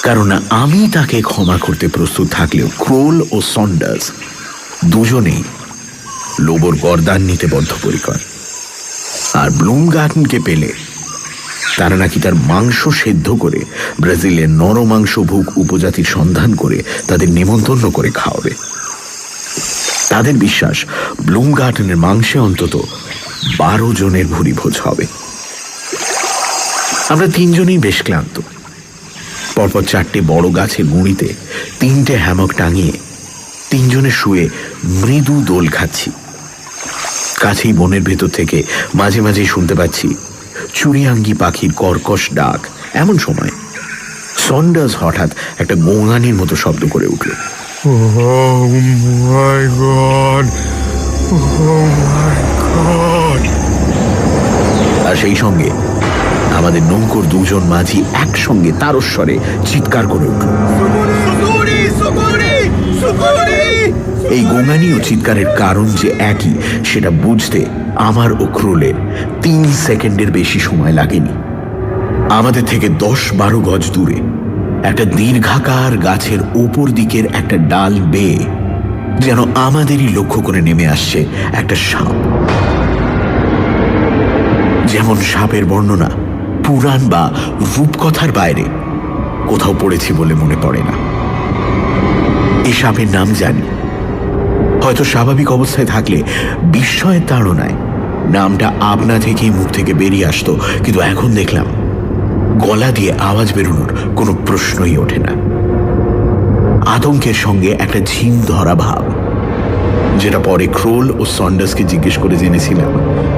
Speaker 5: কারণ আমি তাকে ক্ষমা করতে প্রস্তুত থাকলেও ক্রোল ও সন্ডার্স দুজনেই লোবোর গর্দান নিতে বদ্ধপরিকর। আর ব্লুমগার্টনকে পেলে তারা নাকি তার মাংস সেদ্ধ করে ব্রাজিলের নরমাংসভোগ উপজাতির সন্ধান করে তাদের নেমন্তন্ন করে খাওয়াবে। তাদের বিশ্বাস ব্লুমগার্টনের মাংসে অন্তত 12 জনের ভুরিভোজ হবে। আমরা 3 জনেই বেশ ক্লান্ত। পরপর 4টে বড় গাছের গুঁড়িতে 3টে হ্যামক টাঙিয়ে 3 জনে শুয়ে মৃদু দোল খাচ্ছি। কাছেই বনের ভেতর থেকে মাঝে মাঝে শুনতে পাচ্ছি চুরিয়াঙ্গি পাখির কর্কশ ডাক। এমন সময় সন্ডার্স হঠাৎ একটা গোঙানির মতো শব্দ করে উঠল। আর সেই সঙ্গে আমাদের নৌকোর 2 জন মাঝি একসঙ্গে তারস্বরে চিৎকার করে উঠল। এই গোঙানি ও চিৎকারের কারণ যে একই সেটা বুঝতে আমার ও ক্রোলের 3 সেকেন্ডের বেশি সময় লাগেনি। আমাদের থেকে 10-12 গজ দূরে একটা দীর্ঘাকার গাছের ওপর দিকের একটা ডাল বেয়ে যেন আমাদেরই লক্ষ্য করে নেমে আসছে একটা সাপ। যেমন সাপের বর্ণনা পুরাণ বা রূপকথার বাইরে কোথাও পড়েছি বলে মনে পড়ে না। এই সাপের নাম জানি, হয়তো স্বাভাবিক অবস্থায় থাকলে বিস্ময়ের তাড়নায় নামটা আপনা থেকেই মুখ থেকে বেরিয়ে আসতো, কিন্তু এখন দেখলাম গলা দিয়ে আওয়াজ বেরোনোর কোনো প্রশ্নই ওঠে না। আতঙ্কের সঙ্গে একটা ঝিম ধরা ভাব, যেটা পরে ক্রোল ও সন্ডার্সকে জিজ্ঞেস করে জেনেছিলাম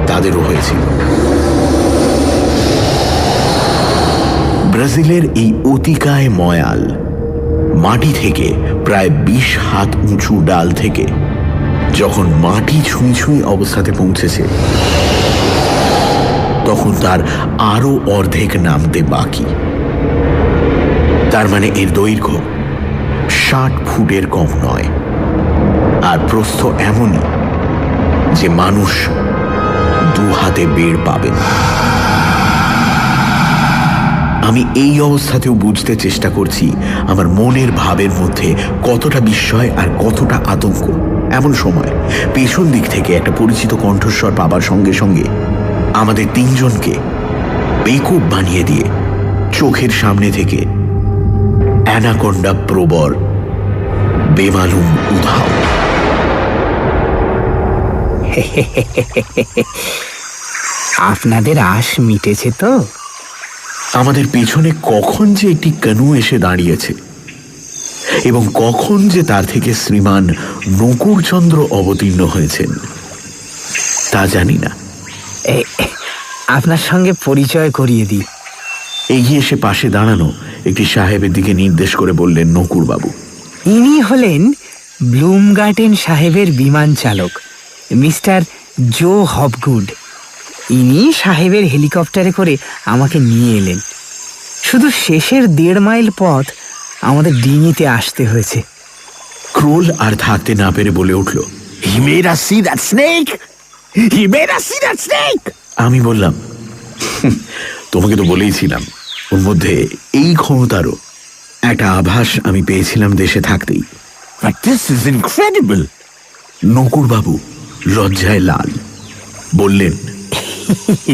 Speaker 5: তাদেরও হয়েছিল। ব্রাজিলের এই অতিকায় ময়াল মাটি থেকে প্রায় 20 হাত উঁচু ডাল থেকে যখন মাটি ছুঁই ছুঁই অবস্থাতে পৌঁছেছে, তখন তার আরো অর্ধেক নামতে বাকি। তার মানে এর দৈর্ঘ্য 60 ফুটের কম নয়, আর প্রস্থ এমনই যে মানুষ 2 হাতে বেড় পাবে না। আমি এই অবস্থাতেও বুঝতে চেষ্টা করছি আমার মনের ভাবের মধ্যে কতটা বিস্ময় আর কতটা আতঙ্ক। এমন সময় পেছন দিক থেকে একটা পরিচিত কণ্ঠস্বর পাবার সঙ্গে সঙ্গে আমাদের 3 জনকে বেকুব বানিয়ে দিয়ে চোখের সামনে থেকে অ্যানাকোন্ডা প্রবর বেমালুম উধাও।
Speaker 7: আপনাদের আশ মিটেছে তো?
Speaker 5: আমাদের পেছনে কখন যে একটি কানু এসে দাঁড়িয়েছে এবং কখন যে তার থেকে শ্রীমান নকুরচন্দ্র অবতীর্ণ হয়েছেন তা জানি না।
Speaker 7: আপনার সঙ্গে পরিচয় করিয়ে দিই।
Speaker 5: এগিয়ে এসে পাশে দাঁড়ানো একটি সাহেবের দিকে নির্দেশ করে বললেন, নকুরবাবু।
Speaker 7: ইনি হলেন ব্লুম গার্ডেন সাহেবের বিমান চালক মিস্টার জো হপগুড। ইনি সাহেবের হেলিকপ্টারে করে আমাকে নিয়ে এলেন। শুধু শেষের 1.5 মাইল পথ আমাদের ডিঙিতে আসতে হয়েছে।
Speaker 5: ক্রোল আর থাকতে না পেরে বলে উঠল,
Speaker 2: He made us see that snake! He made us see that snake!
Speaker 5: আমি বললাম, তোমাকে তো বলেইছিলাম ওর মধ্যে এই ক্ষমতারও একটা আভাস আমি পেয়েছিলাম দেশে থাকতেই।
Speaker 2: But this is incredible!
Speaker 5: নকুরবাবু লজ্জায় লাল, বললেন,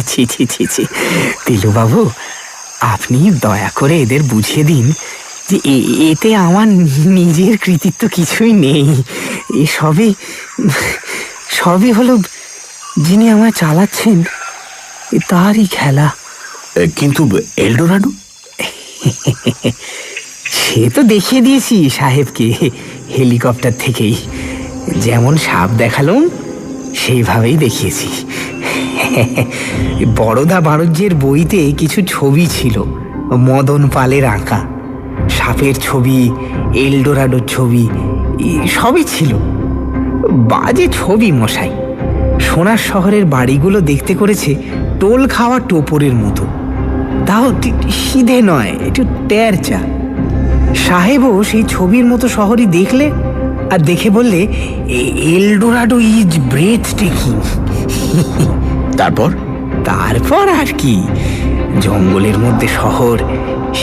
Speaker 7: ছি ছি ছি ছি তিলুবাবু, আপনি দয়া করে এদের বুঝিয়ে দিন যে এতে আমার নিজের কৃতিত্ব কিছুই নেই। এ সবই হলো যিনি আমায় চালাচ্ছেন তারই খেলা।
Speaker 5: কিন্তু এলডোরাডো?
Speaker 7: সে তো দেখিয়ে দিয়েছি সাহেবকে হেলিকপ্টার থেকেই। যেমন সাপ দেখালাম সেইভাবেই দেখিয়েছি। বড়দা বাণিজ্যের বইতে কিছু ছবি ছিল মদন পালের আঁকা। সাপের ছবি, এলডোরাডোর ছবি সবই ছিল। বাজে ছবি মশাই। সোনার শহরের বাড়িগুলো দেখতে করেছে টোল খাওয়া টোপরের মতো, তাও সিধে নয়, একটু টেরচা। সাহেবও সেই ছবির মতো শহরই দেখলে আর দেখে বললে, এলডোরাডো ইজ ব্রেথ টেকিং। তারপর আর কি, জঙ্গলের মধ্যে শহর,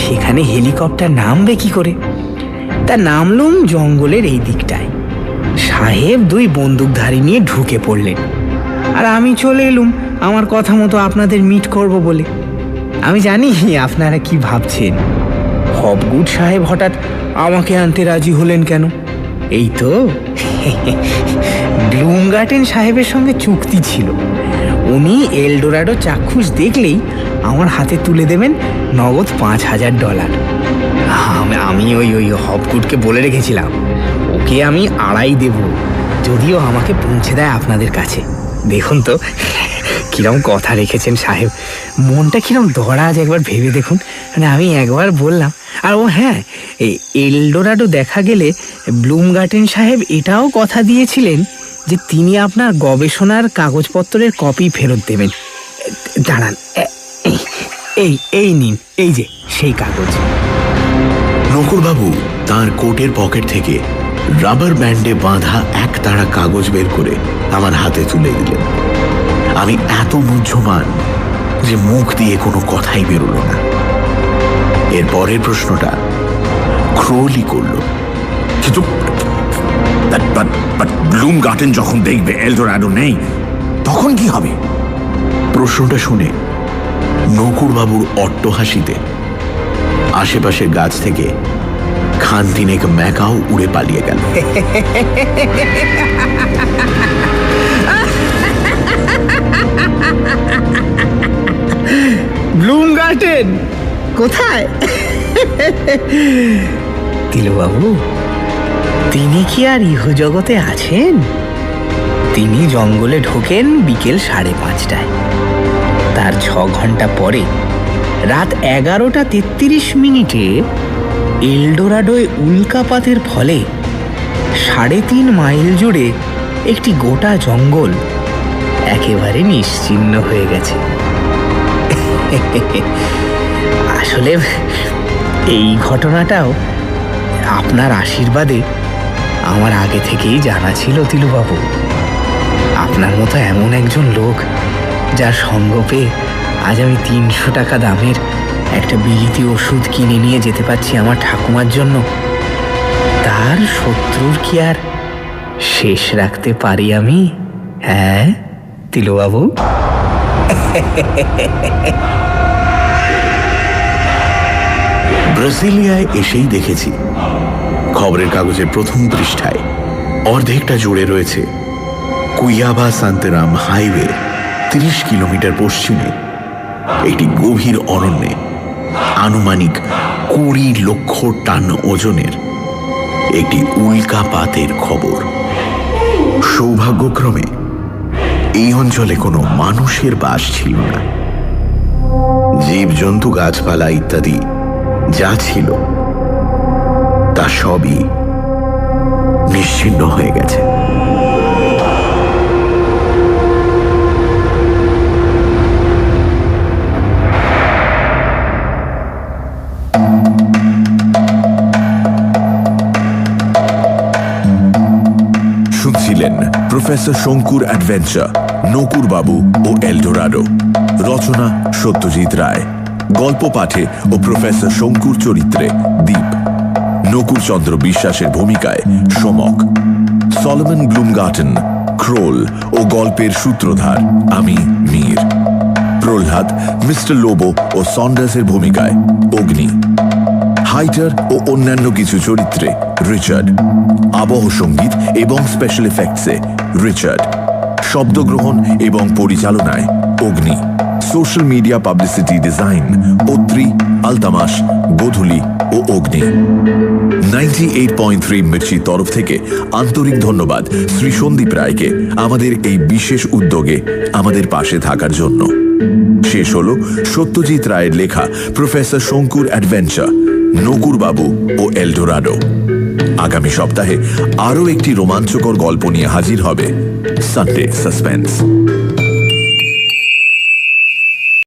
Speaker 7: সেখানে হেলিকপ্টার নামবে কি করে? তা নামলুম জঙ্গলের এই দিকটায়। সাহেব 2 বন্দুকধারী নিয়ে ঢুকে পড়লেন, আর আমি চলে এলুম আমার কথা মতো আপনাদের মিট করব বলে। আমি জানি আপনারা কি ভাবছেন, হপগুড সাহেব হঠাৎ আমাকে আনতে রাজি হলেন কেন? এই তো ব্লুম গার্ডেন সাহেবের সঙ্গে চুক্তি ছিল, উনি এলডোরাডো চাক্ষুষ দেখলেই আমার হাতে তুলে দেবেন নগদ $5,000। আমি ওই হপগুডকে বলে রেখেছিলাম ওকে আমি 2.5 দেব, যদিও আমাকে পৌঁছে দেয় আপনাদের কাছে। দেখুন তো কিরম কথা রেখেছেন সাহেব, মনটা কিরম দরাজ, একবার ভেবে দেখুন। মানে আমি একবার বললাম, আর ও হ্যাঁ, এলডোরাডো দেখা গেলে ব্লুম গার্ডেন সাহেব এটাও কথা দিয়েছিলেন যে তিনি আপনার গবেষণার কাগজপত্রের কপি ফেরত দেবেন। দাঁড়ান, এই নিন, এই যে সেই কাগজ।
Speaker 5: নকুরবাবু তার কোটের পকেট থেকে রাবার ব্যান্ডে বাঁধা এক তাড়া কাগজ বের করে আমার হাতে তুলে দিলেন। আমি এত মুহ্যমান যে মুখ দিয়ে কোনো কথাই বেরোলো না। এর পরের প্রশ্নটা ক্রোলই করল,
Speaker 2: কিন্তু ব্লুম গার্ডেন যখন দেখবে এলডোরাডো নেই, তখন কি হবে?
Speaker 5: প্রশ্নটা শুনে নকুরবাবুর অট্টহাসিতে আশেপাশের গাছ থেকে খান 3 ম্যাকাও উড়ে পালিয়ে গেল।
Speaker 7: ব্লুম গার্ডেন কোথায়? তিলুবাবু, তিনি কি আর ইহজগতে আছেন? তিনি জঙ্গলে ঢোকেন বিকেল 5:30টায়। তার 6 ঘন্টা পরে রাত 11:33 এলডোরাডোয় উল্কাপাতের ফলে 3.5 মাইল জুড়ে একটি গোটা জঙ্গল একেবারে নিশ্চিহ্ন হয়ে গেছে। আসলে এই ঘটনাটাও আপনার আশীর্বাদে আমার আগে থেকেই জানা ছিল তিলুবাবু। আপনার মতো এমন একজন লোক যার সঙ্গ পেয়ে আজ আমি 300 টাকা দামের একটা বিলিতি ওষুধ কিনে নিয়ে যেতে পারছি আমার ঠাকুমার জন্য, তার শত্রুর কি আর শেষ রাখতে পারি আমি? হ্যাঁ তিলুবাবু।
Speaker 5: ব্রাজিলিয়ায় এসেই দেখেছি খবরের কাগজের প্রথম পৃষ্ঠায় অর্ধেকটা জুড়ে রয়েছে কুইয়াবা সান্তেরাম হাইওয়ে 30 কিলোমিটার পশ্চিমে একটি গভীর অরণ্যে আনুমানিক 20 লক্ষ টন ওজনের একটি উল্কাপাতের খবর। সৌভাগ্যক্রমে এই অঞ্চলে কোনো মানুষের বাস ছিল না। জীবজন্তু, গাছপালা ইত্যাদি যা ছিল তা সবই নিশ্চিহ্ন হয়ে গেছে।
Speaker 4: শুনছিলেন প্রফেসর শঙ্কুর অ্যাডভেঞ্চার, নকুর বাবু ও এলডোরাডো। রচনা সত্যজিৎ রায়। গল্প পাঠে ও প্রফেসর শঙ্কুর চরিত্রে দীপ। নকুর চন্দ্র বিশ্বাসের ভূমিকায় সমক। সলোমন ব্লুমগার্টন, ক্রোল ও গল্পের সূত্রধার আমি মীর। প্রহ্লাদ মিস্টার লোবো ও সন্ডার্সের ভূমিকায় অগ্নি। হাইটার ও অন্যান্য কিছু চরিত্রে রিচার্ড। আবহ সঙ্গীত এবং স্পেশাল এফেক্টসে রিচার্ড। শব্দগ্রহণ এবং পরিচালনায় Agni. Social media publicity design Atri, Altamas, Godhuli ও অগ্নি। 98.3 মির্চির তরফ থেকে আন্তরিক ধন্যবাদ শ্রী সন্দীপ রায়কে আমাদের এই বিশেষ উদ্যোগে আমাদের পাশে থাকার জন্য। শেষ হল সত্যজিৎ রায়ের লেখা প্রফেসর শঙ্কুর অ্যাডভেঞ্চার, নকুর বাবু ও এলডোরাডো। আগামী সপ্তাহে আরও একটি রোমাঞ্চকর গল্প নিয়ে হাজির হবে সানডে সাসপেন্স।